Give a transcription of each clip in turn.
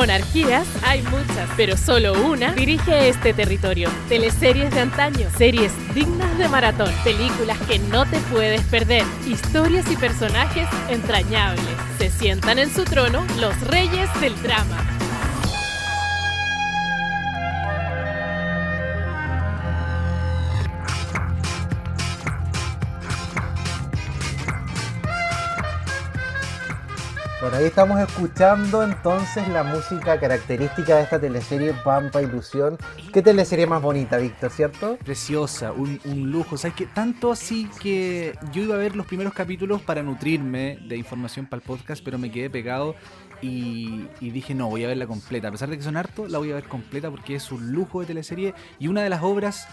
Monarquías hay muchas, pero solo una dirige este territorio. Teleseries de antaño, series dignas de maratón, películas que no te puedes perder, historias y personajes entrañables. Se sientan en su trono los reyes del drama. Bueno, ahí estamos escuchando entonces la música característica de esta teleserie Pampa Ilusión. ¿Qué teleserie más bonita, Víctor, cierto? Preciosa, un lujo. ¿Sabes qué? Tanto así que yo iba a ver los primeros capítulos para nutrirme de información para el podcast, pero me quedé pegado y dije, no, voy a verla completa. A pesar de que son harto, la voy a ver completa porque es un lujo de teleserie y una de las obras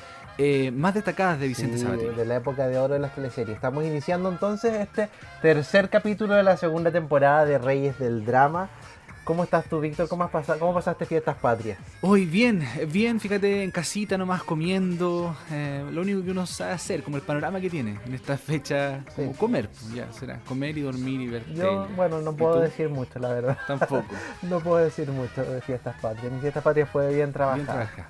más destacadas de Vicente Sabatini. De la época de oro de las teleseries. Estamos iniciando entonces este tercer capítulo de la segunda temporada de Reyes del Drama. ¿Cómo estás tú, Víctor? ¿Cómo pasaste fiestas patrias? Hoy bien, fíjate, en casita nomás comiendo, lo único que uno sabe hacer, como el panorama que tiene en esta fecha, Sí. como comer, ya será, comer y dormir y ver Yo, tele. bueno, no ¿Y puedo tú? decir mucho, la verdad. Tampoco. No puedo decir mucho de fiestas patrias. Mi fiestas patrias fue bien trabajada. Bien trabajada.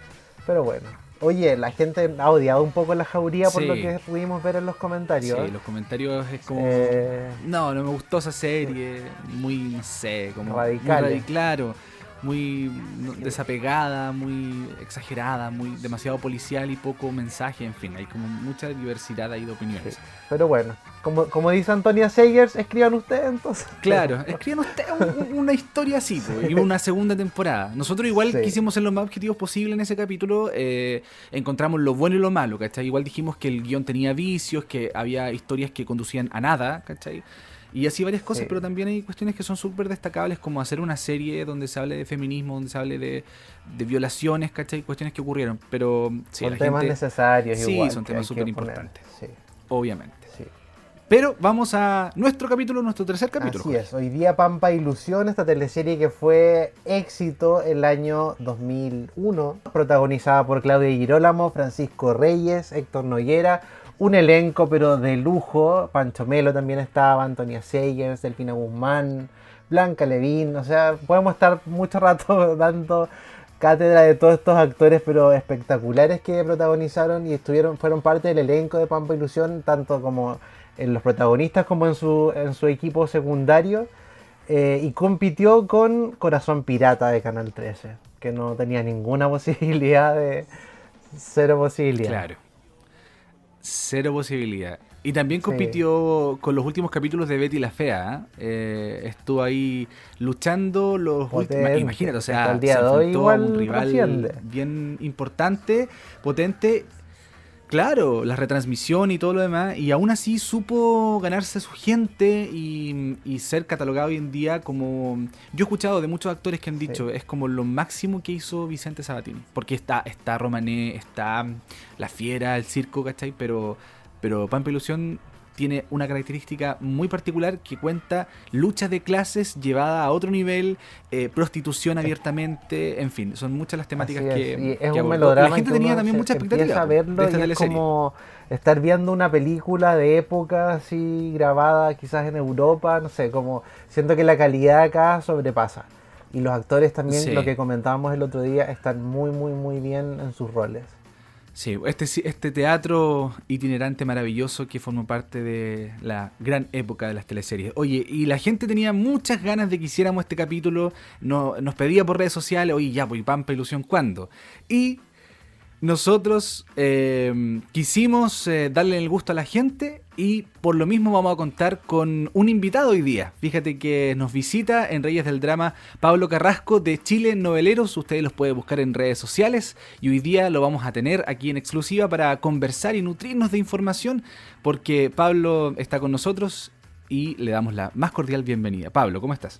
Pero bueno. Oye, la gente ha odiado un poco la jauría por Sí. lo que pudimos ver en los comentarios. Sí, los comentarios es como, no me gustó esa serie, muy, no sé, como Radicales. muy claro, muy desapegada, muy exagerada, muy demasiado policial y poco mensaje, en fin, hay como mucha diversidad ahí de opiniones. Sí. Pero bueno, como dice Antonia Segers, escriban ustedes entonces. Claro, escriban ustedes una historia así, pues, y una segunda temporada. Nosotros igual Sí. quisimos ser lo más objetivos posible en ese capítulo, encontramos lo bueno y lo malo, ¿cachai? Igual dijimos que el guión tenía vicios, que había historias que conducían a nada, ¿cachai? Y así varias cosas, Sí. pero también hay cuestiones que son súper destacables, como hacer una serie donde se hable de feminismo, donde se hable de violaciones, ¿cachai? Cuestiones que ocurrieron, pero sí, Son la temas gente, necesarios sí, igual. son que temas hay que súper poner. importantes, Sí, obviamente. sí. Pero vamos a nuestro tercer capítulo. Así es, hoy día Pampa Ilusión, esta teleserie que fue éxito el año 2001, protagonizada por Claudia Girolamo, Francisco Reyes, Héctor Noguera, un elenco pero de lujo, Pancho Melo también estaba, Antonia Segers, Delfina Guzmán, Blanca Levín, o sea, podemos estar mucho rato dando cátedra de todos estos actores pero espectaculares que protagonizaron y fueron parte del elenco de Pampa Ilusión, tanto como en los protagonistas como en su equipo secundario, y compitió con Corazón Pirata de Canal 13, que no tenía ninguna posibilidad cero posibilidad. Claro. Cero posibilidad. Y también Sí. compitió con los últimos capítulos de Betty la Fea. Estuvo ahí luchando los Potente. últimos. Imagínate, o sea, Hasta el día se de hoy enfrentó a igual un rival trasciende. bien importante, potente. Claro, la retransmisión y todo lo demás, y aún así supo ganarse a su gente y ser catalogado hoy en día como... Yo he escuchado de muchos actores que han dicho, es como lo máximo que hizo Vicente Sabatini, porque está Romané, está La Fiera, el circo, ¿cachai? Pero Pampa Ilusión tiene una característica muy particular que cuenta luchas de clases llevada a otro nivel, prostitución abiertamente, en fin, son muchas las temáticas Así que es. Y es que un abordó. melodrama La gente que tenía uno también mucha expectativa empieza a verlo de esta y es teleserie. como estar viendo una película de época así grabada quizás en Europa, no sé, como siento que la calidad acá sobrepasa. Y los actores también, Sí. lo que comentábamos el otro día, están muy muy muy bien en sus roles. Sí, este teatro itinerante maravilloso que formó parte de la gran época de las teleseries. Oye, y la gente tenía muchas ganas de que hiciéramos este capítulo, nos pedía por redes sociales, oye, ya, pues Pampa Ilusión, ¿cuándo? Y nosotros quisimos darle el gusto a la gente y por lo mismo vamos a contar con un invitado hoy día. Fíjate que nos visita en Reyes del Drama Pablo Carrasco de Chile Noveleros. Ustedes los pueden buscar en redes sociales y hoy día lo vamos a tener aquí en exclusiva para conversar y nutrirnos de información porque Pablo está con nosotros y le damos la más cordial bienvenida. Pablo, ¿cómo estás?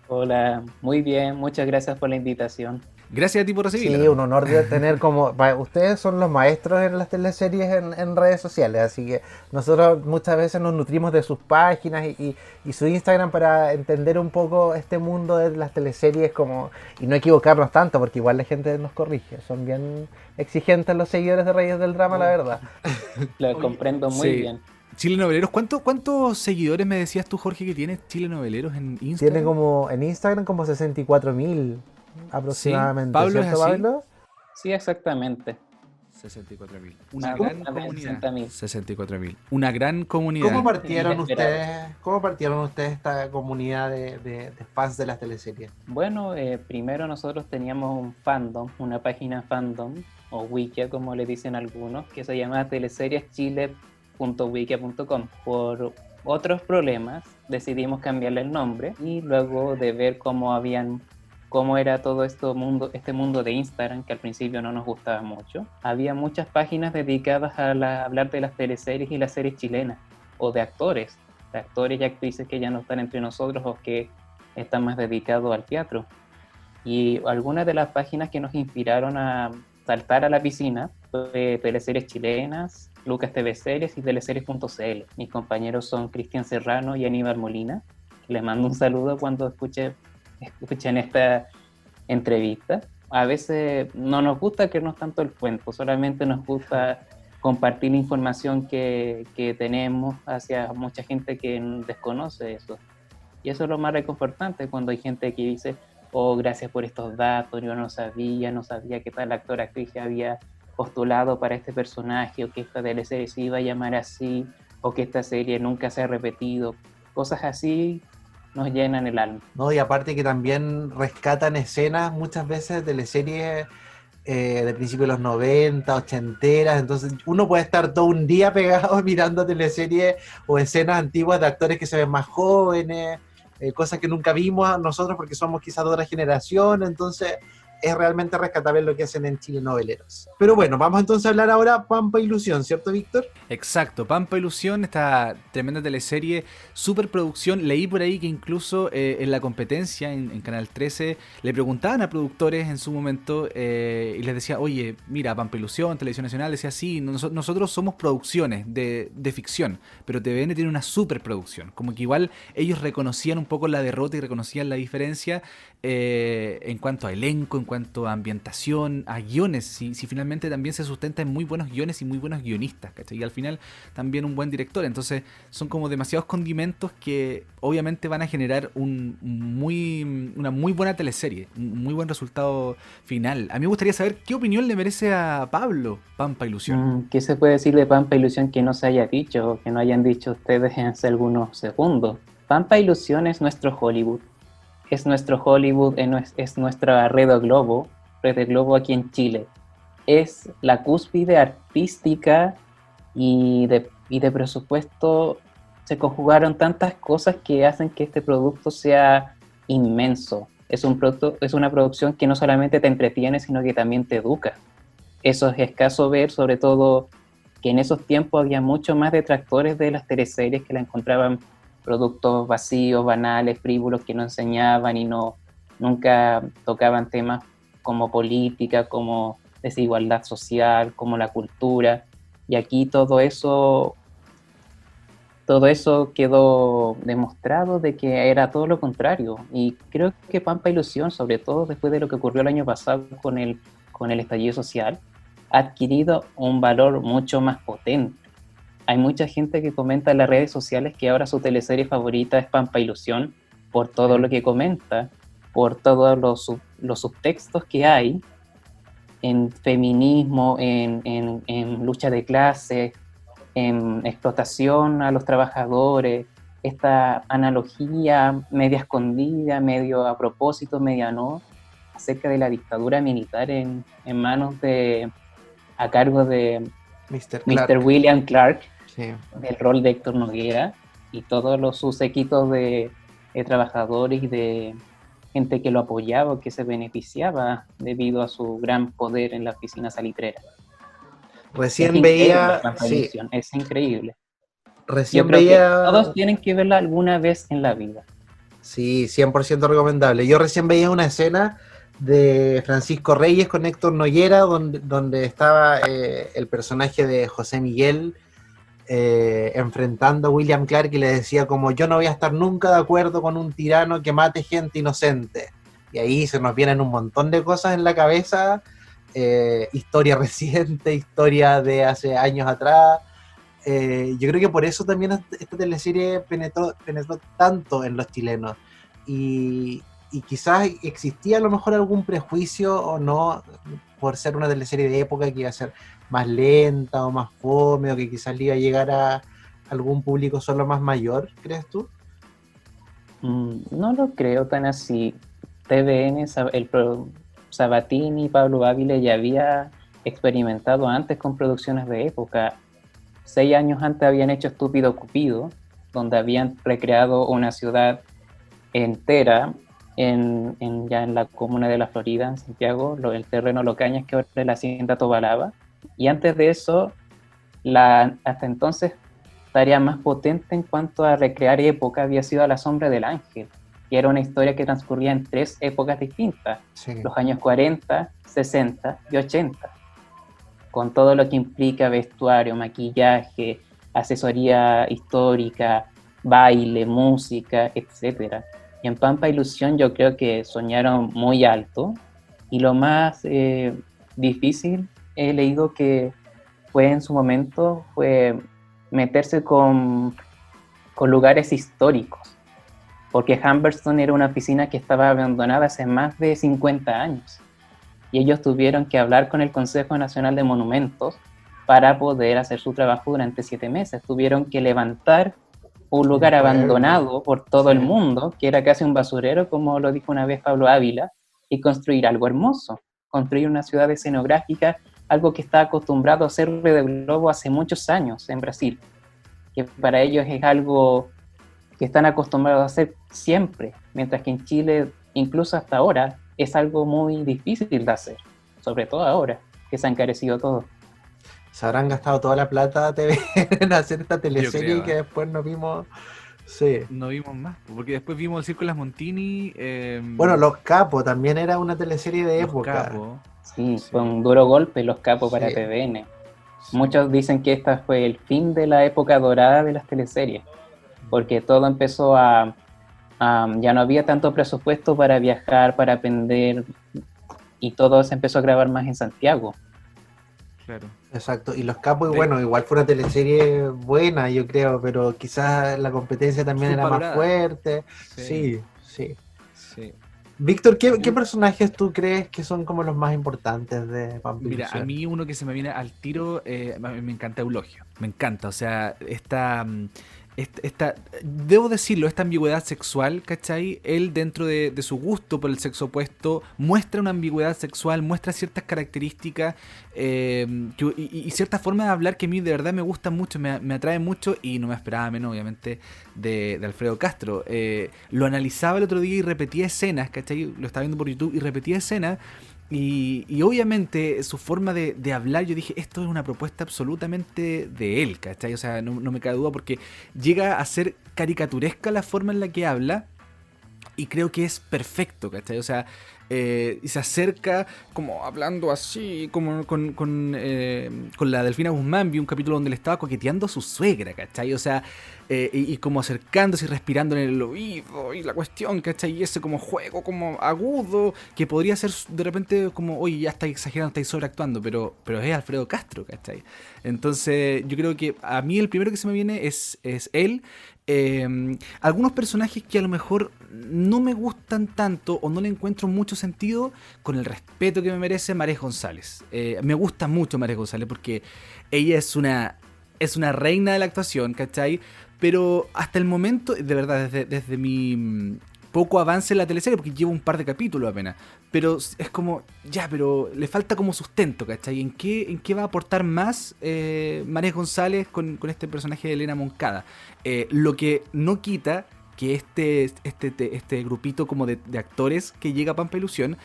Hola, muy bien, muchas gracias por la invitación. Gracias a ti por recibirla. Sí, un honor de tener ustedes son los maestros en las teleseries en redes sociales, así que nosotros muchas veces nos nutrimos de sus páginas y su Instagram para entender un poco este mundo de las teleseries y no equivocarnos tanto, porque igual la gente nos corrige, son bien exigentes los seguidores de Reyes del Drama, la verdad. Lo comprendo muy Sí. bien. Chile Noveleros, ¿cuántos seguidores me decías tú, Jorge, que tienes Chile Noveleros en Instagram? Tiene en Instagram como 64.000. aproximadamente, Pablo, ¿es ¿cierto, así? Pablo? Sí, exactamente. 64.000. Una Más gran de comunidad. 60.000. 64.000. Una gran comunidad. Inesperado. ¿Cómo partieron ustedes esta comunidad de fans de las teleseries? Bueno, primero nosotros teníamos un fandom, una página fandom, o wiki como le dicen algunos, que se llama teleserieschile.wikia.com. Por otros problemas decidimos cambiarle el nombre y luego de ver cómo era todo este mundo de Instagram, que al principio no nos gustaba mucho, había muchas páginas dedicadas a hablar de las teleseries y las series chilenas, o de actores y actrices que ya no están entre nosotros o que están más dedicados al teatro. Y algunas de las páginas que nos inspiraron a saltar a la piscina fue Teleseries Chilenas, Lucas TV Series y Teleseries.cl. Mis compañeros son Cristian Serrano y Aníbal Molina. Les mando un saludo cuando escuchen esta entrevista. A veces no nos gusta creernos tanto el cuento, solamente nos gusta compartir la información que tenemos hacia mucha gente que desconoce eso. Y eso es lo más reconfortante cuando hay gente que dice, oh, gracias por estos datos, yo no sabía que tal actor o actriz había postulado para este personaje, o que esta teleserie se iba a llamar así, o que esta serie nunca se ha repetido. Cosas así nos llenan el alma. No, y aparte que también rescatan escenas muchas veces de teleseries de principios de los 90, ochenteras, entonces uno puede estar todo un día pegado mirando teleseries o escenas antiguas de actores que se ven más jóvenes, cosas que nunca vimos nosotros porque somos quizás de otra generación, entonces es realmente rescatable lo que hacen en Chile Noveleros. Pero bueno, vamos entonces a hablar ahora Pampa Ilusión, ¿cierto, Víctor? Exacto, Pampa Ilusión, esta tremenda teleserie, superproducción. Leí por ahí que incluso en la competencia en Canal 13 le preguntaban a productores en su momento y les decía, oye, mira, Pampa Ilusión, Televisión Nacional, decía, sí, nosotros somos producciones de ficción, pero TVN tiene una superproducción. Como que igual ellos reconocían un poco la derrota y reconocían la diferencia en cuanto a elenco, en cuanto a ambientación, a guiones, si finalmente también se sustenta en muy buenos guiones y muy buenos guionistas, ¿cachai? Y al final también un buen director, entonces son como demasiados condimentos que obviamente van a generar una muy buena teleserie, un muy buen resultado final. A mí me gustaría saber qué opinión le merece a Pablo Pampa Ilusión. ¿Qué se puede decir de Pampa Ilusión que no se haya dicho o que no hayan dicho ustedes hace algunos segundos? Pampa Ilusión es nuestro Hollywood. Es nuestro Hollywood, es nuestra Red de Globo aquí en Chile. Es la cúspide artística y de presupuesto. Se conjugaron tantas cosas que hacen que este producto sea inmenso. Es una producción que no solamente te entretiene, sino que también te educa. Eso es escaso ver, sobre todo que en esos tiempos había mucho más detractores de las teleseries que la encontraban productos vacíos, banales, frívolos, que no enseñaban y nunca tocaban temas como política, como desigualdad social, como la cultura. Y aquí todo eso quedó demostrado de que era todo lo contrario. Y creo que Pampa Ilusión, sobre todo después de lo que ocurrió el año pasado con el estallido social, ha adquirido un valor mucho más potente. Hay mucha gente que comenta en las redes sociales que ahora su teleserie favorita es Pampa Ilusión por todo lo que comenta, por todos los subtextos que hay en feminismo, en lucha de clases, en explotación a los trabajadores, esta analogía media escondida, medio a propósito, media no, acerca de la dictadura militar a cargo de Mr. William Clark, sí, del rol de Héctor Noguera, y todos sus séquitos de trabajadores y de gente que lo apoyaba o que se beneficiaba debido a su gran poder en la oficina salitrera. Recién veía... Sí, es increíble. Recién Yo creo veía... que todos tienen que verla alguna vez en la vida. Sí, 100% recomendable. Yo recién veía una escena de Francisco Reyes con Héctor Noguera, donde estaba el personaje de José Miguel enfrentando a William Clark y le decía como, yo no voy a estar nunca de acuerdo con un tirano que mate gente inocente. Y ahí se nos vienen un montón de cosas en la cabeza, historia reciente, historia de hace años atrás. Yo creo que por eso también esta teleserie penetró tanto en los chilenos. Y y quizás existía a lo mejor algún prejuicio o no, por ser una teleserie de época que iba a ser más lenta o más fome, o que quizás le iba a llegar a algún público solo más mayor, ¿crees tú? No lo creo tan así. TVN, Sabatini y Pablo Ávila ya había experimentado antes con producciones de época. 6 años antes habían hecho Estúpido Cupido, donde habían recreado una ciudad entera ya en la comuna de La Florida, en Santiago, el terreno Locañas, que ahora es la hacienda Tobalaba. Y antes de eso, hasta entonces tarea más potente en cuanto a recrear época había sido A la sombra del ángel, que era una historia que transcurría en 3 épocas distintas, Sí. los años 40, 60 y 80, con todo lo que implica vestuario, maquillaje, asesoría histórica, baile, música, etc. Y en Pampa Ilusión yo creo que soñaron muy alto, y lo más difícil he leído que fue en su momento fue meterse con lugares históricos, porque Humberstone era una oficina que estaba abandonada hace más de 50 años, y ellos tuvieron que hablar con el Consejo Nacional de Monumentos para poder hacer su trabajo durante 7 meses. Tuvieron que levantar un lugar abandonado por todo el mundo, que era casi un basurero, como lo dijo una vez Pablo Ávila, y construir algo hermoso, construir una ciudad escenográfica, algo que está acostumbrado a hacer de globo hace muchos años en Brasil, que para ellos es algo que están acostumbrados a hacer siempre, mientras que en Chile, incluso hasta ahora, es algo muy difícil de hacer, sobre todo ahora, que se ha encarecido todo. Se habrán gastado toda la plata TV en hacer esta teleserie creo, que después no vimos. Sí. No vimos más, porque después vimos El Circo de las Montini. Bueno, Los Capos también era una teleserie de Los época. Capos. Sí, fue un duro golpe Los Capos para Sí. TVN. Muchos dicen que esta fue el fin de la época dorada de las teleseries, porque todo empezó ya no había tanto presupuesto para viajar, para aprender, y todo se empezó a grabar más en Santiago. Claro. Exacto, y Los Capos, De- bueno, igual fue una teleserie buena, yo creo, pero quizás la competencia también era más Subvalorada. fuerte. Sí. Sí. Sí. Víctor, ¿qué personajes tú crees que son como los más importantes de Pampa Mira, Ilusión? a mí uno que se me viene al tiro, me encanta Eulogio. Me encanta, o sea, debo decirlo, esta ambigüedad sexual, ¿cachai? Él, dentro de su gusto por el sexo opuesto, muestra una ambigüedad sexual, muestra ciertas características y cierta forma de hablar que a mí de verdad me gusta mucho, me atrae mucho, y no me esperaba menos, obviamente, de Alfredo Castro. Lo analizaba el otro día y repetía escenas, ¿cachai? Lo estaba viendo por YouTube y repetía escenas. Y obviamente su forma de hablar, yo dije, esto es una propuesta absolutamente de él, ¿cachai? O sea, no me cabe duda, porque llega a ser caricaturesca la forma en la que habla, y creo que es perfecto, ¿cachai? O sea, y se acerca como hablando así, como con la Delfina Guzmán. Vi un capítulo donde le estaba coqueteando a su suegra, ¿cachai? O sea, y como acercándose y respirando en el oído, y la cuestión, ¿cachai? Y ese como juego, como agudo, que podría ser de repente como, oye, ya estáis exagerando, estáis sobreactuando, pero es Alfredo Castro, ¿cachai? Entonces, yo creo que a mí el primero que se me viene es él. Algunos personajes que a lo mejor no me gustan tanto o no le encuentro mucho sentido, con el respeto que me merece Marés González. Me gusta mucho Marés González porque ella es una reina de la actuación, ¿cachai? Pero hasta el momento, de verdad, desde mi poco avance en la teleserie, porque llevo un par de capítulos apenas, pero es como, ya, pero le falta como sustento, ¿cachai? ¿En qué va a aportar más Marés González con este personaje de Elena Moncada? Lo que no quita que este grupito como de actores que llega a Pampa Ilusión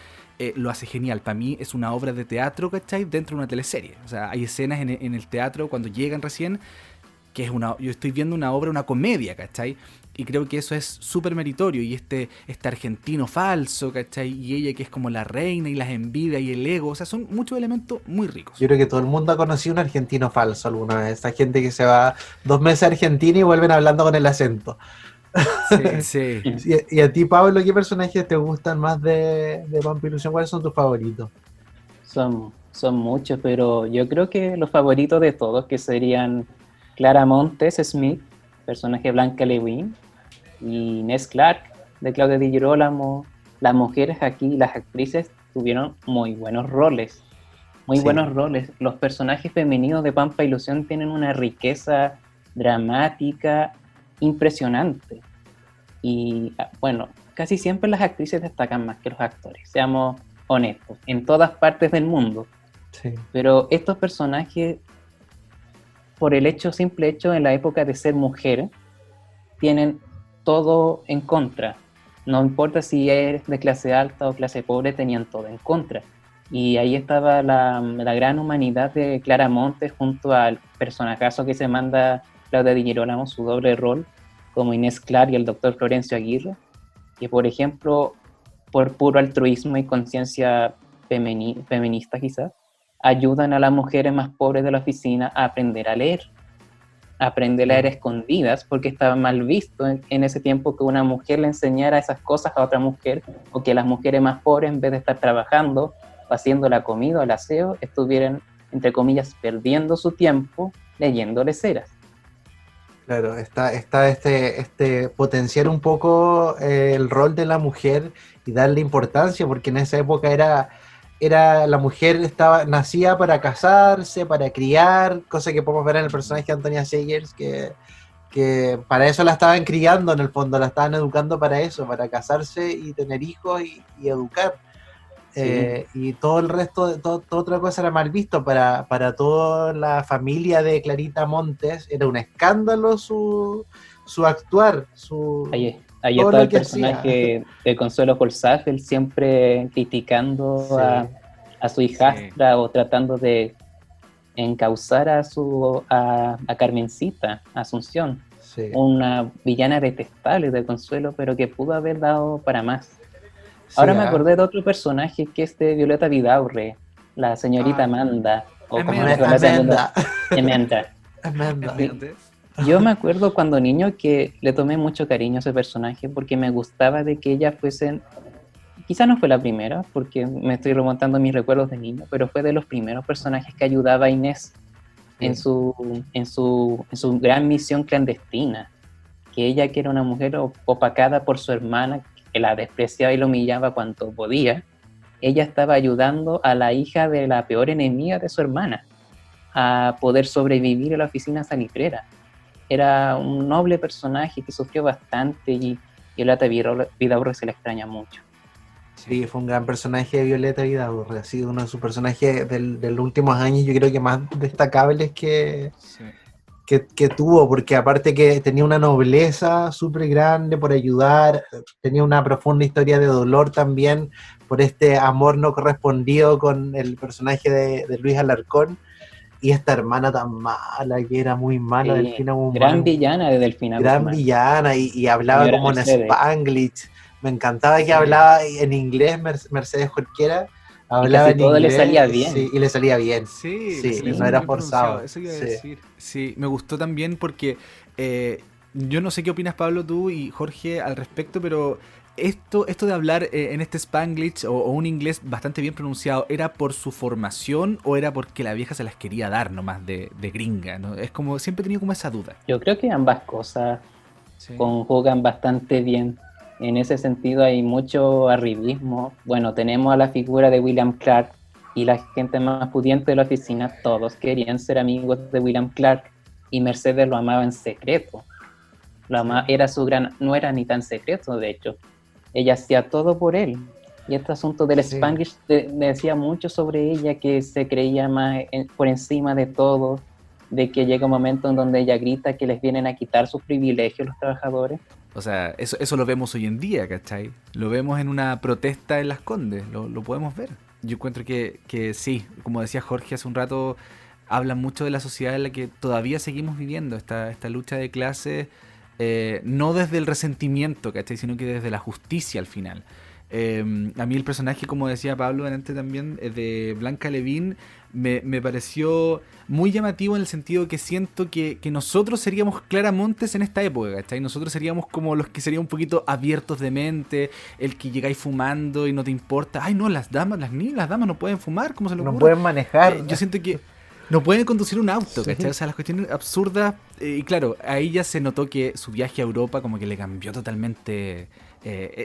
lo hace genial. Para mí es una obra de teatro, ¿cachai? Dentro de una teleserie. O sea, hay escenas en el teatro cuando llegan recién, que es yo estoy viendo una obra, una comedia, ¿cachai? Y creo que eso es súper meritorio. Y este argentino falso, ¿cachai? Y ella que es como la reina, y las envidias y el ego. O sea, son muchos elementos muy ricos. Yo creo que todo el mundo ha conocido un argentino falso alguna vez. Esa gente que se va 2 meses a Argentina y vuelven hablando con el acento. Sí. Y a ti, Pablo, ¿qué personajes te gustan más de Pampa Ilusión? ¿Cuáles son tus favoritos? Son muchos, pero yo creo que los favoritos de todos, que serían Clara Montes Smith, personaje Blanca Lewin, y Inés Clark, de Claudia Di Girolamo, las mujeres aquí, las actrices, tuvieron muy buenos roles. Muy Sí. buenos roles. Los personajes femeninos de Pampa Ilusión tienen una riqueza dramática impresionante. Y bueno, casi siempre las actrices destacan más que los actores, seamos honestos, en todas partes del mundo. Sí. Pero estos personajes, por el simple hecho en la época de ser mujer, tienen todo en contra. No importa si eres de clase alta o clase pobre, tenían todo en contra. Y ahí estaba la gran humanidad de Clara Montes junto al personajazo que se manda Claudia Di Girolamo, su doble rol, como Inés Clar y el doctor Florencio Aguirre, que por ejemplo, por puro altruismo y conciencia feminista quizás, ayudan a las mujeres más pobres de la oficina a aprender a leer escondidas, porque estaba mal visto en ese tiempo que una mujer le enseñara esas cosas a otra mujer, o que las mujeres más pobres, en vez de estar trabajando, haciendo la comida o el aseo, estuvieran, entre comillas, perdiendo su tiempo leyendo leceras. Claro, está este potenciar un poco el rol de la mujer y darle importancia, porque en esa época era la mujer nacía para casarse, para criar, cosa que podemos ver en el personaje de Antonia Segers, que para eso la estaban criando en el fondo, la estaban educando para eso, para casarse y tener hijos y educar. Sí. Y todo el resto, toda otra cosa era mal visto para toda la familia de Clarita Montes. Era un escándalo su actuar, Ahí todo está lo el que personaje de Consuelo Colzafel, siempre criticando hacía. a su hijastra, o tratando de encauzar a Carmencita, a Asunción, Sí. una villana detestable de Consuelo, pero que pudo haber dado para más. Ahora me acordé de otro personaje que es de Violeta Vidaurre, la señorita Amanda, o como la conocen algunos, Amanda. Amanda. Sí. Yo me acuerdo cuando niño que le tomé mucho cariño a ese personaje porque me gustaba de que ella fuese, quizá no fue la primera, porque me estoy remontando a mis recuerdos de niño, pero fue de los primeros personajes que ayudaba a Inés en su gran misión clandestina, que ella, que era una mujer opacada por su hermana, que la despreciaba y la humillaba cuanto podía, ella estaba ayudando a la hija de la peor enemiga de su hermana a poder sobrevivir en la oficina salitrera. Era un noble personaje que sufrió bastante, y Violeta Vidaurre se la extraña mucho. Sí, fue un gran personaje de Violeta Vidaurre, ha sido uno de sus personajes de los últimos años, yo creo que más destacables que tuvo, porque aparte que tenía una nobleza súper grande por ayudar, tenía una profunda historia de dolor también por este amor no correspondido con el personaje de Luis Alarcón, y esta hermana tan mala, que era muy mala, Sí, Delfina Guzmán. gran villana de Delfina Gran Guzmán. villana, y hablaba Señora como Mercedes. en Spanglish. Me encantaba que hablaba en inglés, Mercedes Jorquera. Hablaba casi en todo inglés, le salía bien. sí, y le salía bien. Sí, no era forzado. Eso iba a Sí. decir. Sí, me gustó también porque yo no sé qué opinas, Pablo, tú y Jorge al respecto, pero esto de hablar en este Spanglish o un inglés bastante bien pronunciado, ¿era por su formación o era porque la vieja se las quería dar nomás de gringa, ¿no? Es como, siempre he tenido como esa duda. Yo creo que ambas cosas Sí. conjugan bastante bien. En ese sentido hay mucho arribismo. Bueno, tenemos a la figura de William Clark, y la gente más pudiente de la oficina, todos querían ser amigos de William Clark, y Mercedes lo amaba en secreto. Era su no era ni tan secreto, de hecho. Ella hacía todo por él. Y este asunto del Spanglish decía mucho sobre ella, que se creía más por encima de todo, de que llega un momento en donde ella grita que les vienen a quitar sus privilegios los trabajadores. O sea, eso lo vemos hoy en día, ¿cachai? Lo vemos en una protesta en Las Condes, lo podemos ver. Yo encuentro que sí, como decía Jorge hace un rato, habla mucho de la sociedad en la que todavía seguimos viviendo, esta lucha de clases, no desde el resentimiento, ¿cachai? Sino que desde la justicia al final. A mí el personaje, como decía Pablo delante también, de Blanca Levín, me pareció muy llamativo en el sentido que siento que nosotros seríamos Clara Montes en esta época, ¿cachai? Nosotros seríamos como los que serían un poquito abiertos de mente, el que llegáis fumando y no te importa. Ay, no, las damas no pueden fumar, ¿cómo se lo ocurre? No pueden manejar. Yo siento que no pueden conducir un auto, ¿cachai? O sea, las cuestiones absurdas. Y claro, ahí ya se notó que su viaje a Europa como que le cambió totalmente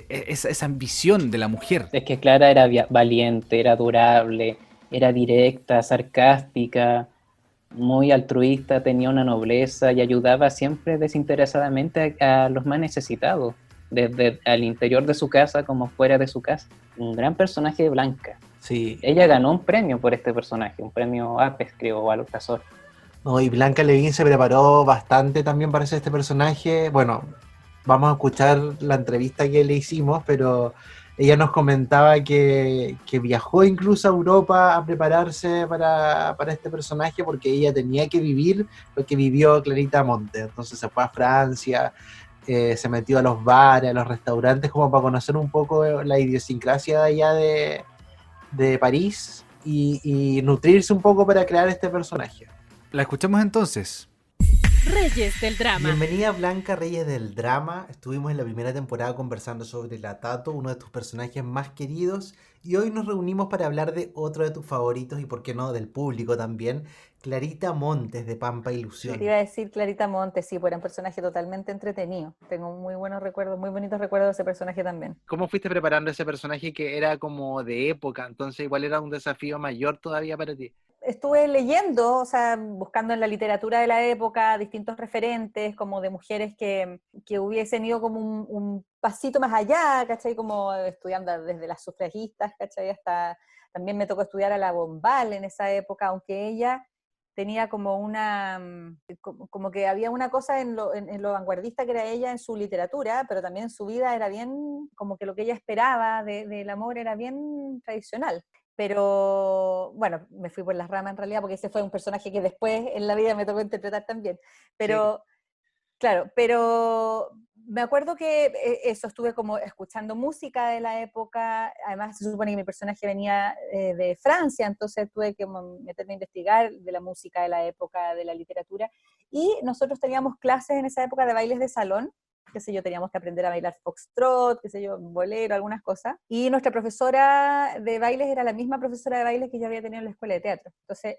esa ambición de la mujer. Es que Clara era valiente, era durable, era directa, sarcástica, muy altruista, tenía una nobleza y ayudaba siempre desinteresadamente a los más necesitados, desde al interior de su casa como fuera de su casa. Un gran personaje de Blanca. Sí. Ella ganó un premio por este personaje, un premio Apes, creo, o algo así. No, y Blanca Levin se preparó bastante también para hacer este personaje. Bueno, vamos a escuchar la entrevista que le hicimos, pero ella nos comentaba que viajó incluso a Europa a prepararse para este personaje porque ella tenía que vivir lo que vivió Clarita Montes. Entonces se fue a Francia, se metió a los bares, a los restaurantes, como para conocer un poco la idiosincrasia de allá de París y nutrirse un poco para crear este personaje. La escuchamos entonces. Reyes del Drama. Bienvenida Blanca, Reyes del Drama. Estuvimos en la primera temporada conversando sobre la Tato, uno de tus personajes más queridos, y hoy nos reunimos para hablar de otro de tus favoritos y, por qué no, del público también, Clarita Montes de Pampa Ilusión. Te iba a decir Clarita Montes, sí, pues era un personaje totalmente entretenido. Tengo muy buenos recuerdos, muy bonitos recuerdos de ese personaje también. ¿Cómo fuiste preparando ese personaje que era como de época? Entonces igual era un desafío mayor todavía para ti. Estuve leyendo, o sea, buscando en la literatura de la época distintos referentes, como de mujeres que hubiesen ido como un pasito más allá, ¿cachai? Como estudiando desde las sufragistas, ¿cachai? Hasta también me tocó estudiar a la Bombal en esa época, aunque ella tenía como como que había una cosa en lo vanguardista que era ella en su literatura, pero también en su vida era bien, como que lo que ella esperaba del amor era bien tradicional. Pero, bueno, me fui por las ramas en realidad, porque ese fue un personaje que después en la vida me tocó interpretar también. Pero, sí. Claro, pero me acuerdo que eso, estuve como escuchando música de la época, además se supone que mi personaje venía de Francia, entonces tuve que meterme a investigar de la música de la época, de la literatura, y nosotros teníamos clases en esa época de bailes de salón, qué sé yo, teníamos que aprender a bailar foxtrot, qué sé yo, bolero, algunas cosas, y nuestra profesora de bailes era la misma profesora de bailes que yo había tenido en la escuela de teatro, entonces,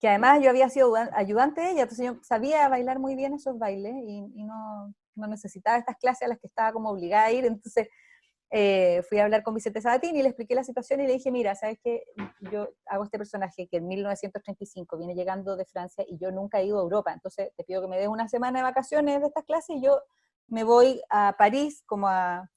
que además yo había sido ayudante de ella, entonces yo sabía bailar muy bien esos bailes, y no necesitaba estas clases a las que estaba como obligada a ir, entonces fui a hablar con Vicente Sabatini y le expliqué la situación y le dije, mira, ¿sabes qué? Yo hago este personaje que en 1935 viene llegando de Francia y yo nunca he ido a Europa, entonces te pido que me des una semana de vacaciones de estas clases y yo me voy a París como a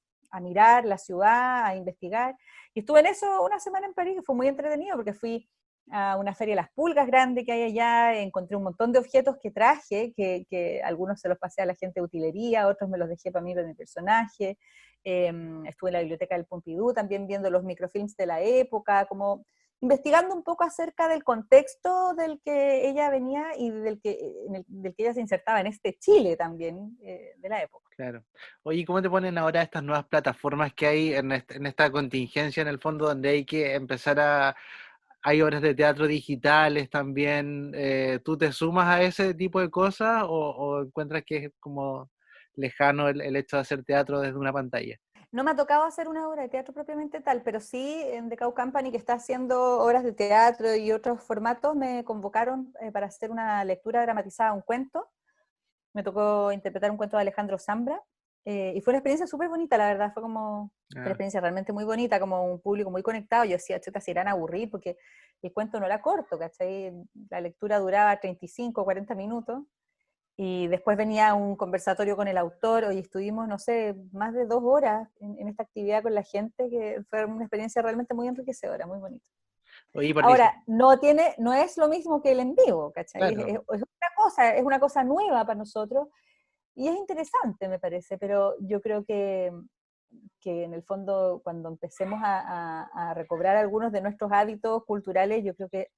mirar la ciudad, a investigar. Y estuve en eso una semana en París, que fue muy entretenido porque fui a una feria de las pulgas grande que hay allá, encontré un montón de objetos que traje, que algunos se los pasé a la gente de utilería, otros me los dejé para mí, para mi personaje. Estuve en la biblioteca del Pompidou también viendo los microfilms de la época, como investigando un poco acerca del contexto del que ella venía y del que ella se insertaba en este Chile también de la época. Claro. Oye, ¿cómo te ponen ahora estas nuevas plataformas que hay en esta contingencia, en el fondo, donde hay que empezar hay obras de teatro digitales también? ¿Tú te sumas a ese tipo de cosas o encuentras que es como lejano el hecho de hacer teatro desde una pantalla? No me ha tocado hacer una obra de teatro propiamente tal, pero sí en The Cow Company, que está haciendo obras de teatro y otros formatos, me convocaron para hacer una lectura dramatizada, un cuento. Me tocó interpretar un cuento de Alejandro Zambra, y fue una experiencia súper bonita, la verdad, fue como una experiencia realmente muy bonita, como un público muy conectado. Yo decía, chuta, se irán a aburrir, porque el cuento no era corto, ¿cachai? La lectura duraba 35 o 40 minutos, y después venía un conversatorio con el autor, y estuvimos, no sé, más de 2 horas en esta actividad con la gente, que fue una experiencia realmente muy enriquecedora, muy bonita. Oye, ahora, no es lo mismo que el en vivo, ¿cachai? Claro. Es una cosa nueva para nosotros, y es interesante, me parece, pero yo creo que en el fondo, cuando empecemos a recobrar algunos de nuestros hábitos culturales, yo creo que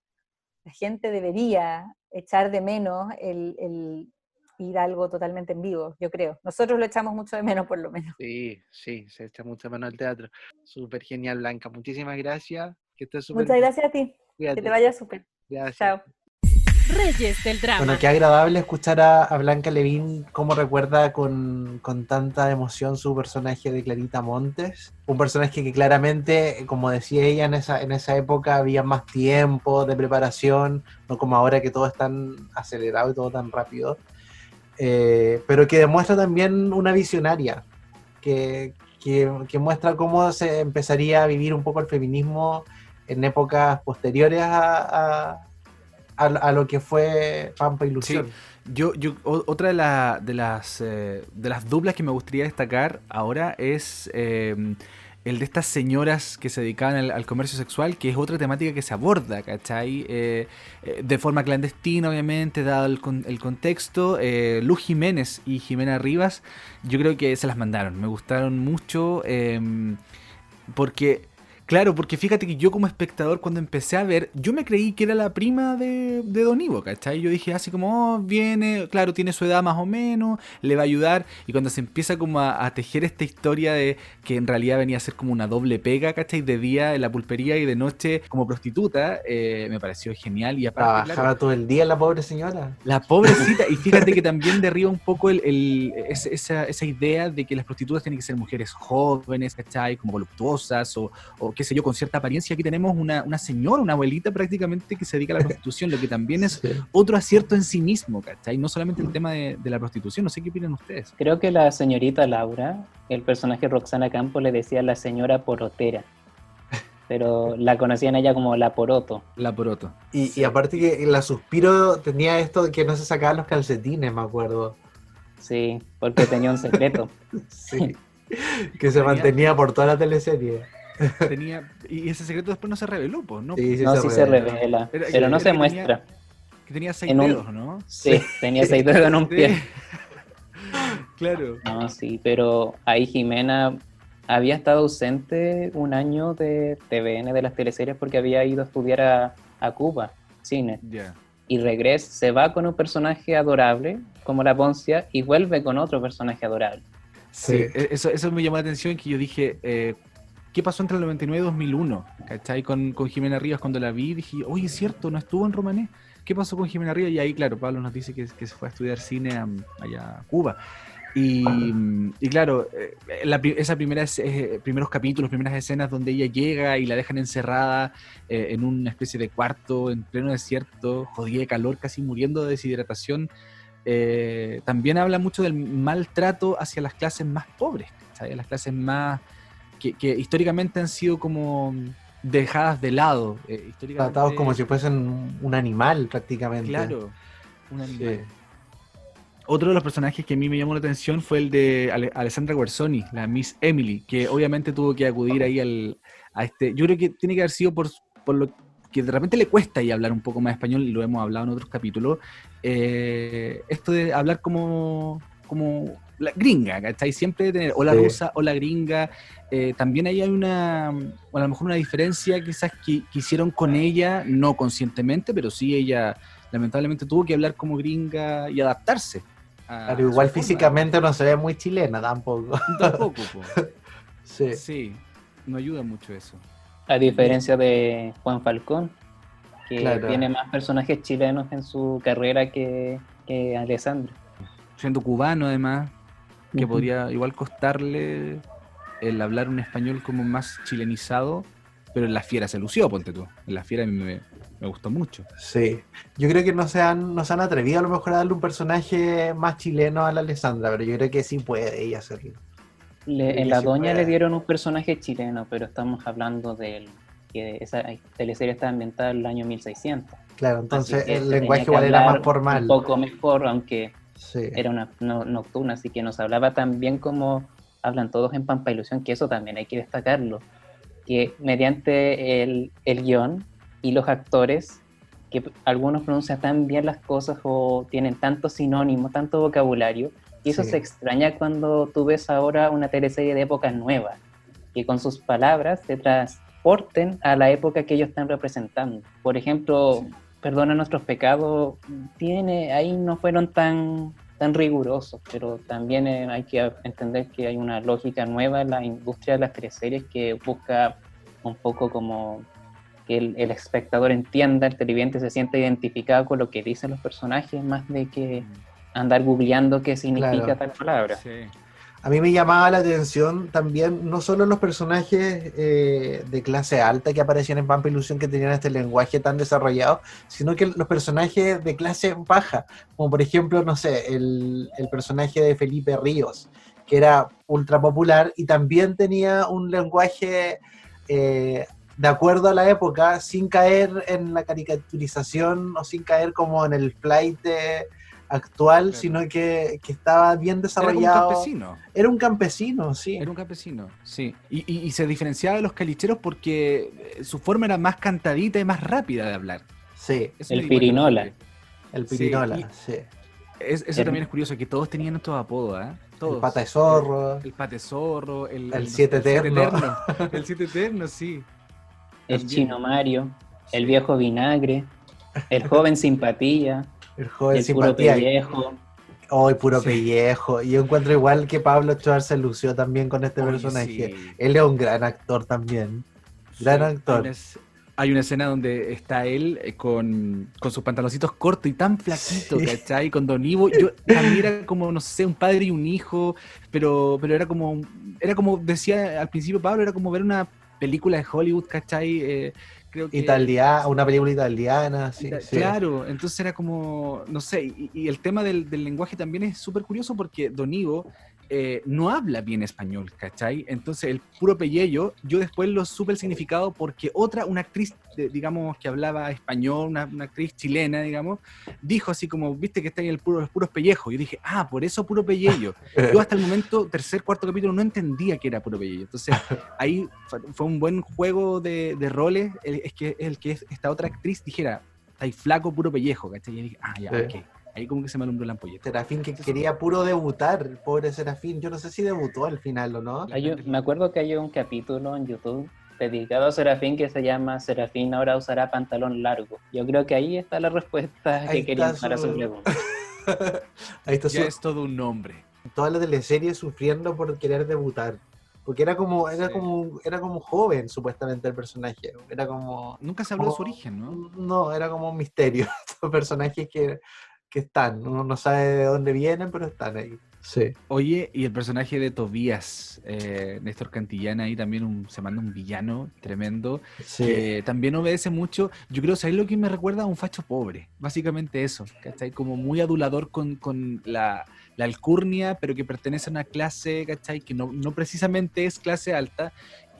la gente debería echar de menos el ir a algo totalmente en vivo, yo creo. Nosotros lo echamos mucho de menos, por lo menos. Sí, se echa mucho de menos el teatro. Súper genial, Blanca. Muchísimas gracias. Que estés súper Muchas bien. Gracias a ti. Cuídate. Que te vaya súper. Gracias. Chao. Reyes del Drama. Bueno, qué agradable escuchar a Blanca Levin cómo recuerda con tanta emoción su personaje de Clarita Montes. Un personaje que claramente, como decía ella, en esa época había más tiempo de preparación, no como ahora que todo es tan acelerado y todo tan rápido. Pero que demuestra también una visionaria, que que muestra cómo se empezaría a vivir un poco el feminismo en épocas posteriores a lo que fue Pampa Ilusión. Sí. Otra de las duplas que me gustaría destacar ahora es el de estas señoras que se dedicaban al comercio sexual, que es otra temática que se aborda, ¿cachai? De forma clandestina, obviamente, dado el contexto. Luz Jiménez y Jimena Rivas, yo creo que se las mandaron. Me gustaron mucho porque... Claro, porque fíjate que yo como espectador cuando empecé a ver, yo me creí que era la prima de Don Ivo, ¿cachai? Yo dije así como, viene, claro, tiene su edad más o menos, le va a ayudar. Y cuando se empieza como a tejer esta historia de que en realidad venía a ser como una doble pega, ¿cachai? De día en la pulpería y de noche como prostituta, me pareció genial. Y aparte, Trabajaba claro, todo el día la pobre señora. la pobrecita, y fíjate que también derriba un poco esa idea de que las prostitutas tienen que ser mujeres jóvenes, ¿cachai? Como voluptuosas o qué sé yo, con cierta apariencia. Aquí tenemos una señora, una abuelita prácticamente que se dedica a la prostitución, lo que también es otro acierto en sí mismo, ¿cachai? No solamente el tema de la prostitución, no sé qué opinan ustedes. Creo que la señorita Laura, el personaje Roxana Campos, le decía la señora porotera, pero la conocían a ella como la poroto. La poroto. Y aparte que la Suspiro tenía esto de que no se sacaban los calcetines, me acuerdo. Sí, porque tenía un secreto. Sí. Que se mantenía por toda la teleserie. Y ese secreto después no se reveló, pues, ¿no? Sí, No, sí se revela, pero no se muestra. Que tenía 6 En un- dedos, ¿no? Sí, tenía 6 dedos en un pie. Sí. Claro. No, sí, pero ahí Jimena había estado ausente un año de TVN, de las teleseries, porque había ido a estudiar a Cuba, cine. Ya. Y regresa, se va con un personaje adorable, como la Poncia, y vuelve con otro personaje adorable. Sí, eso me llamó la atención, que yo dije, ¿qué pasó entre el 99 y 2001? ¿Cachai? Con Jimena Rivas, cuando la vi, dije, oye, es cierto, no estuvo en Romané. ¿Qué pasó con Jimena Rivas? Y ahí, claro, Pablo nos dice que se fue a estudiar cine allá a Cuba. Y claro, esa primeros capítulos, primeras escenas donde ella llega y la dejan encerrada en una especie de cuarto en pleno desierto, jodida de calor, casi muriendo de deshidratación, también habla mucho del maltrato hacia las clases más pobres, ¿sabes? Las clases más que históricamente han sido como dejadas de lado. Históricamente, Tratados como si fuesen un animal prácticamente. claro, un animal. Sí. Otro de los personajes que a mí me llamó la atención fue el de Alessandra Guerzoni, la Miss Emily, que obviamente tuvo que acudir ahí a este... Yo creo que tiene que haber sido por lo que de repente le cuesta ahí hablar un poco más español, y lo hemos hablado en otros capítulos, esto de hablar como la gringa, ¿cachai? Siempre de tener o la rusa o la gringa. También ahí hay a lo mejor una diferencia quizás que hicieron con ella, no conscientemente, pero sí ella lamentablemente tuvo que hablar como gringa y adaptarse. Pero igual físicamente no se ve muy chilena tampoco. Tampoco, po. Sí. Sí, no ayuda mucho eso. A diferencia de Juan Falcón, que Claro. tiene más personajes chilenos en su carrera que Alessandra. Siendo cubano además, que Ujú. podría igual costarle el hablar un español como más chilenizado, pero en La Fiera se lució, ponte tú. En La Fiera a mí me gustó mucho. Sí. Yo creo que no se han atrevido a lo mejor a darle un personaje más chileno a la Alessandra, pero yo creo que sí puede ella hacerlo. En Sí, La sí Doña puede. le dieron un personaje chileno, pero estamos hablando de que esa teleserie está ambientada en el año 1600. Claro, entonces Así que el se tenía lenguaje que igual era hablar más formal. un poco mejor, aunque Sí. era una nocturna, así que nos hablaba tan bien como hablan todos en Pampa Ilusión, que eso también hay que destacarlo, que mediante el guión y los actores, que algunos pronuncian tan bien las cosas o tienen tanto sinónimo, tanto vocabulario, y eso Sí. se extraña cuando tú ves ahora una teleserie de épocas nuevas, que con sus palabras te transporten a la época que ellos están representando. Por ejemplo, Perdona nuestros pecados, ahí no fueron tan rigurosos, pero también hay que entender que hay una lógica nueva en la industria de las teleseries que busca un poco como que el espectador entienda, el televidente se sienta identificado con lo que dicen los personajes, más de que andar googleando qué significa Claro. tal palabra. Sí. A mí me llamaba la atención también, no solo los personajes de clase alta que aparecían en Pampa Ilusión, que tenían este lenguaje tan desarrollado, sino que los personajes de clase baja, como por ejemplo, no sé, el personaje de Felipe Ríos, que era ultra popular y también tenía un lenguaje de acuerdo a la época, sin caer en la caricaturización o sin caer como en el flight actual, Claro. sino que estaba bien Era como un desarrollado. campesino. Era un campesino, sí. Era un campesino, sí. Y se diferenciaba de los calicheros porque su forma era más cantadita y más rápida de hablar. Sí, Eso El me di cuenta pirinola. porque el Sí, pirinola, y- sí. eso también es curioso, que todos tenían estos apodos, ¿eh? Todos. El pata de zorro, El pate zorro, el siete eterno. El siete eterno, sí. El También. chino Mario, el Sí. viejo vinagre, el joven simpatía, el joven el puro simpatía. pellejo. Hoy puro Sí. pellejo. Y yo encuentro igual que Pablo Ochoa se lució también con este Oye, personaje. sí. Él es un gran actor también. Gran Sí, actor. Hay una escena donde está él con sus pantaloncitos cortos y tan flaquito, Sí. ¿cachai? Con Don Ivo. Yo, para mí era como, no sé, un padre y un hijo, pero era como decía al principio Pablo, era como ver una película de Hollywood, ¿cachai? Creo que... Una película italiana, sí, sí. Claro, entonces era como, no sé, y el tema del lenguaje también es súper curioso porque Don Ivo no habla bien español, ¿cachai? Entonces el puro pelleyo, yo después lo supe el significado porque una actriz, digamos, que hablaba español, una actriz chilena, digamos, dijo así como, viste que está en los puros pellejos. Yo dije, por eso puro pelleyo. Yo hasta el momento, tercer, cuarto capítulo, no entendía que era puro pelleyo. Entonces ahí fue un buen juego de roles, es que esta otra actriz dijera, está ahí flaco, puro pellejo, ¿cachai? Y yo dije, ya, ok. Ahí como que se me alumbró la ampolleta. Serafín que quería puro debutar, el pobre Serafín. Yo no sé si debutó al final o no. Me acuerdo que hay un capítulo en YouTube dedicado a Serafín que se llama Serafín ahora usará pantalón largo. Yo creo que ahí está la respuesta Ahí que querían está dar a su su- pregunta. Ahí está Ya es todo un nombre. toda la teleserie sufriendo por querer debutar. Porque era como joven, supuestamente, el personaje. Era como. Nunca se habló de su origen, ¿no? No, era como un misterio. Estos personajes que están. Uno no sabe de dónde vienen, pero están ahí. Sí. Oye, y el personaje de Tobías, Néstor Cantillana, ahí también se manda un villano tremendo, Sí. que también obedece mucho. Yo creo, ¿sabes lo que me recuerda? A un facho pobre, básicamente eso, ¿cachai? Como muy adulador con la alcurnia, pero que pertenece a una clase, ¿cachai? Que no precisamente es clase alta,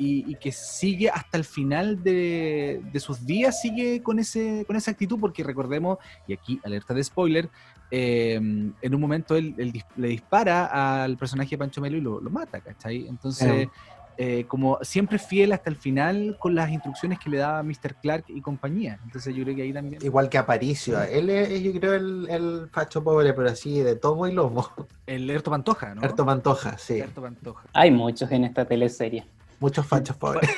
y que sigue hasta el final de sus días, sigue con esa actitud, porque recordemos, y aquí alerta de spoiler, en un momento él le dispara al personaje de Pancho Melo y lo mata, ¿cachai? Entonces, como siempre fiel hasta el final con las instrucciones que le daba Mr. Clark y compañía. Entonces yo creo que ahí también... Igual que Aparicio. Él es, yo creo, el facho pobre, pero así de tomo y lomo. El Erto Pantoja, ¿no? Erto Pantoja, sí. Erto Pantoja. Hay muchos en esta teleserie. Muchos fachos pobres.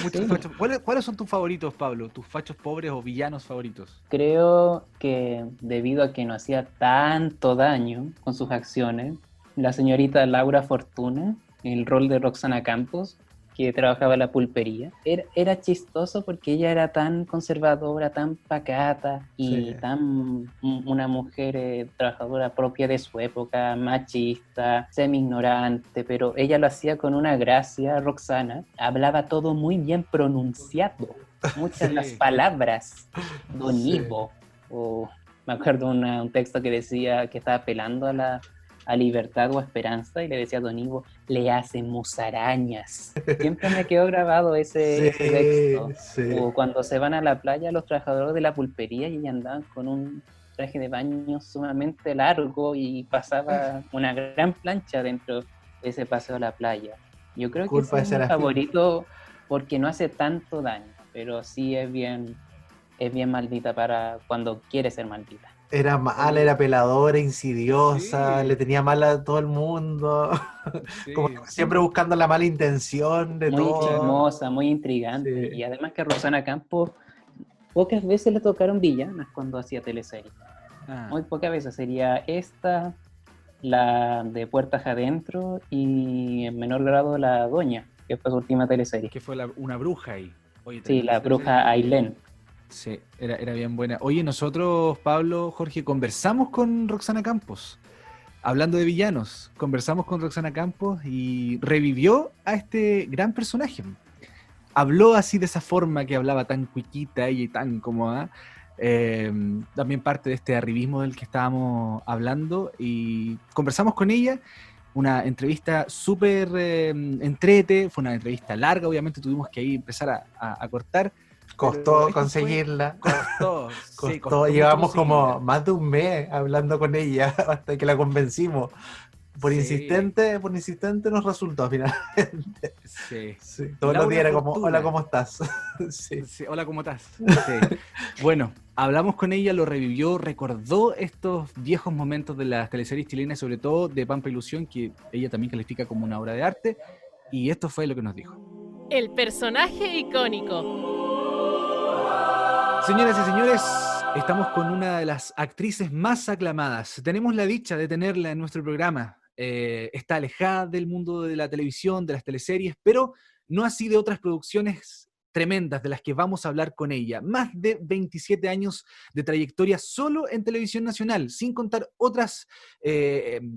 Muchos fachos. ¿Cuáles son tus favoritos, Pablo? ¿Tus fachos pobres o villanos favoritos? Creo que debido a que no hacía tanto daño con sus acciones, la señorita Laura Fortuna, el rol de Roxana Campos, que trabajaba en la pulpería, era chistoso porque ella era tan conservadora, tan pacata y Sí. tan una mujer trabajadora propia de su época, machista, semi-ignorante, pero ella lo hacía con una gracia. Roxana hablaba todo muy bien pronunciado, muchas Sí. las palabras, Don Sí. Ivo, o me acuerdo un texto que decía que estaba apelando a libertad o a esperanza, y le decía a Don Ivo, le hace musarañas. Siempre me quedó grabado ese texto. Sí. O cuando se van a la playa los trabajadores de la pulpería y andaban con un traje de baño sumamente largo y pasaba una gran plancha dentro de ese paseo a la playa. Yo creo que Culpa ese de es mi Serafín. favorito porque no hace tanto daño, pero sí es bien maldita para cuando quiere ser maldita. Era mala, era peladora, insidiosa, Sí. le tenía mal a todo el mundo. Como siempre buscando la mala intención de Muy todo. chismosa, muy intrigante. Sí. Y además que a Roxana Campos pocas veces le tocaron villanas cuando hacía teleseries. Muy pocas veces. Sería esta, la de Puertas Adentro y en menor grado la Doña, que fue su última teleserie. Que fue una bruja ahí. Oye, Sí, la bruja Ailén. Sí, era bien buena. Oye, nosotros, Pablo, Jorge, conversamos con Roxana Campos. Hablando de villanos, conversamos con Roxana Campos y revivió a este gran personaje. Habló así de esa forma que hablaba tan cuiquita y tan cómoda. También parte de este arribismo del que estábamos hablando. Y conversamos con ella Una entrevista súper entrete, fue una entrevista larga, obviamente tuvimos que ahí empezar a cortar. Costó Esto conseguirla. Costó, sí, Costó. mucho Llevamos como conseguirla. más de un mes hablando con ella hasta que la convencimos. Por Sí, insistente nos resultó al final. sí. Sí, todos los días Laura era como, hola, Fortuna. ¿cómo estás? Sí. Sí, hola, ¿cómo estás? Sí. Bueno, hablamos con ella, lo revivió, recordó estos viejos momentos de las teleseries chilenas, sobre todo de Pampa Ilusión, que ella también califica como una obra de arte, y esto fue lo que nos dijo. El personaje icónico. Señoras y señores, estamos con una de las actrices más aclamadas. Tenemos la dicha de tenerla en nuestro programa. Está alejada del mundo de la televisión, de las teleseries, pero no así de otras producciones tremendas de las que vamos a hablar con ella. Más de 27 años de trayectoria solo en televisión nacional, sin contar otras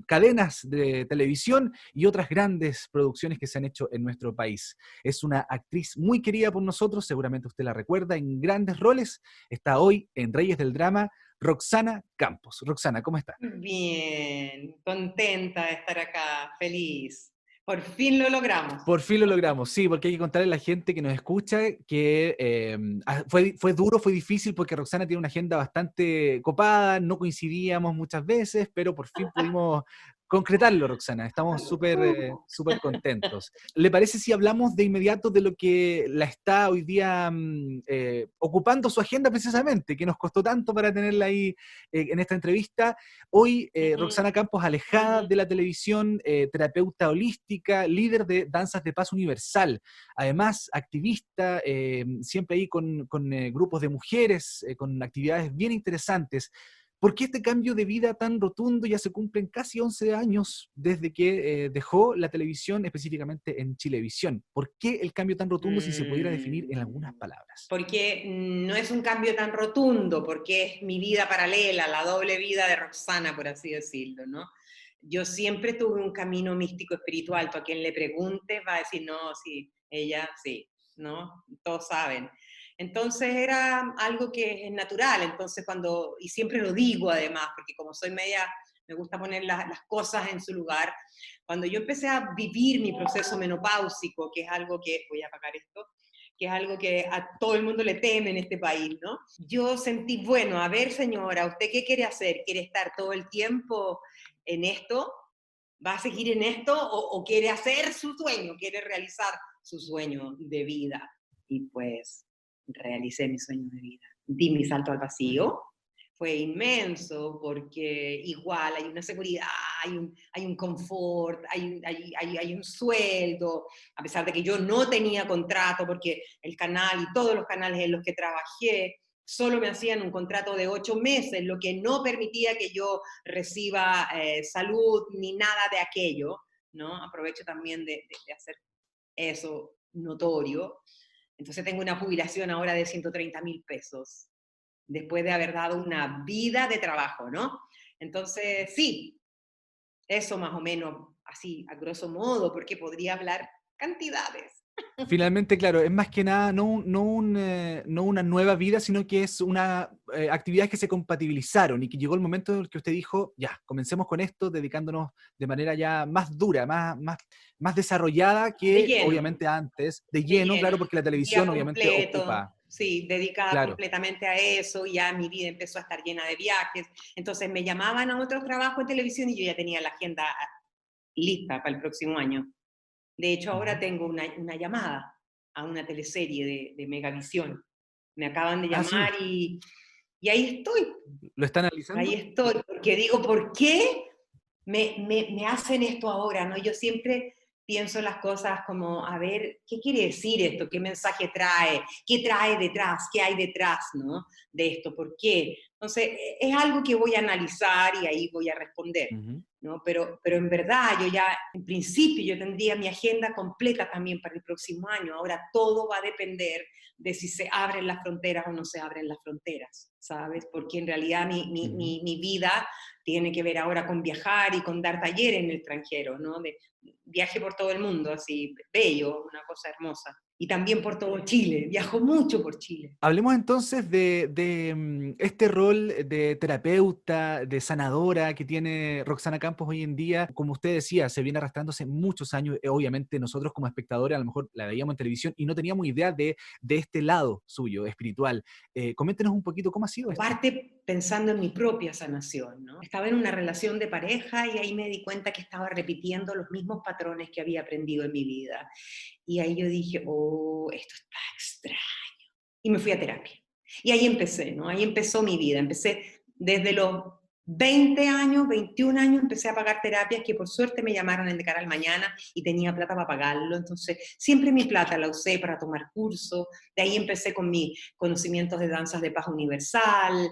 cadenas de televisión y otras grandes producciones que se han hecho en nuestro país. Es una actriz muy querida por nosotros, seguramente usted la recuerda en grandes roles. Está hoy en Reyes del Drama, Roxana Campos. Roxana, ¿cómo está? Bien, contenta de estar acá, feliz. Por fin lo logramos. Por fin lo logramos, sí, porque hay que contarle a la gente que nos escucha que fue duro, fue difícil, porque Roxana tiene una agenda bastante copada, no coincidíamos muchas veces, pero por fin pudimos concretarlo, Roxana. Estamos súper contentos. ¿Le parece si hablamos de inmediato de lo que la está hoy día ocupando su agenda precisamente, que nos costó tanto para tenerla ahí en esta entrevista? Hoy, Roxana Campos, alejada de la televisión, terapeuta holística, líder de Danzas de Paz Universal, además activista, siempre ahí con grupos de mujeres, con actividades bien interesantes. ¿Por qué este cambio de vida tan rotundo? Ya se cumplen casi 11 años desde que dejó la televisión, específicamente en Chilevisión. ¿Por qué el cambio tan rotundo, si se pudiera definir en algunas palabras? Porque no es un cambio tan rotundo, porque es mi vida paralela, la doble vida de Roxana, por así decirlo, ¿no? Yo siempre tuve un camino místico espiritual. Tú a quien le preguntes va a decir, no, sí, ella sí, ¿no? Todos saben. Entonces era algo que es natural, entonces y siempre lo digo además, porque como soy media, me gusta poner las cosas en su lugar. Cuando yo empecé a vivir mi proceso menopáusico, que es algo que, voy a apagar esto, que es algo que a todo el mundo le teme en este país, ¿no? Yo sentí, bueno, a ver señora, ¿usted qué quiere hacer? ¿Quiere estar todo el tiempo en esto? ¿Va a seguir en esto? ¿O quiere hacer su sueño? ¿Quiere realizar su sueño de vida? Y pues realicé mi sueño de vida. Di mi salto al vacío. Fue inmenso porque igual hay una seguridad, hay un confort, hay un sueldo, a pesar de que yo no tenía contrato, porque el canal y todos los canales en los que trabajé solo me hacían un contrato de 8 meses, lo que no permitía que yo reciba salud ni nada de aquello, ¿no? Aprovecho también de hacer eso notorio. Entonces tengo una jubilación ahora de 130.000 pesos, después de haber dado una vida de trabajo, ¿no? Entonces, sí, eso más o menos, así, a grosso modo, porque podría hablar cantidades. Finalmente, claro, es más que nada no una nueva vida, sino que es una actividades que se compatibilizaron y que llegó el momento en el que usted dijo, ya, comencemos con esto, dedicándonos de manera ya más dura, más desarrollada De que lleno, obviamente antes, de de lleno, lleno. claro, porque la Un día televisión obviamente completo, ocupa, sí, dedicada claro. completamente a eso, y ya mi vida empezó a estar llena de viajes. Entonces me llamaban a otros trabajos en televisión y yo ya tenía la agenda lista para el próximo año. De hecho, ahora tengo una llamada a una teleserie de Megavisión. Me acaban de Ah, sí, llamar y ¿lo está analizando? ahí estoy, porque digo, ¿por qué me hacen esto ahora? ¿No? Yo siempre pienso las cosas como, a ver, ¿qué quiere decir esto? ¿Qué mensaje trae? ¿Qué trae detrás? ¿Qué hay detrás, ¿no? De esto? ¿Por qué? Entonces, es algo que voy a analizar y ahí voy a responder. Ujú. ¿No? Pero en verdad, yo ya, en principio, yo tendría mi agenda completa también para el próximo año. Ahora todo va a depender de si se abren las fronteras o no se abren las fronteras, ¿sabes? Porque en realidad mi vida tiene que ver ahora con viajar y con dar talleres en el extranjero, ¿no? Viaje por todo el mundo, así, bello, una cosa hermosa. y también por todo Chile. Viajo mucho por Chile. Hablemos entonces de este rol de terapeuta, de sanadora que tiene Roxana Campos hoy en día. Como usted decía, se viene arrastrándose muchos años. Obviamente nosotros como espectadores a lo mejor la veíamos en televisión y no teníamos idea de este lado suyo, espiritual. Coméntenos un poquito cómo ha sido esto. Parte pensando en mi propia sanación, ¿no? Estaba en una relación de pareja y ahí me di cuenta que estaba repitiendo los mismos patrones que había aprendido en mi vida. Y ahí yo dije, oh, esto está extraño. Y me fui a terapia. Y ahí empecé, ¿no? Ahí empezó mi vida. Empecé desde los 20 años, 21 años, empecé a pagar terapias que por suerte me llamaron en De Cara al Mañana y tenía plata para pagarlo. Entonces, siempre mi plata la usé para tomar cursos. De ahí empecé con mis conocimientos de danzas de paz universal,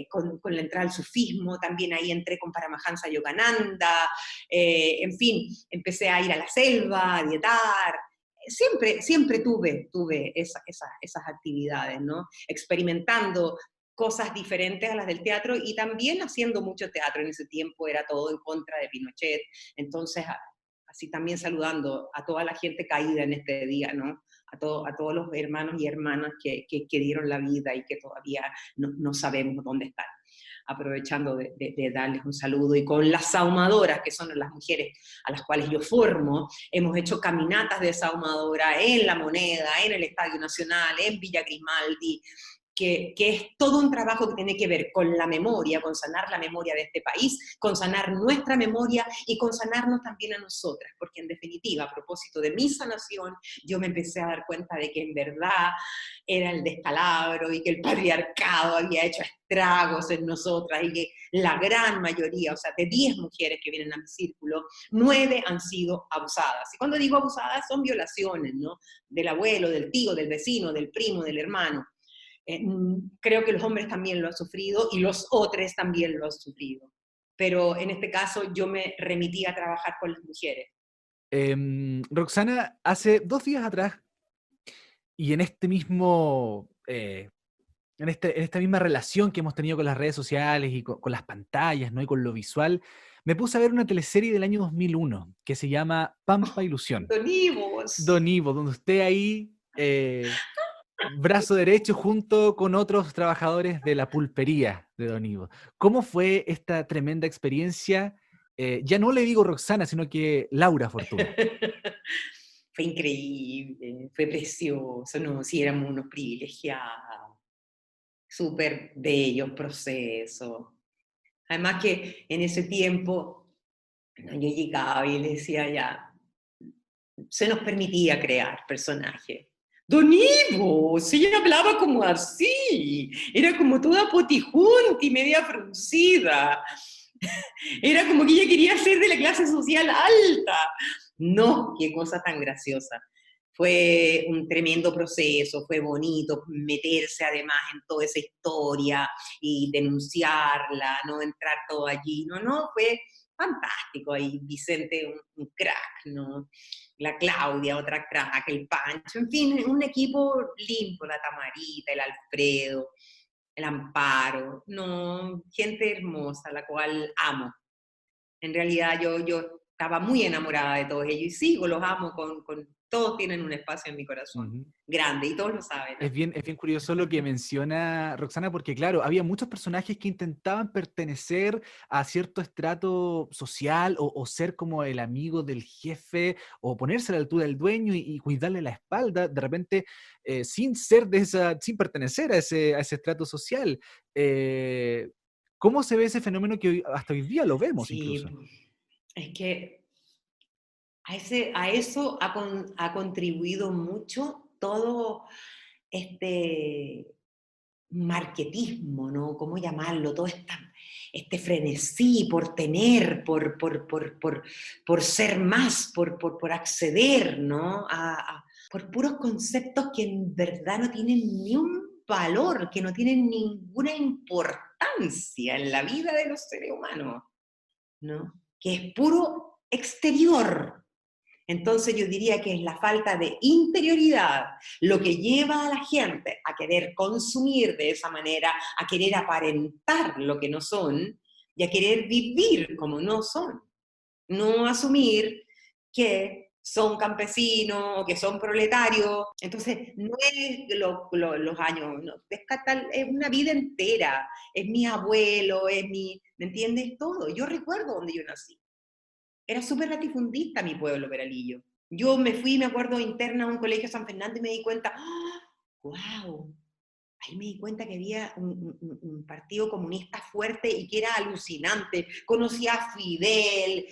con la entrada al sufismo. También ahí entré con Paramahansa Yogananda. En fin, empecé a ir a la selva, a dietar. Siempre tuve esas actividades, ¿no? Experimentando cosas diferentes a las del teatro y también haciendo mucho teatro. En ese tiempo era todo en contra de Pinochet, entonces así también saludando a toda la gente caída en este día, ¿no? A todos los hermanos y hermanas que dieron la vida y que todavía no sabemos dónde están. Aprovechando de darles un saludo, y con las saumadoras, que son las mujeres a las cuales yo formo, hemos hecho caminatas de saumadora en La Moneda, en el Estadio Nacional, en Villa Grismaldi, que es todo un trabajo que tiene que ver con la memoria, con sanar la memoria de este país, con sanar nuestra memoria y con sanarnos también a nosotras, porque en definitiva, a propósito de mi sanación, yo me empecé a dar cuenta de que en verdad era el descalabro y que el patriarcado había hecho estragos en nosotras y que la gran mayoría, o sea, de 10 mujeres que vienen a mi círculo, 9 han sido abusadas. Y cuando digo abusadas son violaciones, ¿no? Del abuelo, del tío, del vecino, del primo, del hermano. Creo que los hombres también lo han sufrido y los otros también lo han sufrido. Pero en este caso yo me remití a trabajar con las mujeres. Roxana, hace 2 días atrás, y en este mismo, en esta misma relación que hemos tenido con las redes sociales y con las pantallas, ¿no? Y con lo visual, me puse a ver una teleserie del año 2001 que se llama Pampa Ilusión. Don Ivos. Don Ivo, donde usted ahí, brazo derecho junto con otros trabajadores de la pulpería de Don Ivo. ¿Cómo fue esta tremenda experiencia? Ya no le digo Roxana, sino que Laura Fortuna. Fue increíble, fue precioso, no, sí éramos unos privilegiados, súper bellos procesos. Además que en ese tiempo yo llegaba y le decía ya, se nos permitía crear personajes. Don Ivo, si ella hablaba como así, era como toda potijunta y media fruncida. Era como que ella quería ser de la clase social alta. No, qué cosa tan graciosa. Fue un tremendo proceso, fue bonito meterse además en toda esa historia y denunciarla, no entrar todo allí. No, fue fantástico. Ahí Vicente, un crack, ¿no? La Claudia, otra crack, el Pancho, en fin, un equipo limpio, la Tamarita, el Alfredo, el Amparo, no, gente hermosa, la cual amo. En realidad yo estaba muy enamorada de todos ellos y sigo, los amo, todos tienen un espacio en mi corazón, grande, y todos lo saben, ¿no? Es bien curioso lo que menciona Roxana, porque claro, había muchos personajes que intentaban pertenecer a cierto estrato social o ser como el amigo del jefe o ponerse a la altura del dueño y cuidarle la espalda, de repente sin pertenecer a ese estrato social. ¿Cómo se ve ese fenómeno que hasta hoy día lo vemos incluso? Es que a eso ha contribuido mucho todo este marketismo, ¿no? ¿Cómo llamarlo? Todo este frenesí por tener, por ser más, por acceder, ¿no? Por puros conceptos que en verdad no tienen ni un valor, que no tienen ninguna importancia en la vida de los seres humanos, ¿no? Que es puro exterior. Entonces yo diría que es la falta de interioridad lo que lleva a la gente a querer consumir de esa manera, a querer aparentar lo que no son y a querer vivir como no son. No asumir que son campesinos o que son proletarios. Entonces, no es los años, no, es una vida entera, es mi abuelo, ¿me entiendes? Todo. Yo recuerdo donde yo nací. Era súper latifundista mi pueblo, Peralillo. Yo me fui, me acuerdo, interna a un colegio San Fernando y me di cuenta, ¡wow! Ahí me di cuenta que había un partido comunista fuerte y que era alucinante. Conocía a Fidel.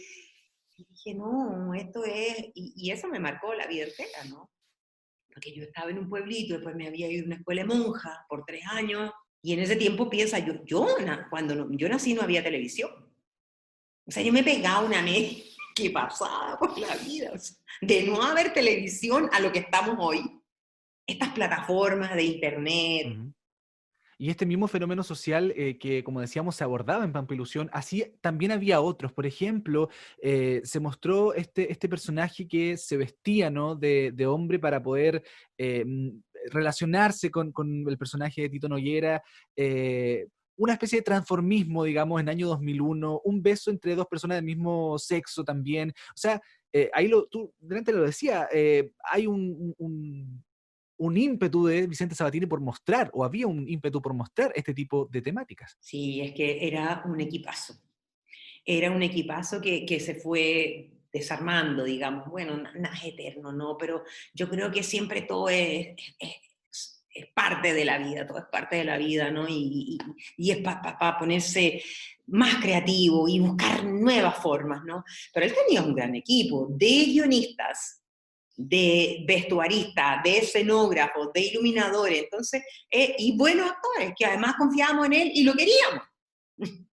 Y dije, no, esto es... Y eso me marcó la vida entera, ¿no? Porque yo estaba en un pueblito, después me había ido a una escuela de monjas por 3 años, y en ese tiempo piensa, cuando yo nací no había televisión. O sea, yo me pegaba una mes que pasaba por la vida. O sea, de no haber televisión a lo que estamos hoy, estas plataformas de internet. Ujú. Y este mismo fenómeno social que, como decíamos, se abordaba en Pampilusión, así también había otros. Por ejemplo, se mostró este personaje que se vestía, ¿no?, de hombre para poder relacionarse con el personaje de Tito Noguera. Una especie de transformismo, digamos, en año 2001, un beso entre 2 personas del mismo sexo también. O sea, ahí tú delante lo decía, hay un ímpetu de Vicente Sabatini por mostrar, o había un ímpetu por mostrar este tipo de temáticas. Sí, es que era un equipazo. Era un equipazo que se fue desarmando, digamos. Bueno, nada es eterno, ¿no? Pero yo creo que siempre todo es parte de la vida, todo es parte de la vida, ¿no? Y es para ponerse más creativo y buscar nuevas formas, ¿no? Pero él tenía un gran equipo de guionistas, de vestuaristas, de escenógrafos, de iluminadores, entonces, y buenos actores, que además confiábamos en él y lo queríamos,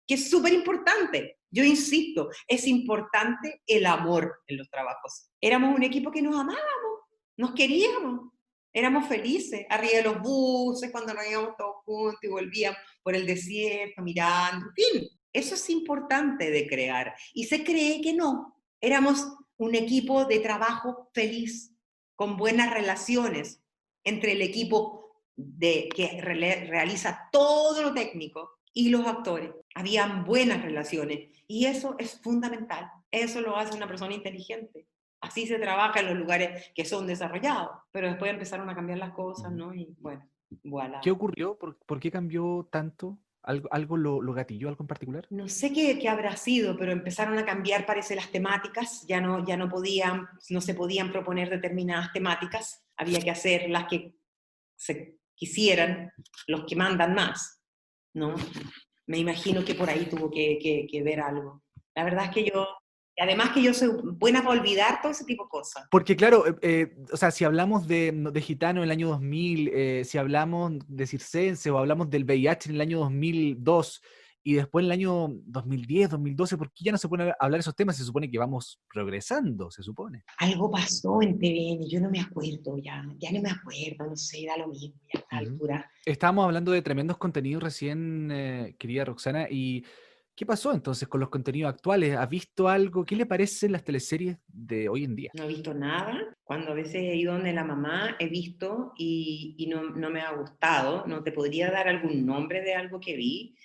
que es súper importante. Yo insisto, es importante el amor en los trabajos. Éramos un equipo que nos amábamos, nos queríamos, éramos felices, arriba de los buses, cuando nos íbamos todos juntos y volvíamos por el desierto, mirando, en fin. Eso es importante de crear. Y se cree que no. Éramos un equipo de trabajo feliz, con buenas relaciones entre el equipo que realiza todo lo técnico y los actores. Habían buenas relaciones y eso es fundamental. Eso lo hace una persona inteligente. Así se trabaja en los lugares que son desarrollados, pero después empezaron a cambiar las cosas, ¿no? Y bueno, voilà. ¿Qué ocurrió? ¿Por qué cambió tanto? ¿Algo lo gatilló, algo en particular? No sé qué habrá sido, pero empezaron a cambiar, parece, las temáticas. Ya no se podían proponer determinadas temáticas. Había que hacer las que se quisieran, los que mandan más, ¿no? Me imagino que por ahí tuvo que ver algo. La verdad es que además que yo soy buena para olvidar todo ese tipo de cosas. Porque claro, o sea, si hablamos de Gitano en el año 2000, si hablamos de Circense o hablamos del VIH en el año 2002 y después en el año 2010, 2012, ¿por qué ya no se pueden hablar esos temas? Se supone que vamos progresando, se supone. Algo pasó en TVN, yo no me acuerdo ya no me acuerdo, no sé, da lo mismo ya a esta altura. Estábamos hablando de tremendos contenidos recién, querida Roxana, y ¿qué pasó entonces con los contenidos actuales? ¿Has visto algo? ¿Qué le parecen las teleseries de hoy en día? No he visto nada. Cuando a veces he ido donde la mamá, he visto y no me ha gustado. No te podría dar algún nombre de algo que vi.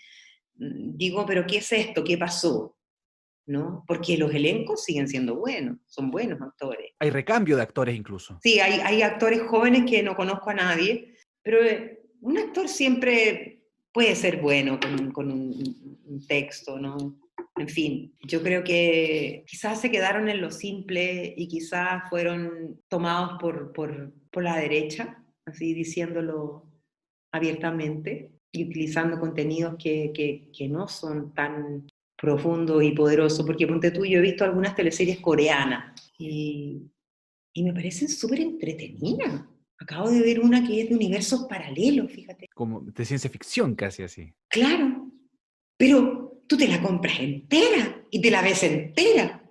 Digo, pero ¿qué es esto? ¿Qué pasó? ¿No? Porque los elencos siguen siendo buenos, son buenos actores. Hay recambio de actores incluso. Sí, hay actores jóvenes que no conozco a nadie, pero un actor siempre puede ser bueno con un texto, ¿no? En fin, yo creo que quizás se quedaron en lo simple y quizás fueron tomados por la derecha, así diciéndolo abiertamente, y utilizando contenidos que no son tan profundos y poderosos, porque ponte tú, yo he visto algunas teleseries coreanas y me parecen súper entretenidas. Acabo de ver una que es de universos paralelos, fíjate. Como de ciencia ficción casi así. Claro, pero tú te la compras entera y te la ves entera.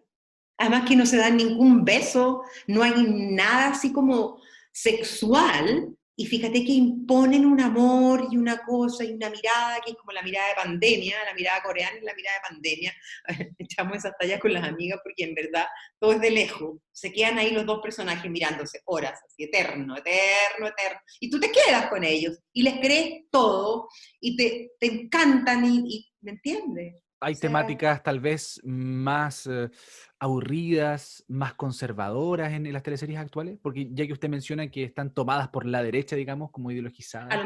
Además que no se dan ningún beso, no hay nada así como sexual, y fíjate que imponen un amor y una cosa y una mirada que es como la mirada de pandemia, la mirada coreana y la mirada de pandemia. Echamos esas tallas con las amigas porque en verdad todo es de lejos. Se quedan ahí los dos personajes mirándose horas, así eterno, eterno, eterno. Y tú te quedas con ellos y les crees todo y te encantan y ¿me entiendes? hay O sea, temáticas tal vez más aburridas, más conservadoras en las teleseries actuales, porque ya que usted menciona que están tomadas por la derecha, digamos, como ideologizadas. a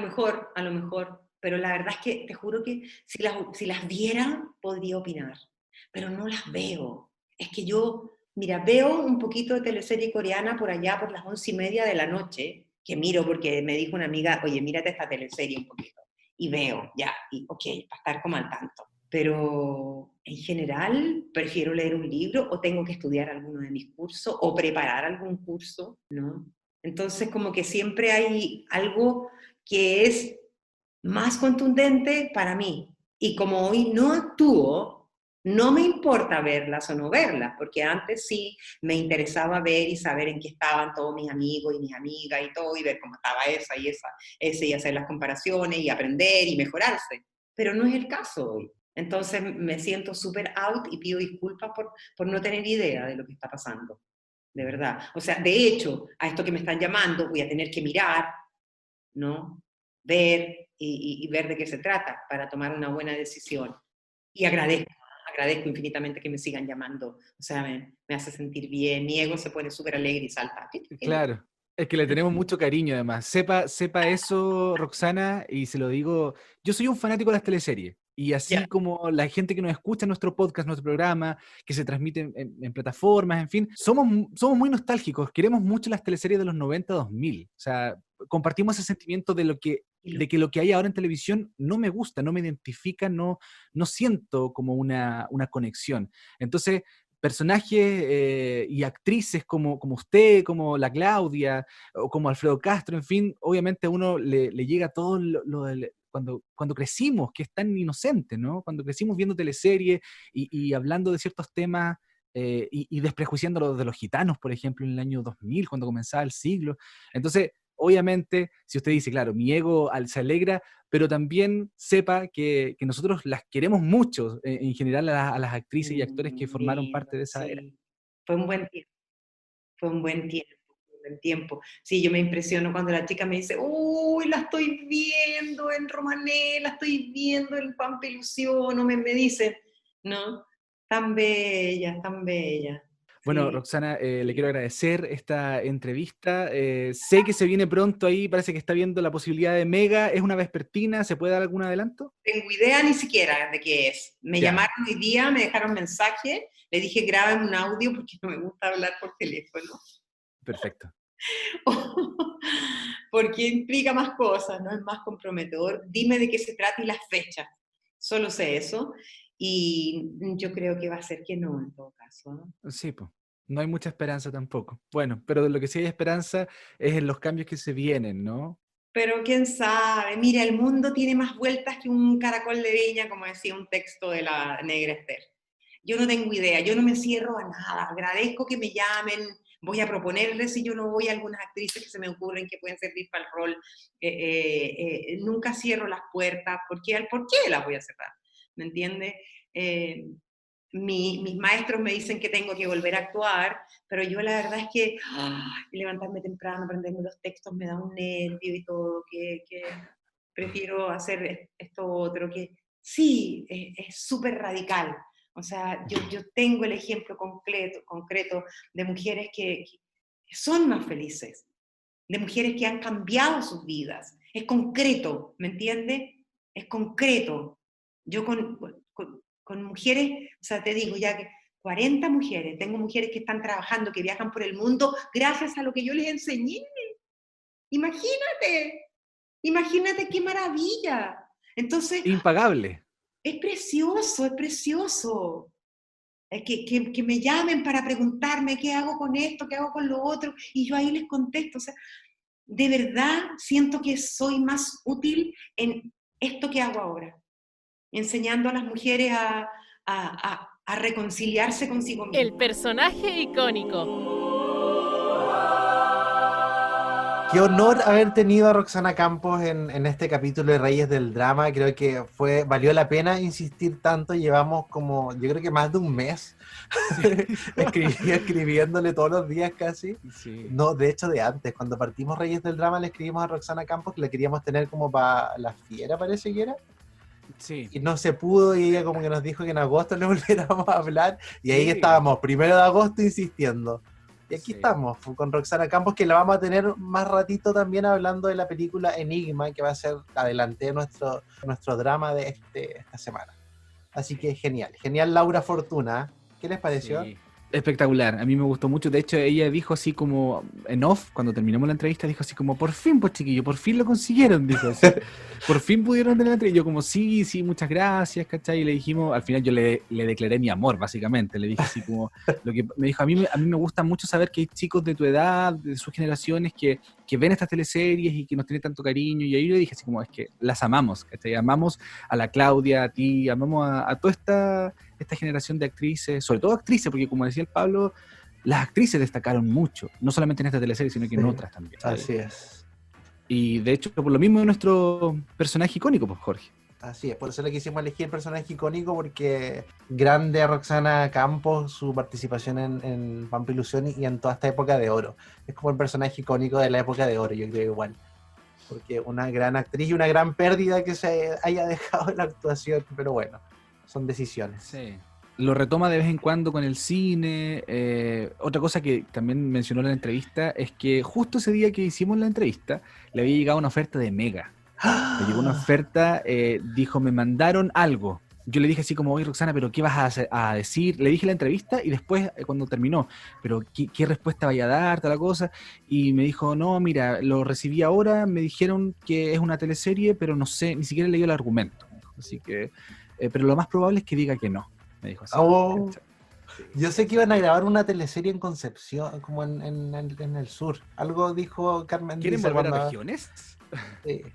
lo mejor, pero la verdad es que te juro que si las viera, podría opinar, pero no las veo. Es que yo, mira, veo un poquito de teleserie coreana por allá por las 11:30 de la noche, que miro porque me dijo una amiga, oye, mírate esta teleserie un poquito, y veo, ya, y ok, para estar como al tanto. Pero en general prefiero leer un libro o tengo que estudiar alguno de mis cursos o preparar algún curso, ¿no? Entonces como que siempre hay algo que es más contundente para mí. Y como hoy no actúo, no me importa verlas o no verlas, porque antes sí me interesaba ver y saber en qué estaban todos mis amigos y mis amigas y todo, y ver cómo estaba ese y hacer las comparaciones y aprender y mejorarse. Pero no es el caso hoy. Entonces me siento súper out y pido disculpas por no tener idea de lo que está pasando, de verdad. O sea, de hecho, a esto que me están llamando voy a tener que mirar, ¿no? Ver y ver de qué se trata para tomar una buena decisión. Y agradezco infinitamente que me sigan llamando. O sea, me hace sentir bien, mi ego se pone súper alegre y salta. Claro, es que le tenemos mucho cariño además. Sepa eso, Roxana, y se lo digo, yo soy un fanático de las teleseries. Y Ya. así como la gente que nos escucha en nuestro podcast, nuestro programa, que se transmite en plataformas, en fin, somos muy nostálgicos, queremos mucho las teleseries de los 90-2000. O sea, compartimos ese sentimiento de que lo que hay ahora en televisión no me gusta, no me identifica, no siento como una conexión. Entonces, personajes y actrices como usted, como la Claudia, o como Alfredo Castro, en fin, obviamente a uno le llega todo cuando crecimos, que es tan inocente, ¿no? Cuando crecimos viendo teleseries y hablando de ciertos temas y desprejuiciando lo de los gitanos, por ejemplo, en el año 2000, cuando comenzaba el siglo. Entonces, obviamente, si usted dice, claro, mi ego se alegra, pero también sepa que nosotros las queremos mucho, en general a las actrices y actores que formaron Lindo, parte de esa era. sí. Fue un buen tiempo, fue un buen tiempo, un buen tiempo. Sí, yo me impresiono cuando la chica me dice, uy, la estoy viendo en Romané, la estoy viendo en Pampa Ilusión, o me dicen, ¿no? Tan bella, tan bella. Bueno, Sí. Roxana, le quiero agradecer esta entrevista. Sé que se viene pronto ahí, parece que está viendo la posibilidad de Mega. ¿Es una vespertina? ¿Se puede dar algún adelanto? Tengo idea ni siquiera de qué es. Me Ya, llamaron hoy día, me dejaron mensaje, le dije graben un audio porque no me gusta hablar por teléfono. perfecto. Porque implica más cosas, ¿no? Es más comprometedor. Dime de qué se trata y las fechas. Solo sé eso. Y yo creo que va a ser que no, en todo caso, ¿no? Sí, pues. No hay mucha esperanza tampoco. Bueno, pero de lo que sí hay esperanza es en los cambios que se vienen, ¿no? Pero quién sabe, mira, el mundo tiene más vueltas que un caracol de viña, como decía un texto de la Negra Esther. Yo no tengo idea, yo no me cierro a nada, agradezco que me llamen, voy a proponerles si yo no voy a algunas actrices que se me ocurren que pueden servir para el rol, nunca cierro las puertas, ¿por qué las voy a cerrar? ¿Me entiende? Eh, mis maestros me dicen que tengo que volver a actuar, pero yo la verdad es que levantarme temprano, aprenderme los textos me da un nervio y todo, que prefiero hacer esto otro, que sí, es súper radical. O sea, yo tengo el ejemplo concreto de mujeres que son más felices, de mujeres que han cambiado sus vidas. Es concreto, ¿me entiende? Es concreto. Yo con mujeres, o sea, te digo ya que 40 mujeres, tengo mujeres que están trabajando, que viajan por el mundo gracias a lo que yo les enseñé. Imagínate, imagínate qué maravilla. Entonces, Impagable. es precioso, es precioso. Que me llamen para preguntarme qué hago con esto, qué hago con lo otro, y yo ahí les contesto. O sea, de verdad siento que soy más útil en esto que hago ahora, enseñando a las mujeres a reconciliarse consigo El mismas. personaje icónico. Qué honor haber tenido a Roxana Campos en este capítulo de Reyes del Drama. Creo que valió la pena insistir tanto. Llevamos como, yo creo que más de un mes escribiéndole todos los días casi. Sí. No, de hecho de antes, cuando partimos Reyes del Drama le escribimos a Roxana Campos que la queríamos tener como para La Fiera, parece que era. Sí. y no se pudo, y ella como que nos dijo que en agosto le volviéramos a hablar, y ahí Sí. estábamos, 1 de agosto, insistiendo. Y aquí Sí. estamos, con Roxana Campos, que la vamos a tener más ratito también hablando de la película Enigma, que va a ser adelante nuestro drama de esta semana. Así que genial, Laura Fortuna. ¿Qué les pareció? Sí. Espectacular, a mí me gustó mucho. De hecho, ella dijo así como en off, cuando terminamos la entrevista, dijo así como, por fin, pues chiquillo, por fin lo consiguieron, dijo así. Por fin pudieron tener la entrevista. Y yo como, sí, muchas gracias, ¿cachai? Y le dijimos, al final yo le declaré mi amor, básicamente. Le dije así como, lo que me dijo, a mí me gusta mucho saber que hay chicos de tu edad, de sus generaciones, que ven estas teleseries y que nos tienen tanto cariño. Y ahí yo le dije así como, es que las amamos, ¿cachai? Amamos a la Claudia, a ti, amamos a toda esta generación de actrices, sobre todo actrices, porque como decía el Pablo, las actrices destacaron mucho, no solamente en esta teleserie, sino que en Sí, otras también. Así es. Y de hecho, por lo mismo es nuestro personaje icónico, pues Jorge. Así es, por eso le quisimos elegir el personaje icónico, porque grande Roxana Campos, su participación en Pampa Ilusión y en toda esta época de oro. Es como el personaje icónico de la época de oro, yo creo igual. Porque una gran actriz y una gran pérdida que se haya dejado en la actuación, pero bueno, son decisiones. Sí. Lo retoma de vez en cuando con el cine. Otra cosa que también mencionó en la entrevista es que justo ese día que hicimos la entrevista le había llegado una oferta de Mega. Le llegó una oferta, dijo, me mandaron algo. Yo le dije así como, oye Roxana, pero ¿qué vas a decir? Le dije la entrevista y después cuando terminó, pero ¿qué respuesta vaya a dar, tal cosa? Y me dijo, no, mira, lo recibí ahora, me dijeron que es una teleserie, pero no sé, ni siquiera leí el argumento. Así que, pero lo más probable es que diga que no, me dijo así. Oh, yo sé que iban a grabar una teleserie en Concepción, como en el sur. Algo dijo Carmen ¿Quieren Dice volver a cuando- regiones?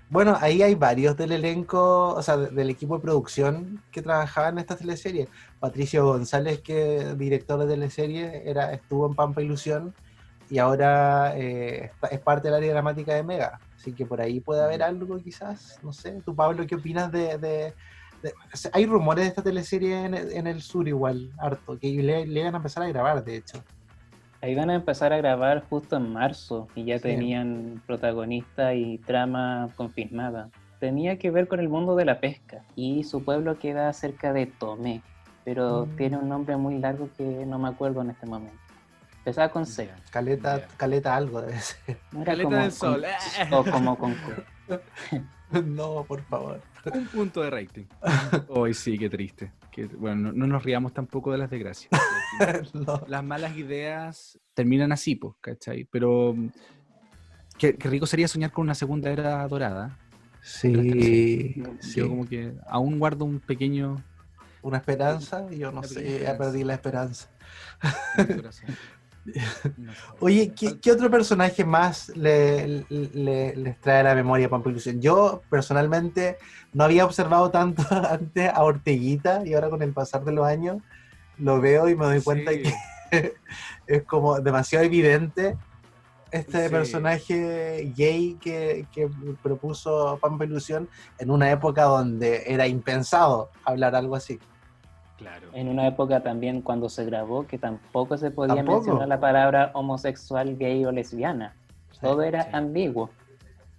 Bueno, ahí hay varios del elenco, o sea, del equipo de producción que trabajaba en esta teleserie. Patricio González, que director de teleserie, estuvo en Pampa Ilusión y ahora es parte del área dramática de Mega. Así que por ahí puede haber algo quizás, no sé. ¿Tú, Pablo, qué opinas hay rumores de esta teleserie en el sur igual, harto, que le iban a empezar a grabar, de hecho. Ahí van a empezar a grabar justo en marzo y ya Sí. tenían protagonista y trama confirmada. Tenía que ver con el mundo de la pesca y su pueblo queda cerca de Tomé, pero tiene un nombre muy largo que no me acuerdo en este momento. Empezaba con C. Ya. Caleta algo debe ser. No era Caleta como del Sol. o como con No, por favor. Un punto de rating. Hoy sí, qué triste. Bueno, no nos riamos tampoco de las desgracias. No. Las malas ideas terminan así, pues, ¿cachai? Pero qué rico sería soñar con una segunda era dorada. Sí, Yo sí. como que aún guardo un pequeño Una esperanza, yo no Una sé, pequeña ya esperanza. perdí la esperanza. en mi corazón. No sé. Oye, ¿qué otro personaje más les trae a la memoria Pampa Ilusión? Yo personalmente no había observado tanto antes a Orteguita y ahora con el pasar de los años lo veo y me doy cuenta Sí. que es como demasiado evidente este Sí. personaje gay que propuso Pampa Ilusión en una época donde era impensado hablar algo así. Claro. en una época también cuando se grabó que tampoco se podía ¿Tampoco? mencionar la palabra homosexual, gay o lesbiana. Todo era sí. ambiguo.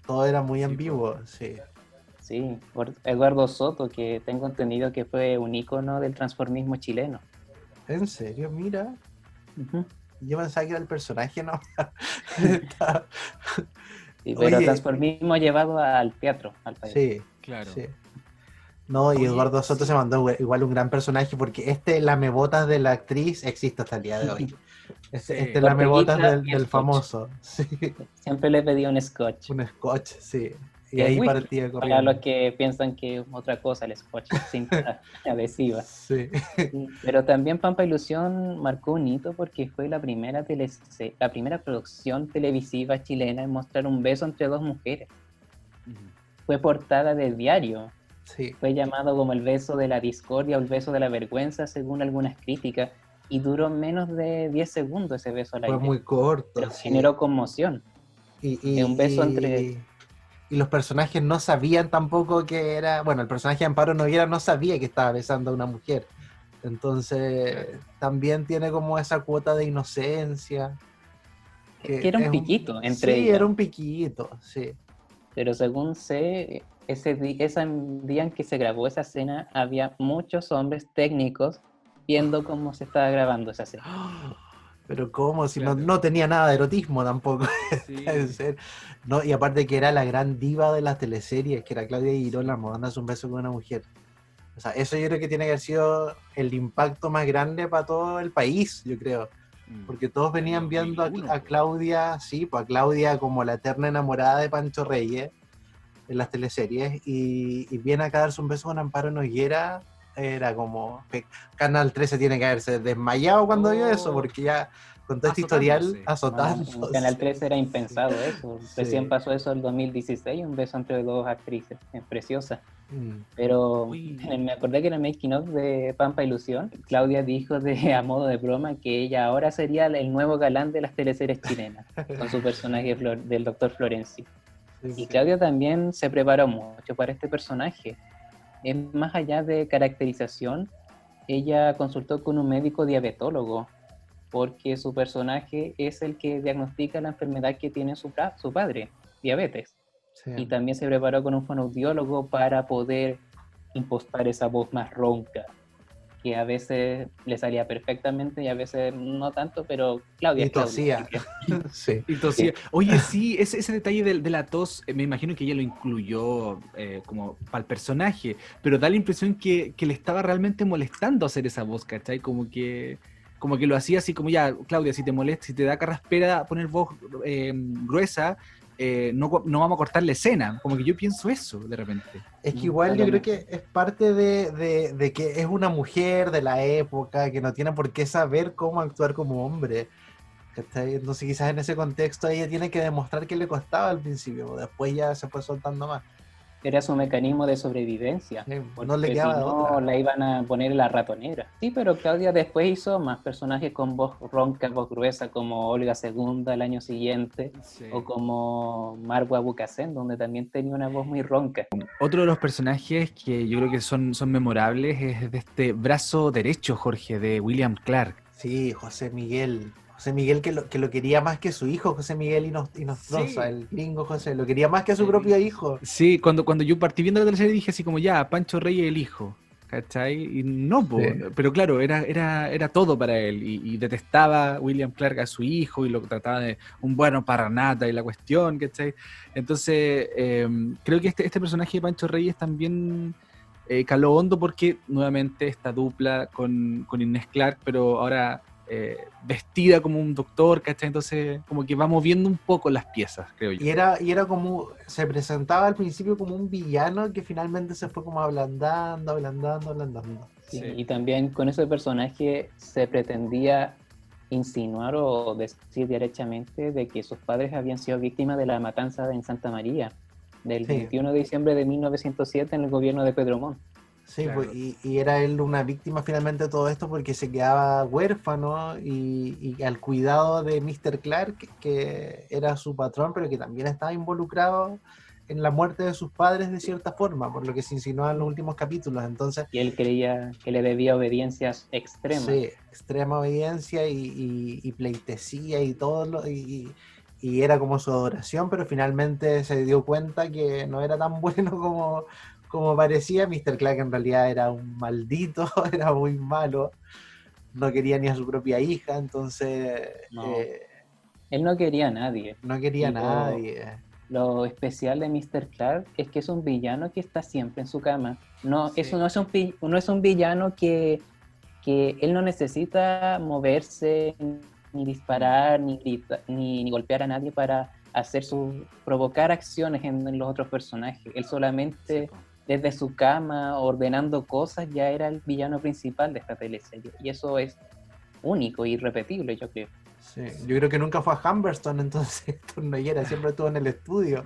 Todo era muy Sí, ambiguo, sí. Sí, Eduardo Soto, que tengo entendido que fue un ícono del transformismo chileno. ¿En serio? Mira. Ujú. Yo pensaba que era el personaje, ¿no? Sí, pero Oye. transformismo llevado al teatro, al país. Sí, Claro. sí. No, y Oye, Eduardo Soto sí. se mandó igual un gran personaje porque lamebotas de la actriz existe hasta el día de hoy. Sí. Este lamebotas Orteguita y del Scotch. famoso. Sí, Siempre le pedí un scotch. un scotch, sí. Y Que es ahí whisky, partía para corriendo. los que piensan que es otra cosa el scotch, cinta adhesiva. Sí. Sí, pero también Pampa Ilusión marcó un hito porque fue la primera producción televisiva chilena en mostrar un beso entre dos mujeres. Ujú. Fue portada de diario. Sí. Fue llamado como el beso de la discordia o el beso de la vergüenza según algunas críticas y duró menos de 10 segundos ese beso al Fue aire. muy corto. Pero sí. generó conmoción. Y un beso entre- Y los personajes no sabían tampoco que era... Bueno, el personaje de Amparo Noguera no sabía que estaba besando a una mujer. Entonces, también tiene como esa cuota de inocencia. Que era un es piquito entre Sí, ellas. era un piquito, sí. Pero según sé, ese día en que se grabó esa escena, había muchos hombres técnicos viendo cómo se estaba grabando esa escena. Pero ¿cómo? Si Claro. no tenía nada de erotismo tampoco. Sí. En serio. No, y aparte que era la gran diva de las teleseries, que era Claudia Girolamo, dándose un beso con una mujer. O sea, eso yo creo que tiene que haber sido el impacto más grande para todo el país, yo creo. Porque todos venían Año viendo 2001, a Claudia, sí, pues a Claudia como la eterna enamorada de Pancho Reyes en las teleseries, y viene acá a darse un beso con Amparo Noguera. Era como Canal 13 tiene que haberse desmayado cuando vio eso, porque ya con todo este historial Azotándose. En Canal azotándose. 13 era impensado eso. Sí. Recién pasó eso el 2016, un beso entre dos actrices, es preciosa. Mm. Pero Uy. me acordé que en el making of de Pampa Ilusión, Claudia dijo a modo de broma que ella ahora sería el nuevo galán de las teleseries chilenas, con su personaje del Dr. Florencio. Sí, Y sí. Claudia también se preparó mucho para este personaje. Es más allá de caracterización, ella consultó con un médico diabetólogo, porque su personaje es el que diagnostica la enfermedad que tiene su padre, diabetes. Sí. Y también se preparó con un fonoaudiólogo para poder impostar esa voz más ronca, que a veces le salía perfectamente y a veces no tanto, pero Claudia Y es Claudia. tosía. así que- Sí. Y tosía. Oye, sí, ese detalle de la tos, me imagino que ella lo incluyó como para el personaje, pero da la impresión que le estaba realmente molestando hacer esa voz, ¿cachai? Como que lo hacía así como, ya, Claudia, si te molesta, si te da carraspera poner voz gruesa, no vamos a cortar la escena. Como que yo pienso eso de repente. Es que igual yo creo que es parte de que es una mujer de la época que no tiene por qué saber cómo actuar como hombre. ¿Cachai? Entonces quizás en ese contexto ella tiene que demostrar que le costaba al principio, después ya se fue soltando más. Era su mecanismo de sobrevivencia, Sí, porque no le si quedaba de no otra. la iban a poner en la ratonera. Sí, pero Claudia después hizo más personajes con voz ronca, voz gruesa, como Olga II el año siguiente, Sí. o como Marwa Bucacén, donde también tenía una voz muy ronca. Otro de los personajes que yo creo que son memorables es de este brazo derecho, Jorge, de William Clark. Sí, José Miguel. José Miguel que lo quería más que su hijo, José Miguel Inostroza, Sí. el gringo José, lo quería más que a su propio hijo. Sí, cuando yo partí viendo la teleserie dije así como, ya, Pancho Reyes el hijo, ¿cachai? Y no, po, Sí. pero claro, era todo para él, y detestaba William Clark a su hijo, y lo trataba de un bueno para nada y la cuestión, ¿cachai? Entonces, creo que este personaje de Pancho Reyes también caló hondo, porque nuevamente esta dupla con Inés Clark, pero ahora vestida como un doctor, ¿cachai? Entonces, como que va moviendo un poco las piezas, creo yo. Y era como, se presentaba al principio como un villano que finalmente se fue como ablandando. Sí, Sí. y también con ese personaje se pretendía insinuar o decir derechamente de que sus padres habían sido víctimas de la matanza en Santa María, del Sí. 21 de diciembre de 1907 en el gobierno de Pedro Montt. Sí, Claro. pues, y era él una víctima finalmente de todo esto porque se quedaba huérfano y al cuidado de Mr. Clark, que era su patrón, pero que también estaba involucrado en la muerte de sus padres de cierta forma, por lo que se insinuaba en los últimos capítulos. Entonces, Y él creía que le debía obediencias extremas. sí, extrema obediencia y pleitesía y todo, y era como su adoración, pero finalmente se dio cuenta que no era tan bueno como parecía. Mr. Clark en realidad era un maldito, era muy malo, no quería ni a su propia hija, entonces No. Él no quería a nadie. no quería a Y nadie. Lo especial de Mr. Clark es que es un villano que está siempre en su cama. No, Sí. eso no es un villano que él no necesita moverse, ni disparar, ni golpear a nadie para provocar acciones en los otros personajes. Él solamente, desde su cama, ordenando cosas, ya era el villano principal de esta teleserie. Y eso es único y irrepetible, yo creo. Sí, yo creo que nunca fue a Humberstone, entonces Héctor Noguera siempre estuvo en el estudio.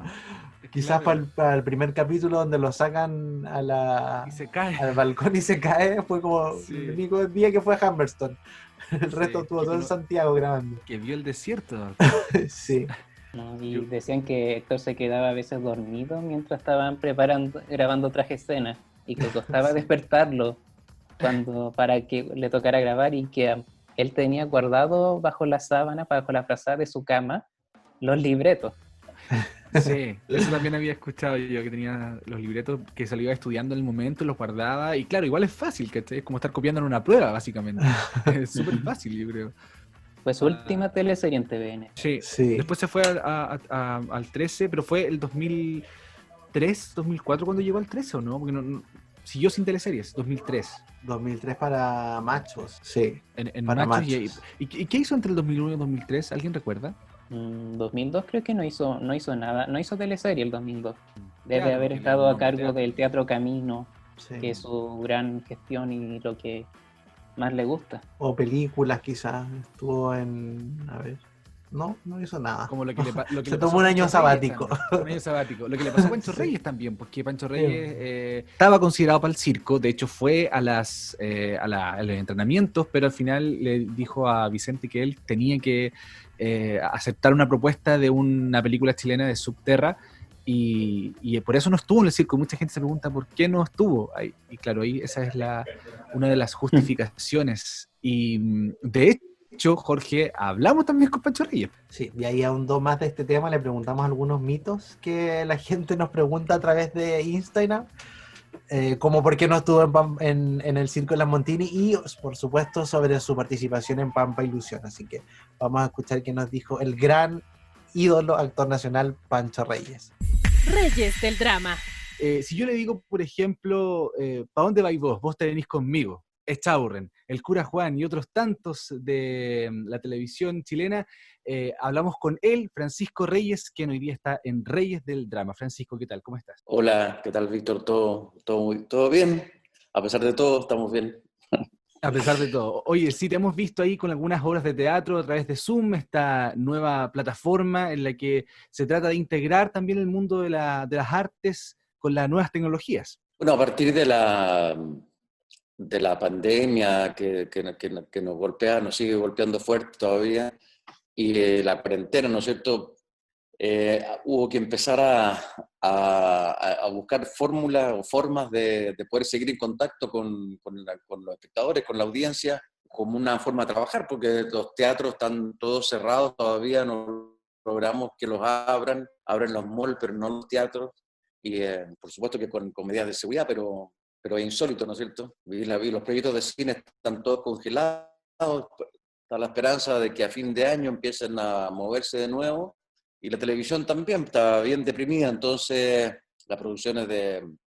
Quizás para el primer capítulo donde lo sacan Y se cae. al balcón y se cae, fue como Sí. el único día que fue a Humberstone. El Sí, resto estuvo todo en no- Santiago grabando. Que vio el desierto. Sí. ¿No? Y Yo- decían que Héctor se quedaba a veces dormido mientras estaban grabando otra escena y que costaba despertarlo para que le tocara grabar, y que él tenía guardado bajo la sábana, bajo la frazada de su cama, los libretos. Sí, eso también había escuchado yo, que tenía los libretos que se lo iba estudiando en el momento, los guardaba, y claro, igual es fácil, ¿cachai? Es como estar copiando en una prueba, básicamente. Es súper fácil, yo creo. Fue su última teleserie en TVN. Sí, Sí. después se fue al 13, pero fue el 2003, 2004 cuando llegó al 13, ¿o no? Porque siguió sin teleseries, 2003. 2003 para machos, sí. En Para Machos. machos. ¿Y qué hizo entre el 2001 y el 2003? ¿Alguien recuerda? 2002 creo que no hizo nada, no hizo teleserie el 2002. Debe Claro, haber porque estado le a nombró cargo teatro. del Teatro Camino, Sí. que es su gran gestión y lo que más le gusta. O películas quizás. Estuvo en... A ver. No hizo nada. Como lo que Se le tomó pasó a un año Pancho Reyes sabático. también. Un año sabático. Lo que le pasó a Pancho Sí. Reyes también, porque Pancho Reyes estaba considerado para el circo, de hecho fue a los entrenamientos, pero al final le dijo a Vicente que él tenía que aceptar una propuesta de una película chilena de Subterra, y por eso no estuvo en el circo. Mucha gente se pregunta por qué no estuvo ahí. Y claro, ahí esa es una de las justificaciones. Y de hecho, Jorge, hablamos también con Pancho Reyes. Sí, y ahí ahondó más de este tema, le preguntamos algunos mitos que la gente nos pregunta a través de Instagram, como por qué no estuvo en el Circo de las Montini, y por supuesto sobre su participación en Pampa Ilusión. Así que vamos a escuchar qué nos dijo el gran ídolo, actor nacional, Pancho Reyes. Reyes del drama. Si yo le digo, por ejemplo, ¿para dónde vais vos? Vos te venís conmigo. Echaurren, el cura Juan y otros tantos de la televisión chilena, hablamos con él, Francisco Reyes, quien hoy día está en Reyes del Drama. Francisco, ¿qué tal? ¿Cómo estás? Hola, ¿qué tal, Víctor? ¿Todo bien? A pesar de todo, estamos bien. A pesar de todo. Oye, sí, te hemos visto ahí con algunas obras de teatro a través de Zoom, esta nueva plataforma en la que se trata de integrar también el mundo de las artes con las nuevas tecnologías. Bueno, a partir de la pandemia que nos golpea, nos sigue golpeando fuerte todavía, y la cuarentena, ¿no es cierto? Hubo que empezar a buscar fórmulas o formas de poder seguir en contacto con los espectadores, con la audiencia, como una forma de trabajar, porque los teatros están todos cerrados, todavía no logramos que los abran los malls, pero no los teatros, y por supuesto que con medidas de seguridad, pero es insólito, ¿no es cierto? Los proyectos de cine están todos congelados, está la esperanza de que a fin de año empiecen a moverse de nuevo. Y la televisión también está bien deprimida, entonces, las producciones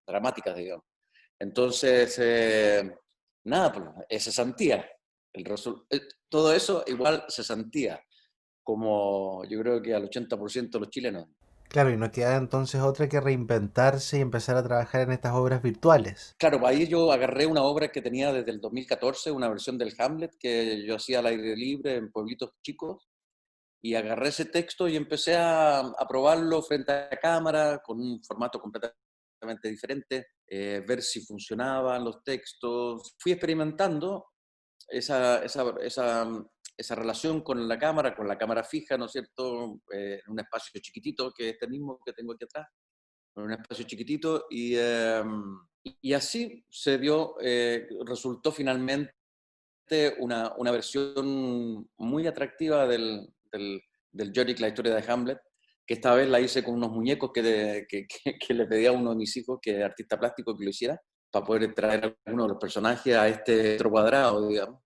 dramáticas, digamos. Entonces, nada, pues, es cesantía. Todo eso igual cesantía, como yo creo que al 80% de los chilenos. Claro, y nos queda entonces otra que reinventarse y empezar a trabajar en estas obras virtuales. Claro, ahí yo agarré una obra que tenía desde el 2014, una versión del Hamlet que yo hacía al aire libre en pueblitos chicos. Y agarré ese texto y empecé a probarlo frente a cámara con un formato completamente diferente, ver si funcionaban los textos. Fui experimentando esa relación con la cámara fija, ¿no es cierto? En un espacio chiquitito, que es este mismo que tengo aquí atrás, en un espacio chiquitito, y así se dio, resultó finalmente una versión muy atractiva del Yorick, la historia de Hamlet, que esta vez la hice con unos muñecos que le pedí a uno de mis hijos, que es artista plástico, que lo hiciera, para poder traer a alguno de los personajes a este metro cuadrado, digamos.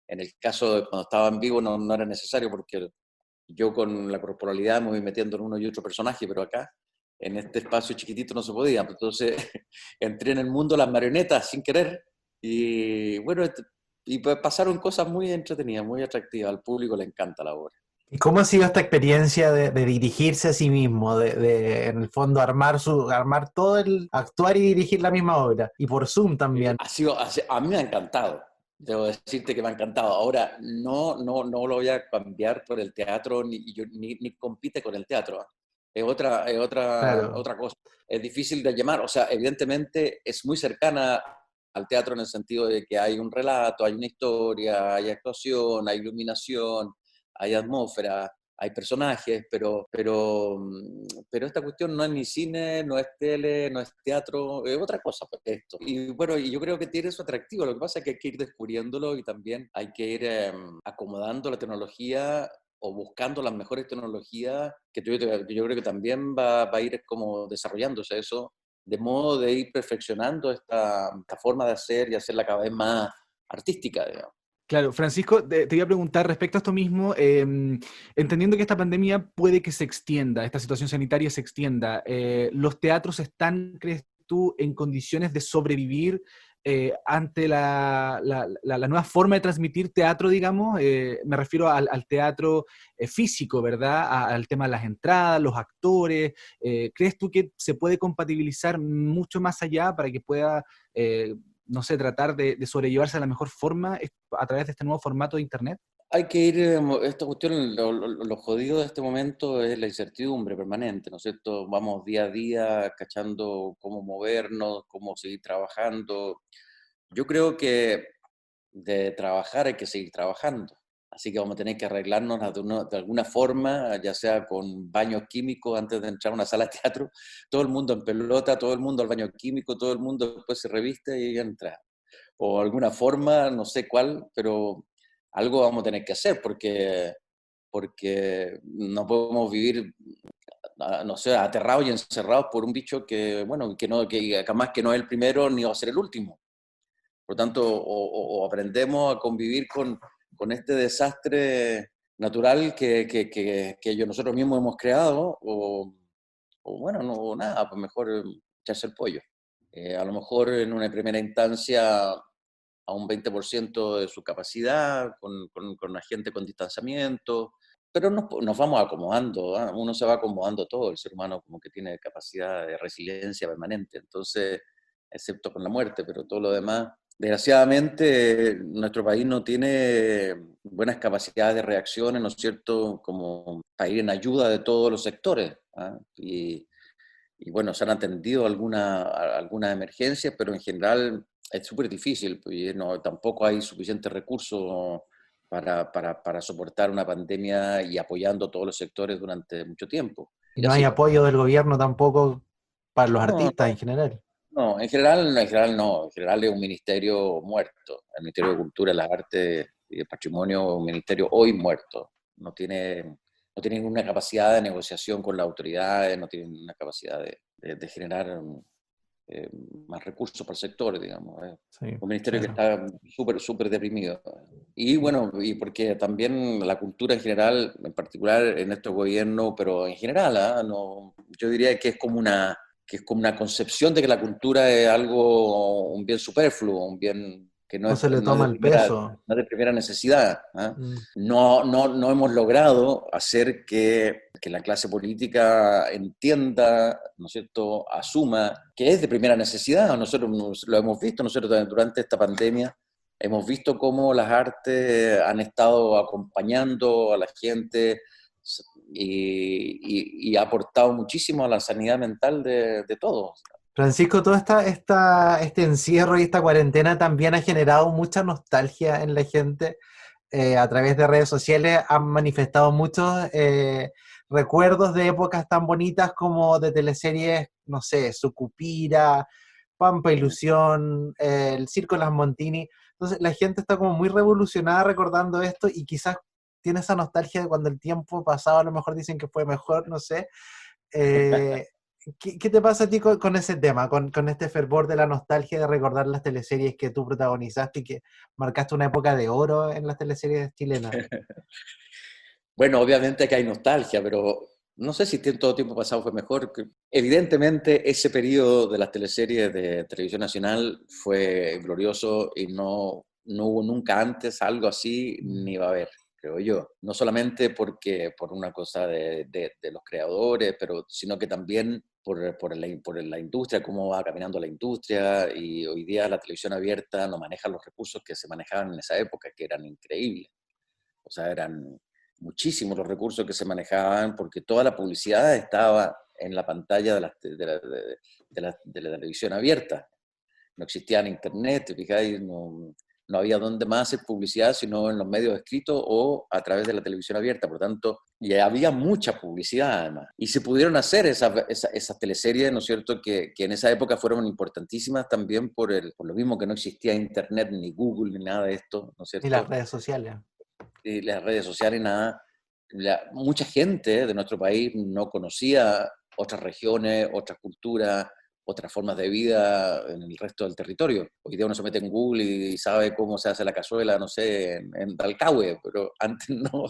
En el caso de cuando estaba en vivo no era necesario, porque yo con la corporalidad me voy metiendo en uno y otro personaje, pero acá, en este espacio chiquitito, no se podía. Entonces entré en el mundo de las marionetas sin querer, y bueno, y pues pasaron cosas muy entretenidas, muy atractivas. Al público le encanta la obra. ¿Y cómo ha sido esta experiencia de dirigirse a sí mismo, en el fondo armar todo actuar y dirigir la misma obra? Y por Zoom también. A mí me ha encantado. Debo decirte que me ha encantado. Ahora, no lo voy a cambiar por el teatro, ni compite con el teatro. Es Claro. otra cosa. Es difícil de llamar. O sea, evidentemente es muy cercana al teatro en el sentido de que hay un relato, hay una historia, hay actuación, hay iluminación, hay atmósfera, hay personajes, pero esta cuestión no es ni cine, no es tele, no es teatro, es otra cosa, pues, esto. Y bueno, y yo creo que tiene su atractivo. Lo que pasa es que hay que ir descubriéndolo, y también hay que ir acomodando la tecnología o buscando las mejores tecnologías, que yo creo que también va a ir como desarrollándose eso, de modo de ir perfeccionando esta forma de hacer y hacerla cada vez más artística, digamos. Claro, Francisco, te iba a preguntar respecto a esto mismo, entendiendo que esta pandemia puede que se extienda, esta situación sanitaria se extienda, ¿los teatros están, crees tú, en condiciones de sobrevivir ante la nueva forma de transmitir teatro, digamos? Me refiero al teatro físico, ¿verdad? Al tema de las entradas, los actores. ¿Crees tú que se puede compatibilizar mucho más allá para que pueda... no sé, tratar de sobrellevarse de la mejor forma a través de este nuevo formato de Internet? Hay que ir, esta cuestión, lo jodido de este momento es la incertidumbre permanente, ¿no es cierto? Vamos día a día cachando cómo movernos, cómo seguir trabajando. Yo creo que de trabajar hay que seguir trabajando. Así que vamos a tener que arreglarnos de alguna forma, ya sea con baños químicos antes de entrar a una sala de teatro, todo el mundo en pelota, todo el mundo al baño químico, todo el mundo después se reviste y entra. O alguna forma, no sé cuál, pero algo vamos a tener que hacer porque no podemos vivir, no sé, aterrados y encerrados por un bicho que, bueno, que jamás que no es el primero ni va a ser el último. Por lo tanto, o aprendemos a convivir con este desastre natural que nosotros mismos hemos creado, o bueno, no, nada, pues mejor echarse el pollo. A lo mejor en una primera instancia a un 20% de su capacidad, con la gente con distanciamiento, pero nos vamos acomodando, ¿eh? Uno se va acomodando todo, el ser humano como que tiene capacidad de resiliencia permanente, entonces, excepto con la muerte, pero todo lo demás. Desgraciadamente, nuestro país no tiene buenas capacidades de reacciones, ¿no es cierto?, como para ir en ayuda de todos los sectores, ¿ah? Y bueno, se han atendido algunas emergencias, pero en general es súper difícil, pues no, tampoco hay suficientes recursos para soportar una pandemia y apoyando a todos los sectores durante mucho tiempo. Y Y no hay así, pues, apoyo del gobierno tampoco para los no, artistas en general. no, en general es un ministerio muerto. El Ministerio de Cultura, las Artes y el Patrimonio es un ministerio hoy muerto. No tiene ninguna capacidad de negociación con las autoridades, no tiene ninguna capacidad de generar más recursos para el sector, digamos. Sí, Un ministerio que claro. está súper, súper deprimido. Y bueno, y porque también la cultura en general, en particular en estos gobiernos, pero en general, ¿ah? No, yo diría que es como una concepción de que la cultura es un bien superfluo, un bien que no No es, se le no es toma de el primera, peso. no es de primera necesidad, ¿ah? Mm. No hemos logrado hacer que la clase política entienda, ¿no es cierto?, asuma que es de primera necesidad. Nosotros lo hemos visto, nosotros durante esta pandemia hemos visto cómo las artes han estado acompañando a la gente y ha aportado muchísimo a la sanidad mental de todos. Francisco, todo este encierro y esta cuarentena también ha generado mucha nostalgia en la gente. A través de redes sociales han manifestado muchos recuerdos de épocas tan bonitas como de teleseries, no sé, Sucupira, Pampa Ilusión, El Circo de las Montini. Entonces la gente está como muy revolucionada recordando esto y quizás tiene esa nostalgia de cuando el tiempo pasado, a lo mejor dicen que fue mejor, no sé. Eh, ¿Qué te pasa a ti con ese tema, con este fervor de la nostalgia de recordar las teleseries que tú protagonizaste y que marcaste una época de oro en las teleseries chilenas? Bueno, obviamente que hay nostalgia, pero no sé si todo tiempo pasado fue mejor. Evidentemente, ese periodo de las teleseries de Televisión Nacional fue glorioso y no hubo nunca antes algo así, ni va a haber, creo yo. No solamente por una cosa de los creadores, sino que también por la industria, cómo va caminando la industria, y hoy día la televisión abierta no maneja los recursos que se manejaban en esa época, que eran increíbles. O sea, eran muchísimos los recursos que se manejaban porque toda la publicidad estaba en la pantalla de la televisión abierta. No existía en internet, ¿te fijáis? No había dónde más hacer publicidad sino en los medios escritos o a través de la televisión abierta. Por tanto, y había mucha publicidad además. Y se pudieron hacer esas teleseries, ¿no es cierto?, que en esa época fueron importantísimas también por lo mismo que no existía internet, ni Google, ni nada de esto, ¿no es Y las cierto?, redes sociales. y las redes sociales, nada. mucha gente de nuestro país no conocía otras regiones, otras culturas, otras formas de vida en el resto del territorio. Hoy día uno se mete en Google y sabe cómo se hace la cazuela, no sé, en Talcahué, pero antes no.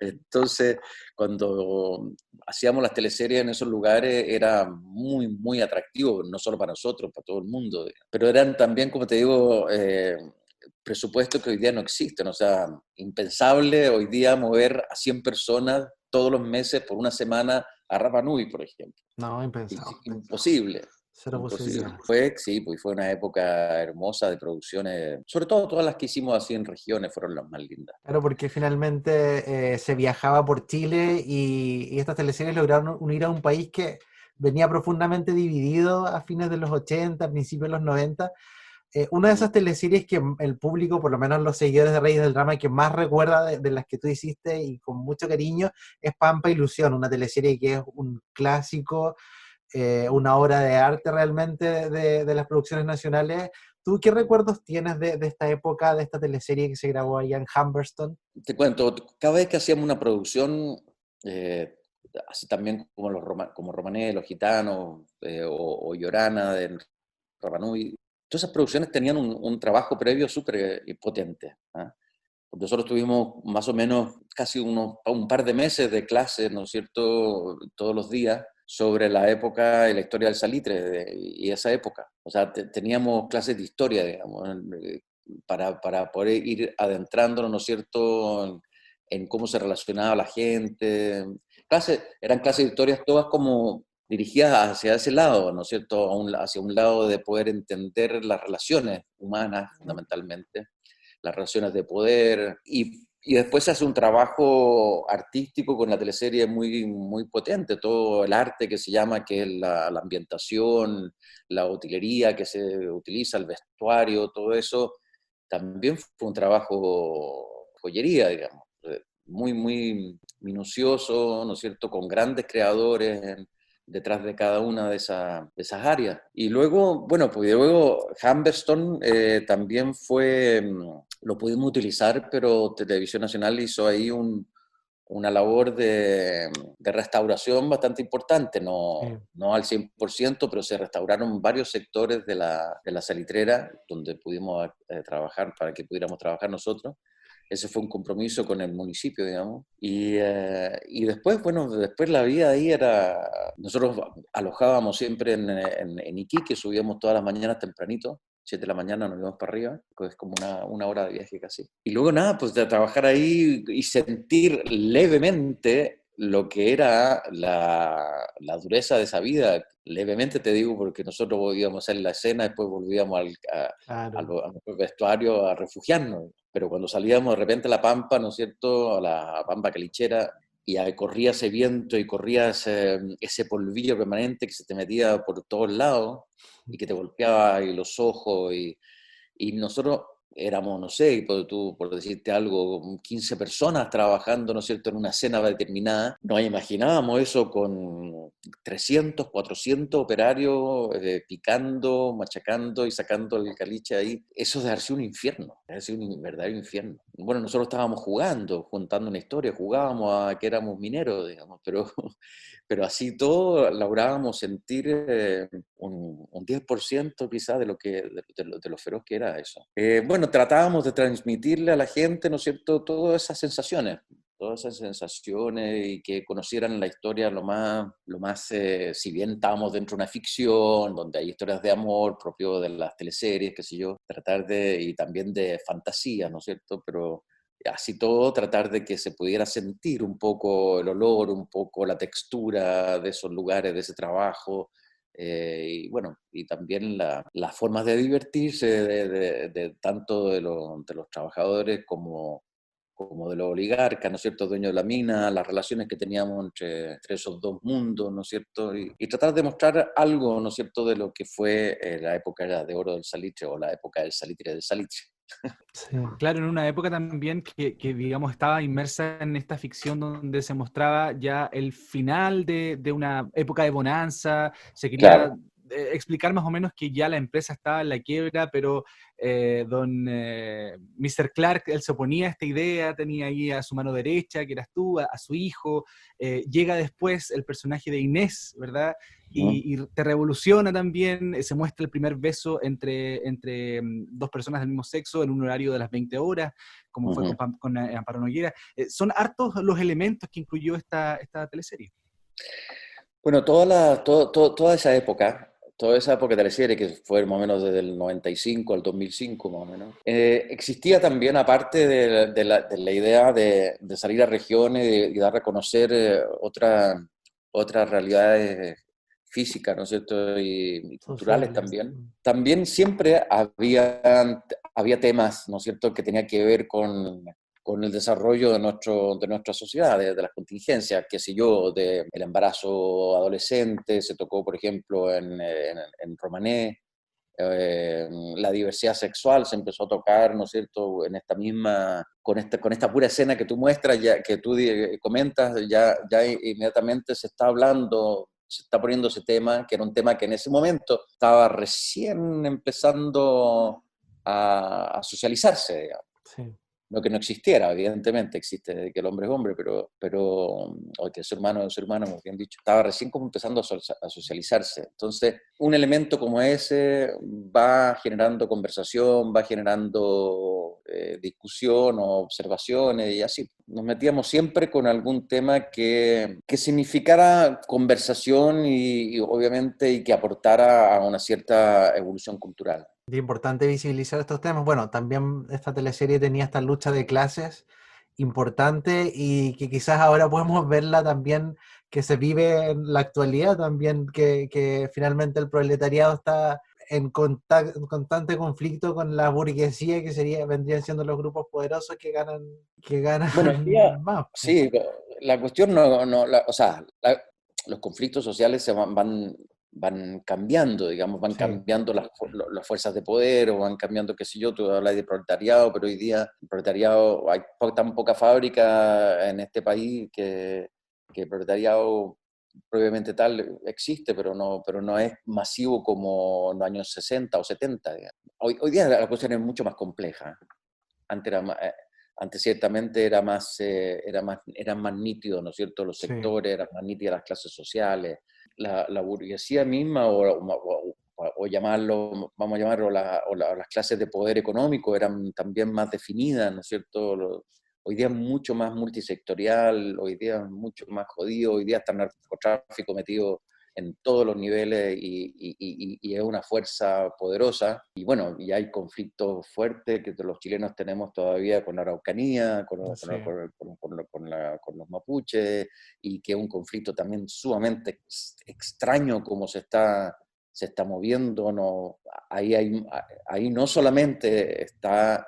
Entonces, cuando hacíamos las teleseries en esos lugares era muy, muy atractivo, no solo para nosotros, para todo el mundo. Pero eran también, como te digo, presupuestos que hoy día no existen. O sea, impensable hoy día mover a 100 personas todos los meses por una semana a Rapa Nui, por ejemplo. No, impensado. Imposible. Cero Imposible. posibilidad. Sí, pues fue una época hermosa de producciones, sobre todo todas las que hicimos así en regiones fueron las más lindas. Claro, porque finalmente se viajaba por Chile y estas teleseries lograron unir a un país que venía profundamente dividido a fines de los 80, principios de los 90. Una de esas teleseries que el público, por lo menos los seguidores de Reyes del Drama, que más recuerda de las que tú hiciste y con mucho cariño, es Pampa Ilusión, una teleserie que es un clásico, una obra de arte realmente de las producciones nacionales. ¿Tú qué recuerdos tienes de esta época, de esta teleserie que se grabó allá en Humberston? Te cuento, cada vez que hacíamos una producción, así también como como Romané, Los Gitanos o Llorana de Rapa Nui, todas esas producciones tenían un trabajo previo súper potente. ¿Ah? Nosotros tuvimos más o menos casi un par de meses de clases, ¿no es cierto?, todos los días sobre la época y la historia del salitre y esa época. O sea, teníamos clases de historia, digamos, para poder ir adentrándonos, ¿no es cierto?, en cómo se relacionaba la gente. Eran clases de historias todas como dirigidas hacia ese lado, ¿no es cierto?, hacia un lado de poder entender las relaciones humanas, fundamentalmente, las relaciones de poder, y después se hace un trabajo artístico con la teleserie muy, muy potente, todo el arte que se llama, que es la ambientación, la utilería que se utiliza, el vestuario, todo eso, también fue un trabajo joyería, digamos, muy, muy minucioso, ¿no es cierto?, con grandes creadores detrás de cada una de esas áreas. Y luego, bueno, pues luego Humberston también lo pudimos utilizar, pero Televisión Nacional hizo ahí una labor de restauración bastante importante, Sí. no al 100%, pero se restauraron varios sectores de la salitrera donde pudimos trabajar para que pudiéramos trabajar nosotros. Ese fue un compromiso con el municipio, digamos. Y después, bueno, después la vida ahí era... Nosotros alojábamos siempre en Iquique, subíamos todas las mañanas tempranito, 7 de la mañana nos íbamos para arriba, que es como una hora de viaje casi. Y luego nada, pues de trabajar ahí y sentir levemente lo que era la dureza de esa vida. Levemente te digo porque nosotros íbamos a hacer la escena, después volvíamos Claro. al vestuario a refugiarnos. Pero cuando salíamos de repente a la Pampa, ¿no es cierto?, a la Pampa Calichera, y ahí corría ese viento y corría ese polvillo permanente que se te metía por todos lados y que te golpeaba y los ojos, y nosotros éramos, no sé, por decirte algo, 15 personas trabajando, ¿no es cierto?, en una escena determinada. Nos imaginábamos eso con 300, 400 operarios picando, machacando y sacando el caliche ahí. Eso debe haber sido un infierno, debe haber sido un verdadero infierno. Bueno, nosotros estábamos jugando, juntando una historia, jugábamos a que éramos mineros, digamos, pero así todo lográbamos sentir un 10% quizás de lo feroz que era eso. Bueno, tratábamos de transmitirle a la gente, ¿no es cierto?, todas esas sensaciones y que conocieran la historia lo más si bien estábamos dentro de una ficción, donde hay historias de amor propio de las teleseries, qué sé yo, y también de fantasía, ¿no es cierto?, pero así todo, tratar de que se pudiera sentir un poco el olor, un poco la textura de esos lugares, de ese trabajo, y bueno, y también las formas de divertirse de tanto de los trabajadores como de los oligarcas, ¿no es cierto?, dueños de la mina, las relaciones que teníamos entre esos dos mundos, ¿no es cierto?, y tratar de mostrar algo, ¿no es cierto?, de lo que fue la época de oro del salitre o la época del salitre. Sí. Claro, en una época también que, digamos, estaba inmersa en esta ficción donde se mostraba ya el final de una época de bonanza, se quería Claro. explicar más o menos que ya la empresa estaba en la quiebra, pero don Mr. Clark, él se oponía a esta idea, tenía ahí a su mano derecha, que eras tú, a su hijo, llega después el personaje de Inés, ¿verdad? Y te revoluciona también, se muestra el primer beso entre dos personas del mismo sexo en un horario de las 20 horas, como fue con Amparo Noguera. Son hartos los elementos que incluyó esta teleserie. Bueno, toda esa época de teleserie, que fue más o menos desde el 95 al 2005, más o menos, existía también, aparte de la idea de salir a regiones y dar a conocer otras realidades físicas, ¿no es cierto?, y culturales también. También siempre había temas, ¿no es cierto?, que tenían que ver con el desarrollo de nuestra sociedad, de las contingencias, qué sé yo, del embarazo adolescente, se tocó, por ejemplo, en Romané, la diversidad sexual se empezó a tocar, ¿no es cierto?, en esta misma, con esta pura escena que tú muestras, que tú comentas, ya inmediatamente se está hablando, se está poniendo ese tema, que era un tema que en ese momento estaba recién empezando a socializarse, digamos. Sí. No que no existiera, evidentemente existe que el hombre es hombre, o que el ser humano es ser humano, como bien dicho. Estaba recién como empezando a socializarse. Entonces, un elemento como ese va generando conversación, va generando discusión o observaciones y así. Nos metíamos siempre con algún tema que significara conversación y obviamente y que aportara a una cierta evolución cultural. Es importante visibilizar estos temas. Bueno, también esta teleserie tenía esta lucha de clases importante y que quizás ahora podemos verla también, que se vive en la actualidad también, que finalmente el proletariado está en constante conflicto con la burguesía, que vendrían siendo los grupos poderosos que ganan Bueno, más. sí, la cuestión los conflictos sociales van cambiando, digamos, van cambiando las fuerzas de poder, o van cambiando, qué sé yo, tú hablas de proletariado, pero hoy día el proletariado, hay tan poca fábrica en este país que el proletariado propiamente tal existe, pero no es masivo como en los años 60 o 70, digamos. Hoy día la cuestión es mucho más compleja. Antes ciertamente eran más nítidos, ¿no es cierto?, los sectores, eran más nítidas las clases sociales. La burguesía misma, o llamarlo, vamos a llamarlo, las clases de poder económico eran también más definidas, ¿no es cierto? Hoy día es mucho más multisectorial, hoy día es mucho más jodido, hoy día está el narcotráfico metido en todos los niveles y es una fuerza poderosa. Y bueno, y hay conflictos fuertes que los chilenos tenemos todavía con la Araucanía, con los mapuches, y que es un conflicto también sumamente extraño como se está moviendo. ¿No? Ahí no solamente está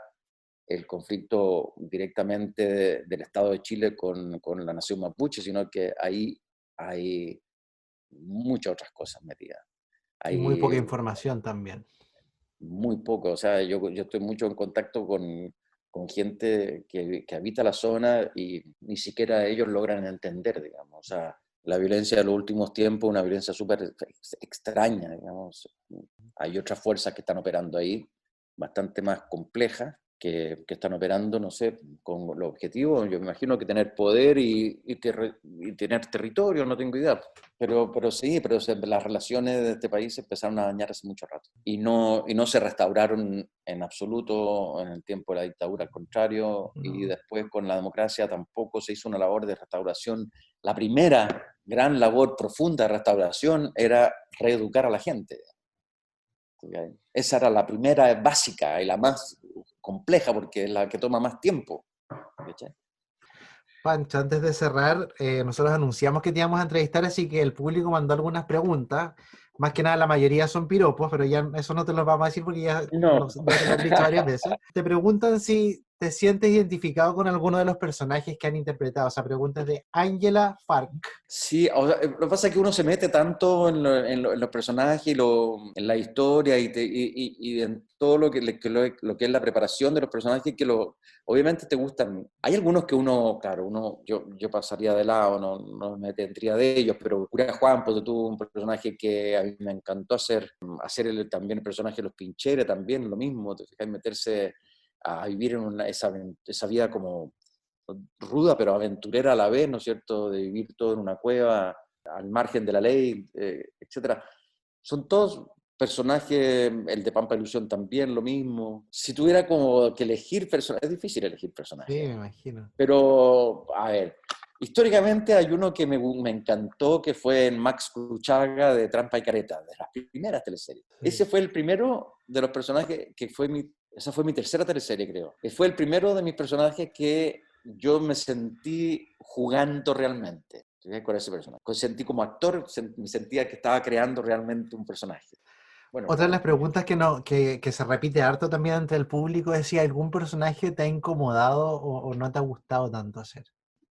el conflicto directamente del Estado de Chile con la nación mapuche, sino que ahí hay muchas otras cosas metidas. Y muy poca información también. Muy poco, o sea, yo estoy mucho en contacto con gente que habita la zona y ni siquiera ellos logran entender, digamos. O sea, la violencia de los últimos tiempos, una violencia súper extraña, digamos. Hay otras fuerzas que están operando ahí, bastante más complejas, que están operando, no sé, con los objetivos, yo me imagino que tener poder y tener territorio, no tengo idea, pero las relaciones de este país se empezaron a dañar hace mucho rato, y no se restauraron en absoluto en el tiempo de la dictadura, al contrario, y después con la democracia tampoco se hizo una labor de restauración. La primera gran labor profunda de restauración era reeducar a la gente. Esa era la primera básica y la más compleja, porque es la que toma más tiempo. ¿Cachai? Pancho, antes de cerrar, nosotros anunciamos que te íbamos a entrevistar, así que el público mandó algunas preguntas. Más que nada, la mayoría son piropos, pero ya eso no te lo vamos a decir porque ya te lo he dicho varias veces. Te preguntan si te sientes identificado con alguno de los personajes que han interpretado. O sea, preguntas de Angela Fark. Sí, o sea, lo que pasa es que uno se mete tanto en los personajes, en la historia y en todo lo que es la preparación de los personajes que obviamente te gustan. Hay algunos que yo pasaría de lado, no me tendría de ellos, pero Cura Juan, pues tuvo un personaje que a mí me encantó hacer también el personaje de los Pincheres, también lo mismo, te fijas, meterse a vivir en esa vida como ruda pero aventurera a la vez, ¿no es cierto?, de vivir todo en una cueva, al margen de la ley, etcétera. Son todos personajes, el de Pampa Ilusión también, lo mismo. Si tuviera como que elegir personajes, es difícil elegir personajes. Sí, me imagino. Pero, a ver, históricamente hay uno que me encantó, que fue en Max Cruchaga de Trampa y Careta, de las primeras teleseries. Sí. Ese fue el primero de los personajes esa fue mi tercera teleserie, creo. Fue el primero de mis personajes que yo me sentí jugando realmente con ese personaje. Sentí como actor, me sentía que estaba creando realmente un personaje. Bueno, otra de las preguntas que se repite harto también ante el público es si algún personaje te ha incomodado o no te ha gustado tanto hacer.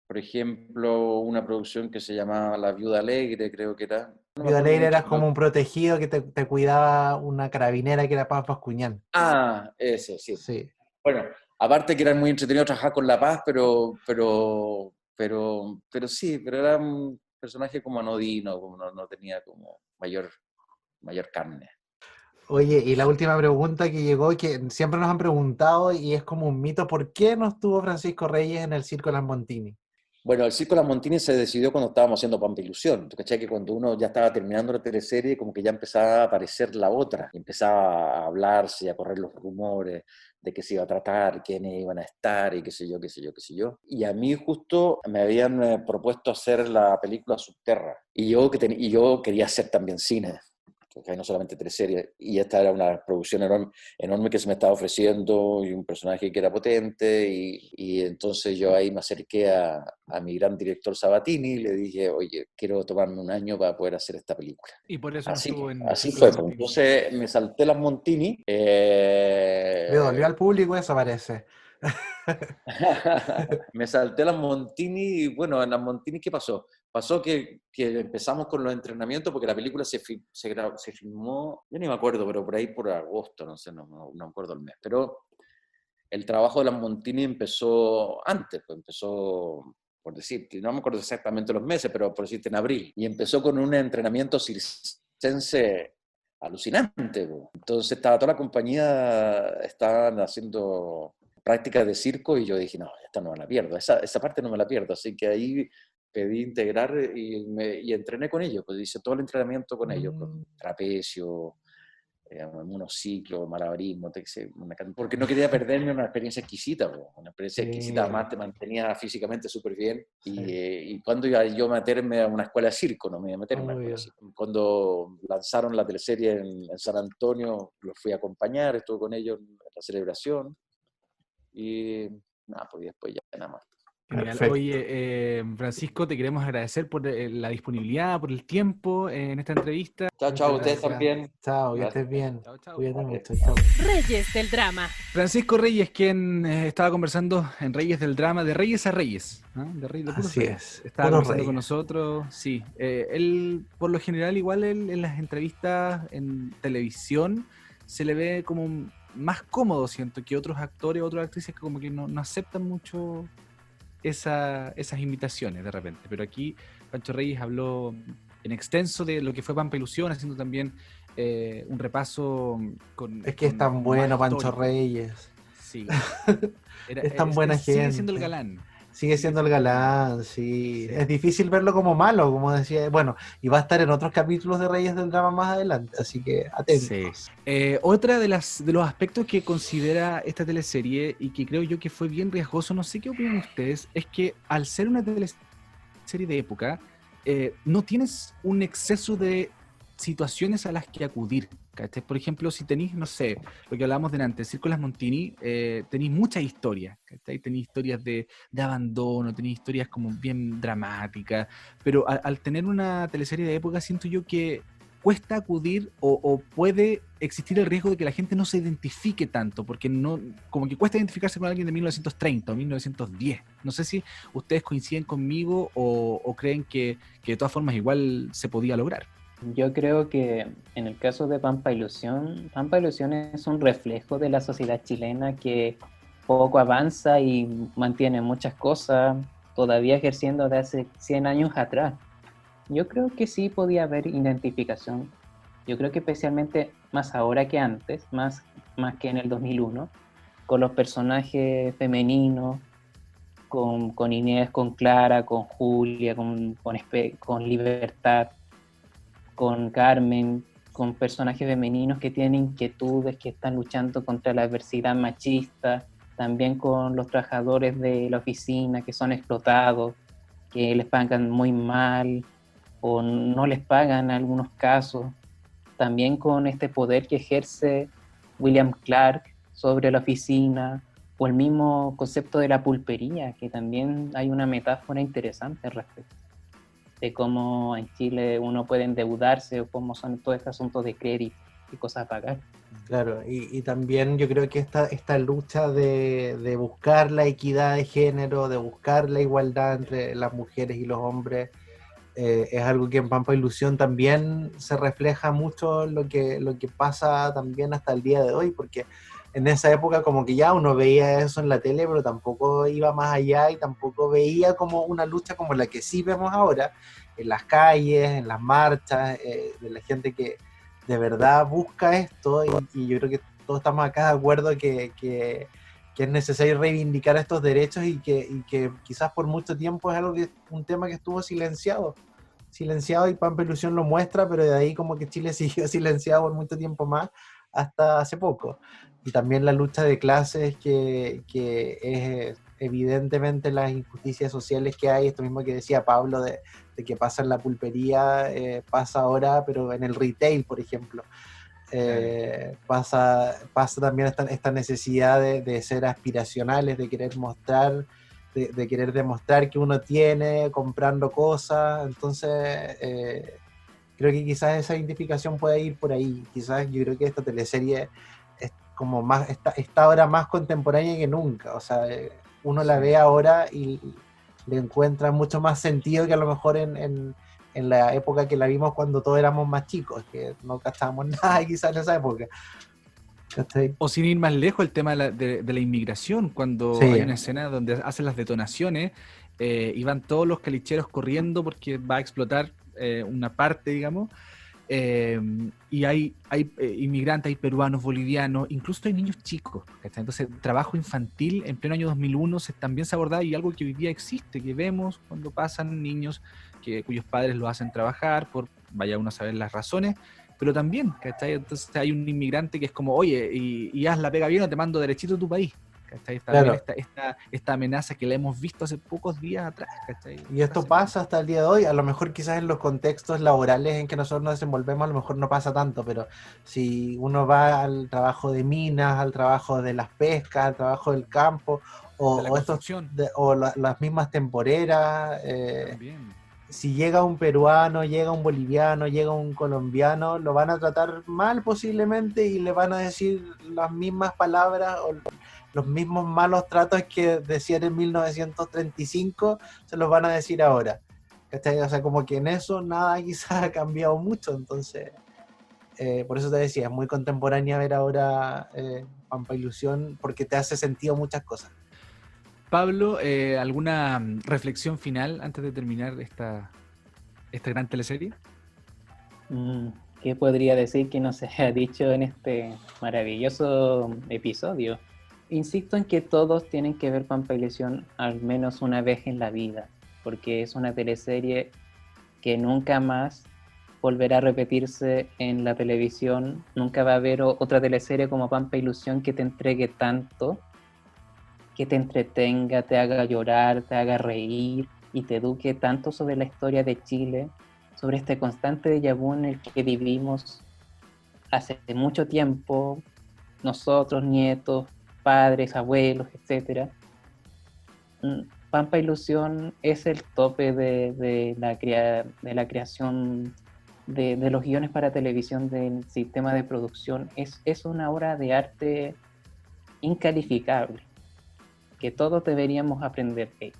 Por ejemplo, una producción que se llamaba La Viuda Alegre, creo que era. Viuda Alegre era como un protegido que te cuidaba una carabinera que era Paz Bascuñán. Ah, ese, sí. Sí. Bueno, aparte que era muy entretenido trabajar con La Paz, pero sí, pero era un personaje como anodino, como no tenía como mayor carne. Oye, y la última pregunta que llegó, que siempre nos han preguntado y es como un mito, ¿por qué no estuvo Francisco Reyes en el Circo Las Montini? Bueno, el Circo Las Montini se decidió cuando estábamos haciendo Pampa Ilusión. ¿Tú cachai? Que cuando uno ya estaba terminando la teleserie, como que ya empezaba a aparecer la otra. Empezaba a hablarse, a correr los rumores de qué se iba a tratar, quiénes iban a estar y qué sé yo. Y a mí justo me habían propuesto hacer la película Subterra. Y yo quería hacer también cine, porque hay no solamente teleseries, y esta era una producción enorme que se me estaba ofreciendo, y un personaje que era potente, y entonces yo ahí me acerqué a mi gran director Sabatini y le dije, oye, quiero tomarme un año para poder hacer esta película. Y por eso así así fue, pues. Entonces me salté Las Montini. Le dolió al público eso, parece. Me salté Las Montini y bueno, en Las Montini, ¿qué pasó? Pasó que empezamos con los entrenamientos porque la película se filmó, yo ni me acuerdo, pero por ahí por agosto, no sé, no me acuerdo el mes, pero el trabajo de Las Montini empezó antes, pues empezó, por decirte, no me acuerdo exactamente los meses, pero por decirte en abril, y empezó con un entrenamiento circense alucinante, pues. Entonces estaba toda la compañía, estaban haciendo prácticas de circo y yo dije, no, esta no me la pierdo, esa parte no me la pierdo, así que ahí pedí integrar y entrené con ellos, pues hice todo el entrenamiento con ellos, con trapecio, monociclo, malabarismo, porque no quería perderme una experiencia exquisita, una experiencia exquisita, además te mantenía físicamente súper bien, y cuando iba yo a meterme a una escuela de circo, no me iba a meterme a una escuela de circo. Cuando lanzaron la teleserie en San Antonio, los fui a acompañar, estuve con ellos en la celebración, y nada, pues después ya nada más. Genial. Oye, Francisco, te queremos agradecer por la disponibilidad, por el tiempo en esta entrevista. Chao, ustedes también. Chao, que estés bien. Chao. Cuídate mucho, chao. Reyes del Drama. Francisco Reyes, quien estaba conversando en Reyes del Drama, de Reyes a Reyes. ¿No? Así es. Estaba conversando con nosotros, sí. Él, por lo general, igual en las entrevistas en televisión, se le ve como más cómodo, siento, que otros actores, otras actrices que como que no aceptan mucho esas invitaciones de repente, pero aquí Pancho Reyes habló en extenso de lo que fue Pampa Ilusión, haciendo también un repaso con... Es que es tan bueno Pancho Reyes. Sí. Es tan buena gente. Sigue siendo el galán. Sigue siendo el galán, sí. Es difícil verlo como malo, como decía. Bueno, y va a estar en otros capítulos de Reyes del Drama más adelante, así que atentos. Sí. Otra de los aspectos que considera esta teleserie, y que creo yo que fue bien riesgoso, no sé qué opinan ustedes, es que al ser una teleserie de época, no tienes un exceso de situaciones a las que acudir, ¿cachai? Por ejemplo, si tenéis, no sé, lo que hablábamos delante, Circo Las Montini, tenéis muchas historias, ¿cachai? Tenéis historias de abandono, tenéis historias como bien dramáticas, pero al tener una teleserie de época siento yo que cuesta acudir o puede existir el riesgo de que la gente no se identifique tanto, porque no, como que cuesta identificarse con alguien de 1930 o 1910. No sé si ustedes coinciden conmigo o creen que de todas formas igual se podía lograr. Yo creo que en el caso de Pampa Ilusión es un reflejo de la sociedad chilena que poco avanza y mantiene muchas cosas todavía ejerciendo de hace 100 años atrás. Yo creo que sí podía haber identificación. Yo creo que especialmente más ahora que antes, más que en el 2001, con los personajes femeninos, con Inés, con Clara, con Julia, con Libertad, con Carmen, con personajes femeninos que tienen inquietudes, que están luchando contra la adversidad machista, también con los trabajadores de la oficina que son explotados, que les pagan muy mal o no les pagan en algunos casos, también con este poder que ejerce William Clark sobre la oficina, o el mismo concepto de la pulpería, que también hay una metáfora interesante al respecto, de cómo en Chile uno puede endeudarse o cómo son todos estos asuntos de crédito y cosas a pagar. Claro, y también yo creo que esta lucha de buscar la equidad de género, de buscar la igualdad entre las mujeres y los hombres, es algo que en Pampa Ilusión también se refleja mucho lo que pasa también hasta el día de hoy, porque en esa época como que ya uno veía eso en la tele, pero tampoco iba más allá y tampoco veía como una lucha como la que sí vemos ahora, en las calles, en las marchas, de la gente que de verdad busca esto, y yo creo que todos estamos acá de acuerdo que es necesario reivindicar estos derechos y que quizás por mucho tiempo es un tema que estuvo silenciado y Pampa Ilusión lo muestra, pero de ahí como que Chile siguió silenciado por mucho tiempo más hasta hace poco. Y también la lucha de clases que es evidentemente las injusticias sociales que hay, esto mismo que decía Pablo de que pasa en la pulpería, pasa ahora, pero en el retail, por ejemplo. Pasa también esta necesidad de ser aspiracionales, de querer mostrar, de querer demostrar que uno tiene comprando cosas. Entonces creo que quizás esa identificación puede ir por ahí. Quizás yo creo que esta teleserie es como más, está ahora más contemporánea que nunca. O sea, uno la ve ahora y le encuentra mucho más sentido que a lo mejor en la época que la vimos cuando todos éramos más chicos, que no cachábamos nada quizás en esa época. ¿Cachai? O sin ir más lejos, el tema de la inmigración, cuando Sí. hay una escena donde hacen las detonaciones y van todos los calicheros corriendo porque va a explotar una parte, digamos, y hay inmigrantes, hay peruanos, bolivianos, incluso hay niños chicos, ¿cachai? Entonces, trabajo infantil en pleno año 2001 también se abordaba, y algo que hoy día existe, que vemos cuando pasan niños cuyos padres los hacen trabajar, vaya uno a saber las razones, pero también, ¿cachai? Entonces hay un inmigrante que es como, oye, y haz la pega bien o te mando derechito a tu país, ¿cachai? Claro. Esta amenaza que la hemos visto hace pocos días atrás, ¿cachai? Y esto pasa hasta el día de hoy. A lo mejor quizás en los contextos laborales en que nosotros nos desenvolvemos a lo mejor no pasa tanto, pero si uno va al trabajo de minas, al trabajo de las pescas, al trabajo del campo, las mismas temporeras, También. si llega un peruano, llega un boliviano, llega un colombiano, lo van a tratar mal posiblemente y le van a decir las mismas palabras o los mismos malos tratos que decían en 1935, se los van a decir ahora. ¿Cachai? O sea, como que en eso nada quizás ha cambiado mucho, entonces por eso te decía, es muy contemporánea ver ahora Pampa Ilusión, porque te hace sentido muchas cosas. Pablo, ¿alguna reflexión final antes de terminar esta gran teleserie? ¿Qué podría decir que no se haya dicho en este maravilloso episodio? Insisto en que todos tienen que ver Pampa Ilusión al menos una vez en la vida, porque es una teleserie que nunca más volverá a repetirse en la televisión. Nunca va a haber otra teleserie como Pampa Ilusión que te entregue tanto, que te entretenga, te haga llorar, te haga reír y te eduque tanto sobre la historia de Chile, sobre este constante déjà vu en el que vivimos hace mucho tiempo, nosotros, nietos, padres, abuelos, etc. Pampa Ilusión es el tope de la creación de los guiones para televisión, del sistema de producción, es una obra de arte incalificable, que todos deberíamos aprender de ella.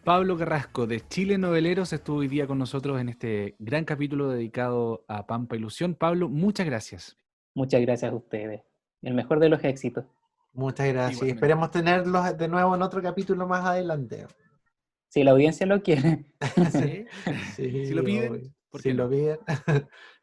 Pablo Carrasco de Chile Noveleros estuvo hoy día con nosotros en este gran capítulo dedicado a Pampa Ilusión. Pablo, muchas gracias. Muchas gracias a ustedes. El mejor de los éxitos. Muchas gracias. Y Igualmente. esperemos tenerlos de nuevo en otro capítulo más adelante. Si la audiencia lo quiere. ¿Sí? Sí, Si lo piden, obvio. ¿por Si qué lo no? piden.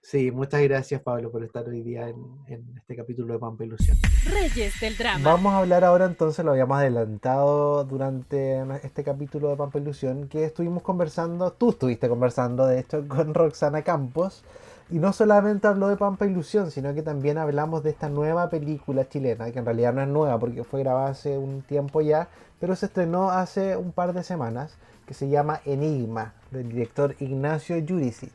Sí, muchas gracias, Pablo, por estar hoy día en este capítulo de Pampa Ilusión. Reyes del drama. Vamos a hablar ahora entonces, lo habíamos adelantado durante este capítulo de Pampa Ilusión, que estuvimos conversando, tú estuviste conversando de hecho con Roxana Campos, y no solamente habló de Pampa Ilusión, sino que también hablamos de esta nueva película chilena, que en realidad no es nueva porque fue grabada hace un tiempo ya, pero se estrenó hace un par de semanas, que se llama Enigma, del director Ignacio Jurisic.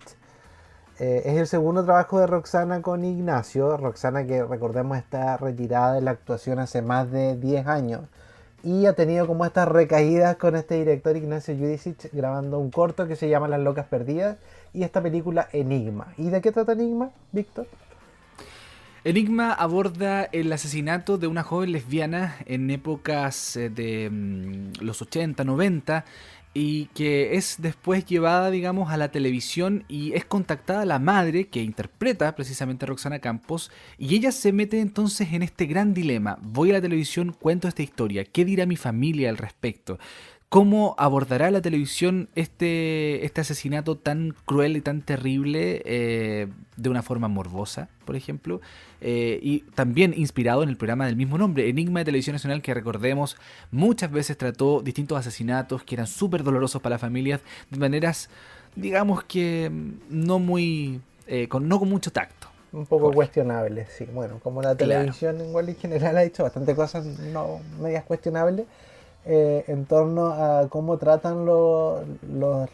Es el segundo trabajo de Roxana con Ignacio. Roxana, que recordemos está retirada de la actuación hace más de 10 años y ha tenido como estas recaídas con este director Ignacio Jurisic grabando un corto que se llama Las Locas Perdidas y esta película Enigma. ¿Y de qué trata Enigma, Víctor? Enigma aborda el asesinato de una joven lesbiana en épocas de los 80, 90 y que es después llevada, digamos, a la televisión y es contactada la madre que interpreta precisamente a Roxana Campos y ella se mete entonces en este gran dilema. Voy a la televisión, cuento esta historia, ¿qué dirá mi familia al respecto? ¿Cómo abordará la televisión este asesinato tan cruel y tan terrible de una forma morbosa, por ejemplo? Y también inspirado en el programa del mismo nombre, Enigma de Televisión Nacional, que recordemos muchas veces trató distintos asesinatos que eran súper dolorosos para las familias de maneras, digamos que no con mucho tacto. Un poco Jorge. Cuestionable, sí. Bueno, como la televisión igual en general ha hecho bastante cosas no medias cuestionables en torno a cómo tratan los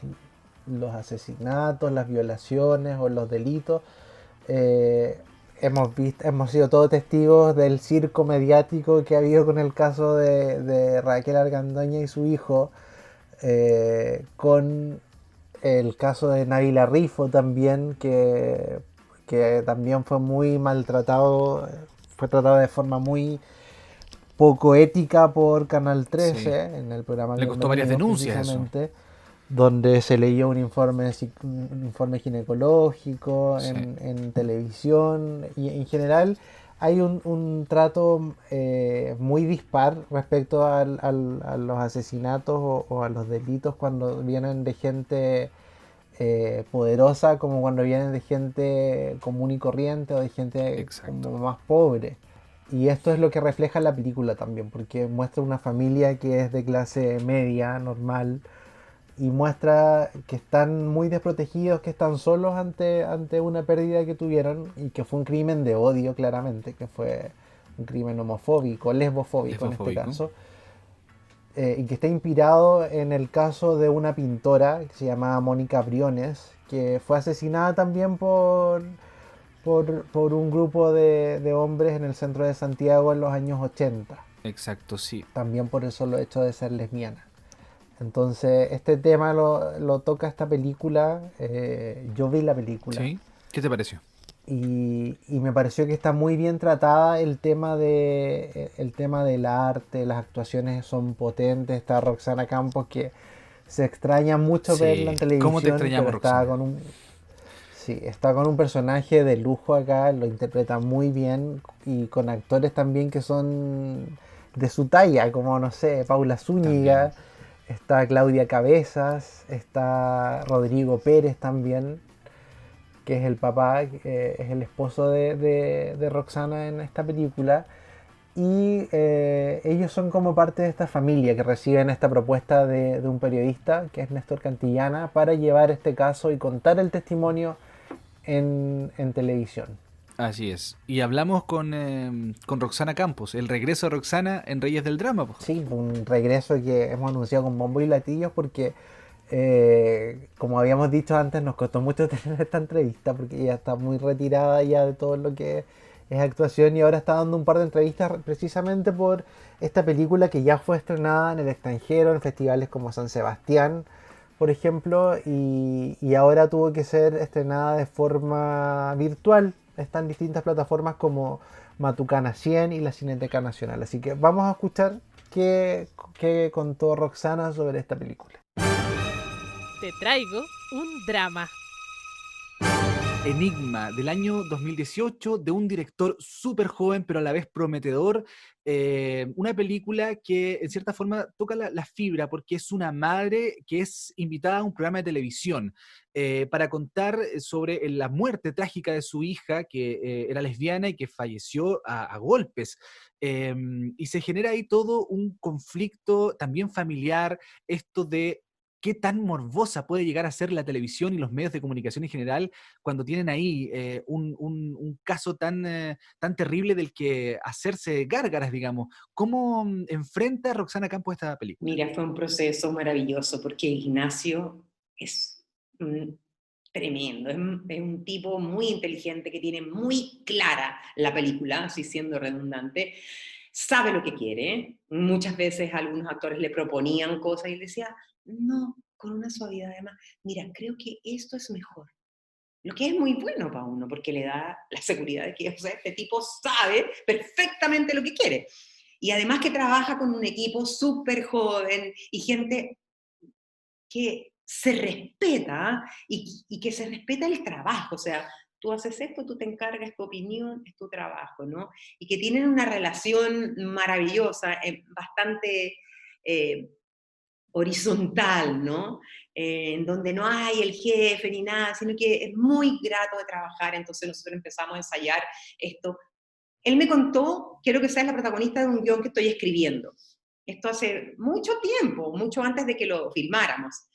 asesinatos, las violaciones o los delitos. Hemos sido todos testigos del circo mediático que ha habido con el caso de Raquel Argandoña y su hijo, con el caso de Nabila Rifo también, que también fue muy maltratado, fue tratado de forma muy poco ética por Canal 13, Sí. en el programa Le que costó varias vimos denuncias eso. precisamente, donde se leyó un informe ginecológico Sí. en televisión, y en general hay un trato muy dispar respecto a los asesinatos o a los delitos cuando vienen de gente poderosa, como cuando vienen de gente común y corriente o de gente Exacto. como más pobre. Y esto es lo que refleja la película también, porque muestra una familia que es de clase media, normal, y muestra que están muy desprotegidos, que están solos ante una pérdida que tuvieron y que fue un crimen de odio, claramente, que fue un crimen homofóbico, lesbofóbico en este Lesbofóbico. caso, y que está inspirado en el caso de una pintora que se llamaba Mónica Briones, que fue asesinada también por un grupo de hombres en el centro de Santiago en los años 80, Exacto, sí. también por el solo hecho de ser lesbiana. Entonces, este tema lo toca esta película. Yo vi la película ¿Sí? ¿Qué te pareció? y me pareció que está muy bien tratada el tema del arte, las actuaciones son potentes. Está Roxana Campos, que se extraña mucho Sí. verla en televisión, ¿Cómo te extrañamos, pero está Roxana? sí, está con un personaje de lujo acá, lo interpreta muy bien y con actores también que son de su talla, como no sé, Paula Zúñiga. También. Está Claudia Cabezas, está Rodrigo Pérez también, que es el papá, es el esposo de Roxana en esta película. Y ellos son como parte de esta familia que reciben esta propuesta de un periodista, que es Néstor Cantillana, para llevar este caso y contar el testimonio en televisión. Así es. Y hablamos con Roxana Campos, el regreso de Roxana en Reyes del Drama. Po. Sí, un regreso que hemos anunciado con bombo y platillos porque, como habíamos dicho antes, nos costó mucho tener esta entrevista porque ella está muy retirada ya de todo lo que es actuación y ahora está dando un par de entrevistas precisamente por esta película que ya fue estrenada en el extranjero, en festivales como San Sebastián, por ejemplo, y ahora tuvo que ser estrenada de forma virtual. Está en distintas plataformas como Matucana 100 y la Cineteca Nacional. Así que vamos a escuchar qué contó Roxana sobre esta película. Te traigo un drama. Enigma, del año 2018, de un director súper joven, pero a la vez prometedor. Una película que, en cierta forma, toca la fibra, porque es una madre que es invitada a un programa de televisión para contar sobre la muerte trágica de su hija, que era lesbiana y que falleció a golpes. Y se genera ahí todo un conflicto también familiar, esto de qué tan morbosa puede llegar a ser la televisión y los medios de comunicación en general cuando tienen ahí un caso tan terrible del que hacerse gárgaras, digamos. ¿Cómo enfrenta Roxana Campos esta película? Mira, fue un proceso maravilloso porque Ignacio es tremendo, es un tipo muy inteligente que tiene muy clara la película, así siendo redundante, sabe lo que quiere. Muchas veces algunos actores le proponían cosas y él decía, no, con una suavidad además, mira, creo que esto es mejor. Lo que es muy bueno para uno, porque le da la seguridad de que, o sea, este tipo sabe perfectamente lo que quiere. Y además que trabaja con un equipo súper joven y gente que se respeta y que se respeta el trabajo. O sea, tú haces esto, tú te encargas, tu opinión es tu trabajo, ¿no? Y que tienen una relación maravillosa, bastante horizontal, ¿no? En donde no hay el jefe ni nada, sino que es muy grato de trabajar. Entonces nosotros empezamos a ensayar esto. Él me contó, quiero que seas la protagonista de un guión que estoy escribiendo. Esto hace mucho tiempo, mucho antes de que lo filmáramos.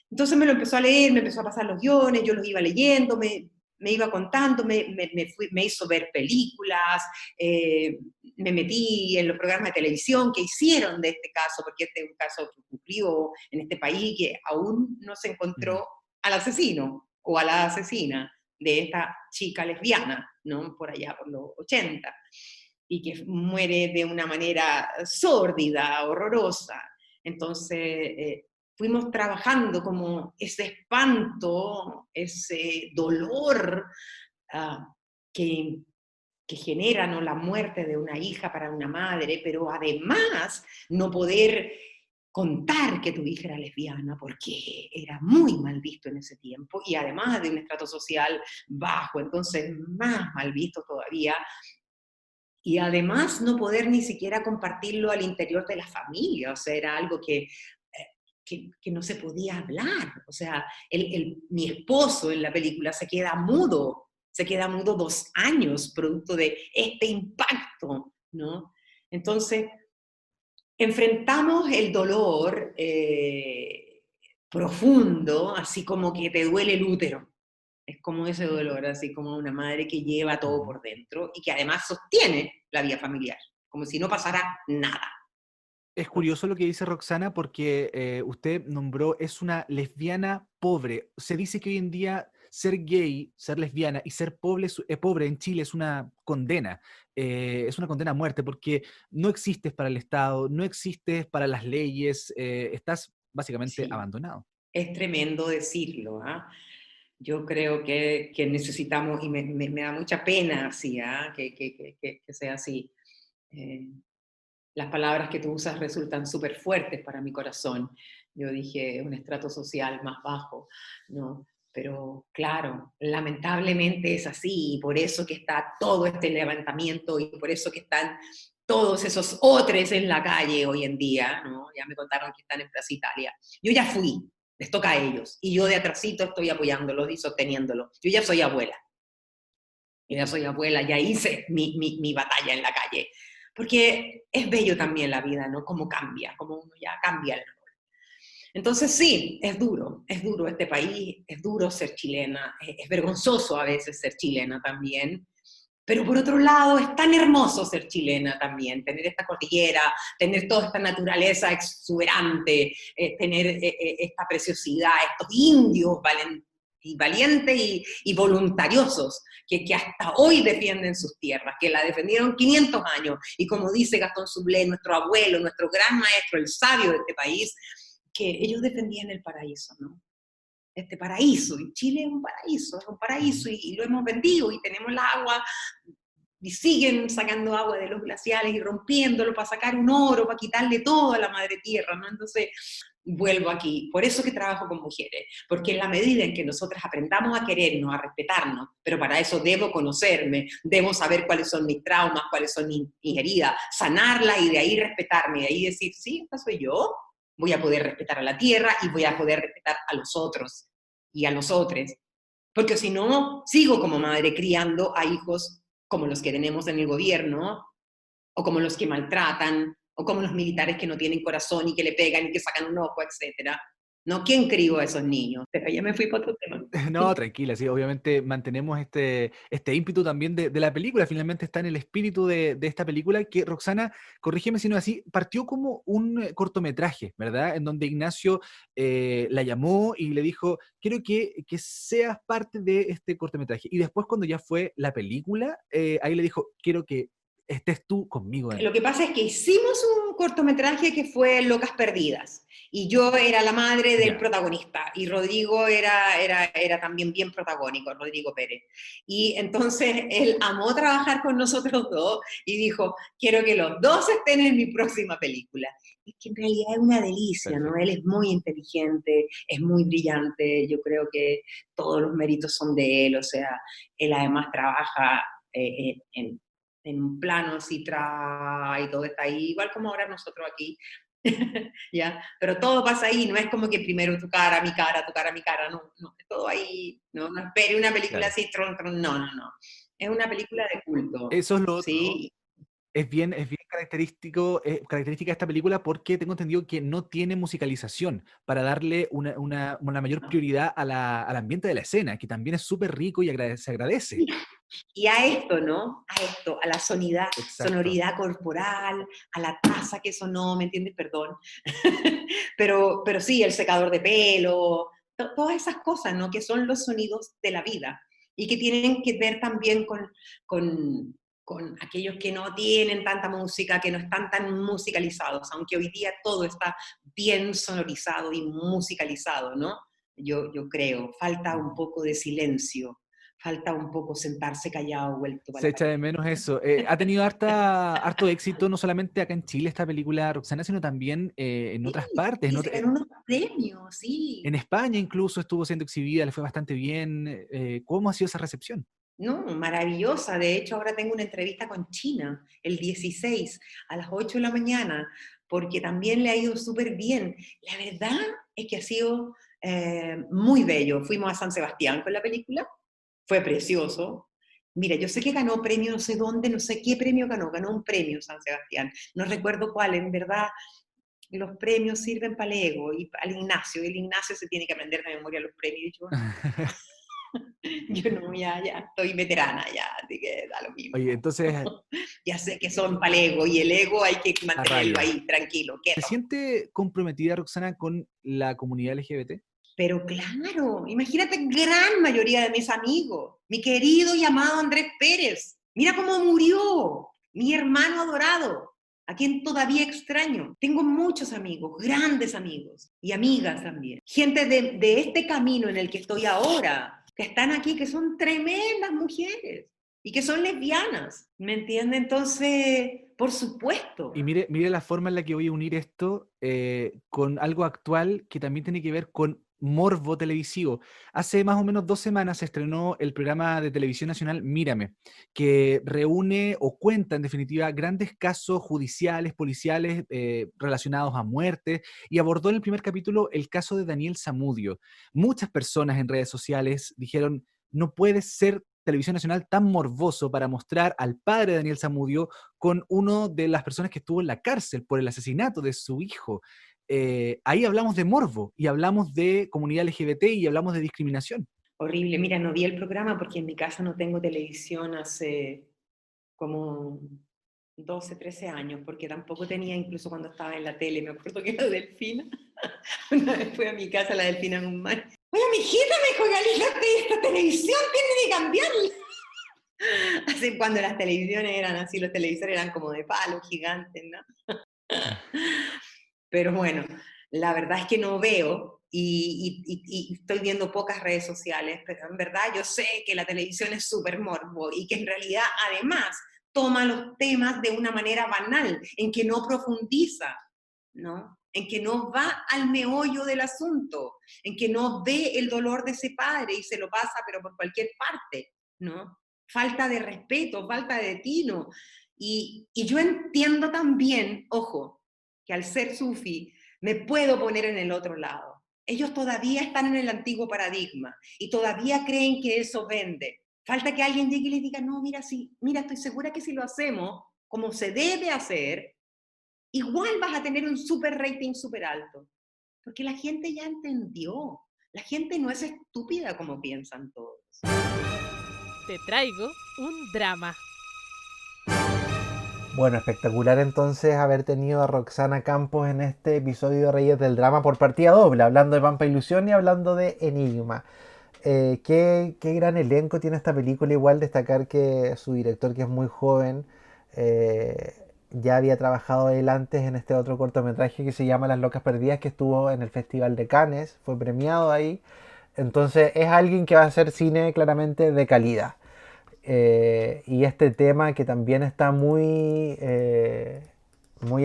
Entonces me lo empezó a leer, me empezó a pasar los guiones, yo los iba leyendo, me iba contando, me hizo ver películas, me metí en los programas de televisión que hicieron de este caso, porque este es un caso que ocurrió en este país que aún no se encontró al asesino o a la asesina de esta chica lesbiana, ¿no? Por allá, por los 80, y que muere de una manera sórdida, horrorosa. Entonces, fuimos trabajando como ese espanto, ese dolor que genera, ¿no?, la muerte de una hija para una madre, pero además no poder contar que tu hija era lesbiana, porque era muy mal visto en ese tiempo, y además de un estrato social bajo, entonces más mal visto todavía, y además no poder ni siquiera compartirlo al interior de la familia, o sea, era algo que no se podía hablar. O sea, mi esposo en la película se queda mudo 2 años, producto de este impacto, ¿no? Entonces, enfrentamos el dolor profundo, así como que te duele el útero. Es como ese dolor, así como una madre que lleva todo por dentro y que además sostiene la vida familiar, como si no pasara nada. Es curioso lo que dice Roxana porque usted nombró, es una lesbiana pobre. Se dice que hoy en día ser gay, ser lesbiana y ser pobre en Chile es una condena. Es una condena a muerte porque no existes para el Estado, no existes para las leyes, estás básicamente Sí, abandonado. es tremendo decirlo, ¿ah? Yo creo que necesitamos, y me da mucha pena así, que sea así. Eh, las palabras que tú usas resultan súper fuertes para mi corazón. Yo dije un estrato social más bajo, ¿no? Pero claro, lamentablemente es así, y por eso que está todo este levantamiento, y por eso que están todos esos otros en la calle hoy en día, ¿no? Ya me contaron que están en Plaza Italia. Yo ya fui, les toca a ellos, y yo de atrasito estoy apoyándolos y sosteniéndolos. Yo ya soy abuela. Ya soy abuela, ya hice mi batalla en la calle. Porque es bello también la vida, ¿no? Cómo cambia, cómo uno ya cambia el rol. Entonces sí, es duro este país, es duro ser chilena, es vergonzoso a veces ser chilena también, pero por otro lado es tan hermoso ser chilena también, tener esta cordillera, tener toda esta naturaleza exuberante, tener esta preciosidad, estos indios valientes y voluntariosos que hasta hoy defienden sus tierras, que la defendieron 500 años, y como dice Gastón Soublé, nuestro abuelo, nuestro gran maestro, el sabio de este país, que ellos defendían el paraíso, ¿no? Este paraíso, y Chile es un paraíso, y lo hemos vendido, y tenemos el agua, y siguen sacando agua de los glaciares y rompiéndolo para sacar un oro, para quitarle todo a la madre tierra, ¿no? Entonces, vuelvo aquí. Por eso que trabajo con mujeres, porque en la medida en que nosotras aprendamos a querernos, a respetarnos, pero para eso debo conocerme, debo saber cuáles son mis traumas, cuáles son mis heridas, sanarlas y de ahí respetarme, de ahí decir, sí, esta soy yo, voy a poder respetar a la tierra y voy a poder respetar a los otros y a los otros. Porque si no, sigo como madre criando a hijos como los que tenemos en el gobierno, o como los que maltratan, o como los militares que no tienen corazón y que le pegan y que sacan un ojo, etcétera. ¿No? ¿Quién crió a esos niños? Pero ya me fui para otro tema. No, tranquila, sí, obviamente mantenemos este ímpetu también de la película, finalmente está en el espíritu de esta película que, Roxana, corrígeme si no es así, partió como un cortometraje, ¿verdad? En donde Ignacio la llamó y le dijo, quiero que seas parte de este cortometraje. Y después cuando ya fue la película, ahí le dijo, quiero que estés tú conmigo en Lo que pasa es que hicimos un cortometraje que fue Locas Perdidas, y yo era la madre del Ya. protagonista, y Rodrigo era también bien protagónico, Rodrigo Pérez. Y entonces él amó trabajar con nosotros dos, y dijo, quiero que los dos estén en mi próxima película. Es que en realidad es una delicia, ¿no? Perfecto. Él es muy inteligente, es muy brillante, yo creo que todos los méritos son de él, o sea, él además trabaja en un plano así, y todo está ahí, igual como ahora nosotros aquí, ¿ya? Pero todo pasa ahí, no es como que primero tu cara, mi cara, tu cara, mi cara, no, no, es todo ahí, no, no espere una película Claro. así, no, no, no, es una película de culto, Eso es lo otro. ¿sí? Es bien característico, característica de esta película porque tengo entendido que no tiene musicalización para darle una mayor prioridad al ambiente de la escena, que también es súper rico y se agradece. Y a esto, ¿no? A esto, a la Exacto. sonoridad corporal, a la taza que sonó, ¿me entiendes? Perdón. Pero sí, el secador de pelo, todas esas cosas, ¿no? Que son los sonidos de la vida y que tienen que ver también con, con aquellos que no tienen tanta música, que no están tan musicalizados, aunque hoy día todo está bien sonorizado y musicalizado, ¿no? Yo creo, falta un poco de silencio, falta un poco sentarse callado, vuelto para Se la echa de pared. menos eso. Ha tenido harto éxito, no solamente acá en Chile esta película, Roxana, sino también en Sí, otras partes. y se ganó unos premios, sí. En España incluso estuvo siendo exhibida, le fue bastante bien. ¿Cómo ha sido esa recepción? No, maravillosa. De hecho, ahora tengo una entrevista con China el 16 a las 8 de la mañana, porque también le ha ido súper bien. La verdad es que ha sido muy bello. Fuimos a San Sebastián con la película, fue precioso. Mira, yo sé que ganó premio, no sé dónde, no sé qué premio ganó un premio San Sebastián, no recuerdo cuál, en verdad. Los premios sirven para el ego y al Ignacio. El Ignacio se tiene que aprender de memoria los premios. Y yo no. Yo no, ya estoy veterana ya, así que da lo mismo. Oye, entonces, Ya sé que son para el ego y el ego hay que a mantenerlo raya. ahí, tranquilo, ¿Se quieto. siente comprometida, Roxana, con la comunidad LGBT? Pero claro, imagínate, gran mayoría de mis amigos, mi querido y amado Andrés Pérez, mira cómo murió, mi hermano adorado, a quien todavía extraño. Tengo muchos amigos, grandes amigos y amigas también. Gente de este camino en el que estoy ahora, que están aquí, que son tremendas mujeres y que son lesbianas, ¿me entiende? Entonces, por supuesto. Y mire la forma en la que voy a unir esto con algo actual que también tiene que ver con morbo televisivo. Hace más o menos 2 semanas se estrenó el programa de televisión nacional Mírame, que reúne o cuenta en definitiva grandes casos judiciales, policiales relacionados a muerte y abordó en el primer capítulo el caso de Daniel Zamudio. Muchas personas en redes sociales dijeron, no puede ser Televisión Nacional tan morboso para mostrar al padre de Daniel Zamudio con una de las personas que estuvo en la cárcel por el asesinato de su hijo. Ahí hablamos de morbo y hablamos de comunidad LGBT y hablamos de discriminación. Horrible. Mira, no vi el programa porque en mi casa no tengo televisión hace como 12, 13 años, porque tampoco tenía incluso cuando estaba en la tele. Me acuerdo que la Delfina, una vez fue a mi casa la Delfina Guzmán. Oye, mijita, me dijo, Galilate, esta televisión tiene que cambiarla. Así cuando las televisiones eran así, los televisores eran como de palo, gigantes, ¿no? Pero bueno, la verdad es que no veo y estoy viendo pocas redes sociales, pero en verdad yo sé que la televisión es súper morbo y que en realidad además toma los temas de una manera banal, en que no profundiza, ¿no? En que no va al meollo del asunto, en que no ve el dolor de ese padre y se lo pasa pero por cualquier parte, ¿no? Falta de respeto, falta de tino. Y yo entiendo también, ojo, que al ser sufi me puedo poner en el otro lado. Ellos todavía están en el antiguo paradigma y todavía creen que eso vende. Falta que alguien llegue y les diga, no, mira, sí, mira, estoy segura que si lo hacemos como se debe hacer, igual vas a tener un super rating súper alto. Porque la gente ya entendió. La gente no es estúpida como piensan todos. Te traigo un drama. Bueno, espectacular entonces haber tenido a Roxana Campos en este episodio de Reyes del Drama por partida doble, hablando de Pampa Ilusión y hablando de Enigma. Qué gran elenco tiene esta película, igual destacar que su director, que es muy joven, ya había trabajado él antes en este otro cortometraje que se llama Las Locas Perdidas, que estuvo en el Festival de Cannes, fue premiado ahí. Entonces es alguien que va a hacer cine claramente de calidad. Y este tema que también está muy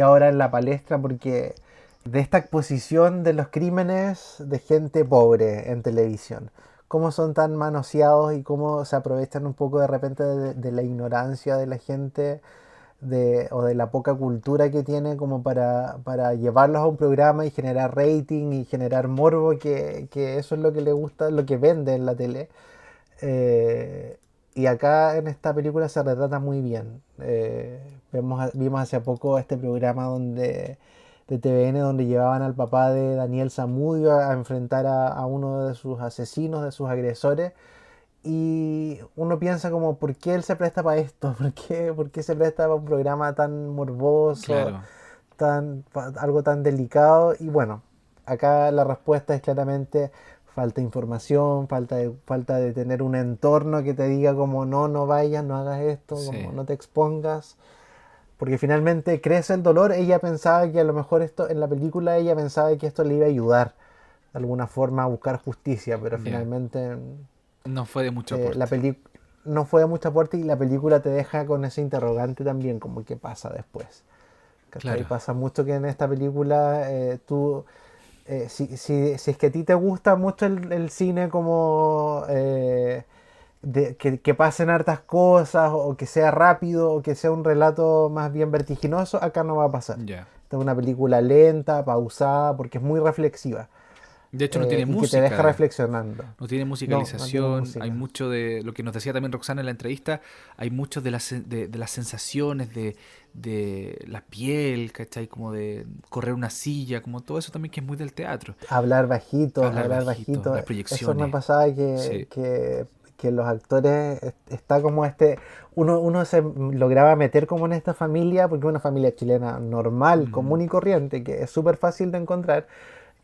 ahora en la palestra, porque de esta exposición de los crímenes de gente pobre en televisión, cómo son tan manoseados y cómo se aprovechan un poco de repente de la ignorancia de la gente, o de la poca cultura que tiene, como para llevarlos a un programa y generar rating y generar morbo, que eso es lo que le gusta, lo que vende en la tele. Y acá en esta película se retrata muy bien. Vimos hace poco este programa de TVN donde llevaban al papá de Daniel Zamudio a enfrentar a uno de sus asesinos, de sus agresores. Y uno piensa como, ¿por qué él se presta para esto? ¿Por qué se presta para un programa tan morboso, Claro. algo tan delicado? Y bueno, acá la respuesta es claramente falta de información, falta de tener un entorno que te diga como no vayas, no hagas esto, Sí. como no te expongas. Porque finalmente crece el dolor. Ella pensaba que a lo mejor en la película ella pensaba que esto le iba a ayudar de alguna forma a buscar justicia, pero Ya. finalmente No fue de mucho la aporte. no fue de mucho aporte, y la película te deja con ese interrogante también, como qué pasa después. ¿Cachai? Claro. Pasa mucho que en esta película si es que a ti te gusta mucho el cine como que pasen hartas cosas, o que sea rápido, o que sea un relato más bien vertiginoso, acá no va a pasar. Ya. Esta es una película lenta, pausada, porque es muy reflexiva. De hecho, no tiene Y que te deja música. reflexionando. No tiene No musicalización, tiene música. hay mucho de lo que nos decía también Roxana en la entrevista, hay mucho de las sensaciones de la piel, ¿cachai? Como de correr una silla, como todo eso también que es muy del teatro. Hablar bajito, Hablar bajito, las Eso proyecciones. me pasaba Sí. que los actores está como uno se lograba meter como en esta familia, porque es una familia chilena normal, común y corriente, que es súper fácil de encontrar.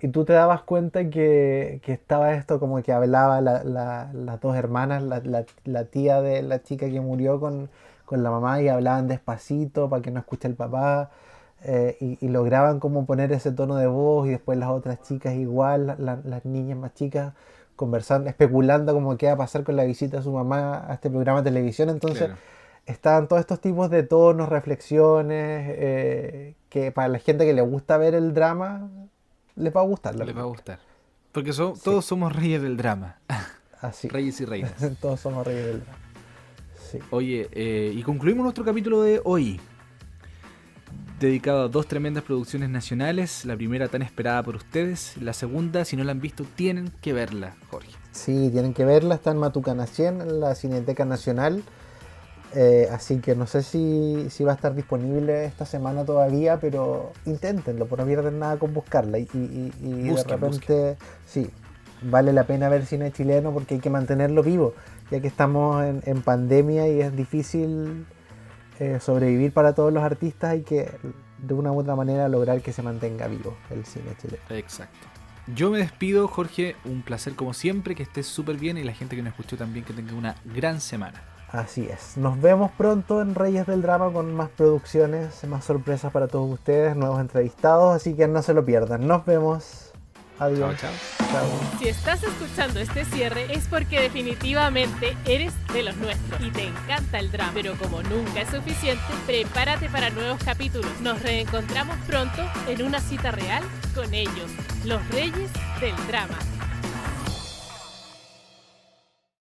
Y tú te dabas cuenta que estaba esto como que hablaba las dos hermanas, la tía de la chica que murió con la mamá, y hablaban despacito para que no escuche el papá. Y lograban como poner ese tono de voz, y después las otras chicas igual, las niñas más chicas conversando, especulando como qué va a pasar con la visita de su mamá a este programa de televisión. Entonces Claro. estaban todos estos tipos de tonos, reflexiones, que para la gente que le gusta ver el drama, les va a gustar. Les va a gustar. Porque Sí. todos somos reyes del drama. Así. Reyes y reinas. Todos somos reyes del drama. Sí. Oye, y concluimos nuestro capítulo de hoy, dedicado a dos tremendas producciones nacionales. La primera tan esperada por ustedes, la segunda, si no la han visto, tienen que verla, Jorge. Sí, tienen que verla, está en Matucana 100, en la Cineteca Nacional. Así que no sé si va a estar disponible esta semana todavía, pero inténtenlo, pues no pierden nada con buscarla. Y de repente, sí, vale la pena ver cine chileno, porque hay que mantenerlo vivo, ya que estamos en pandemia y es difícil sobrevivir para todos los artistas. Hay que de una u otra manera lograr que se mantenga vivo el cine chileno. Exacto. Yo me despido, Jorge, un placer como siempre, que estés súper bien, y la gente que nos escuchó también, que tenga una gran semana. Así es. Nos vemos pronto en Reyes del Drama con más producciones, más sorpresas para todos ustedes, nuevos entrevistados, así que no se lo pierdan. Nos vemos. Adiós. Chao. Chao. Si estás escuchando este cierre es porque definitivamente eres de los nuestros y te encanta el drama. Pero como nunca es suficiente, prepárate para nuevos capítulos. Nos reencontramos pronto en una cita real con ellos, los Reyes del Drama.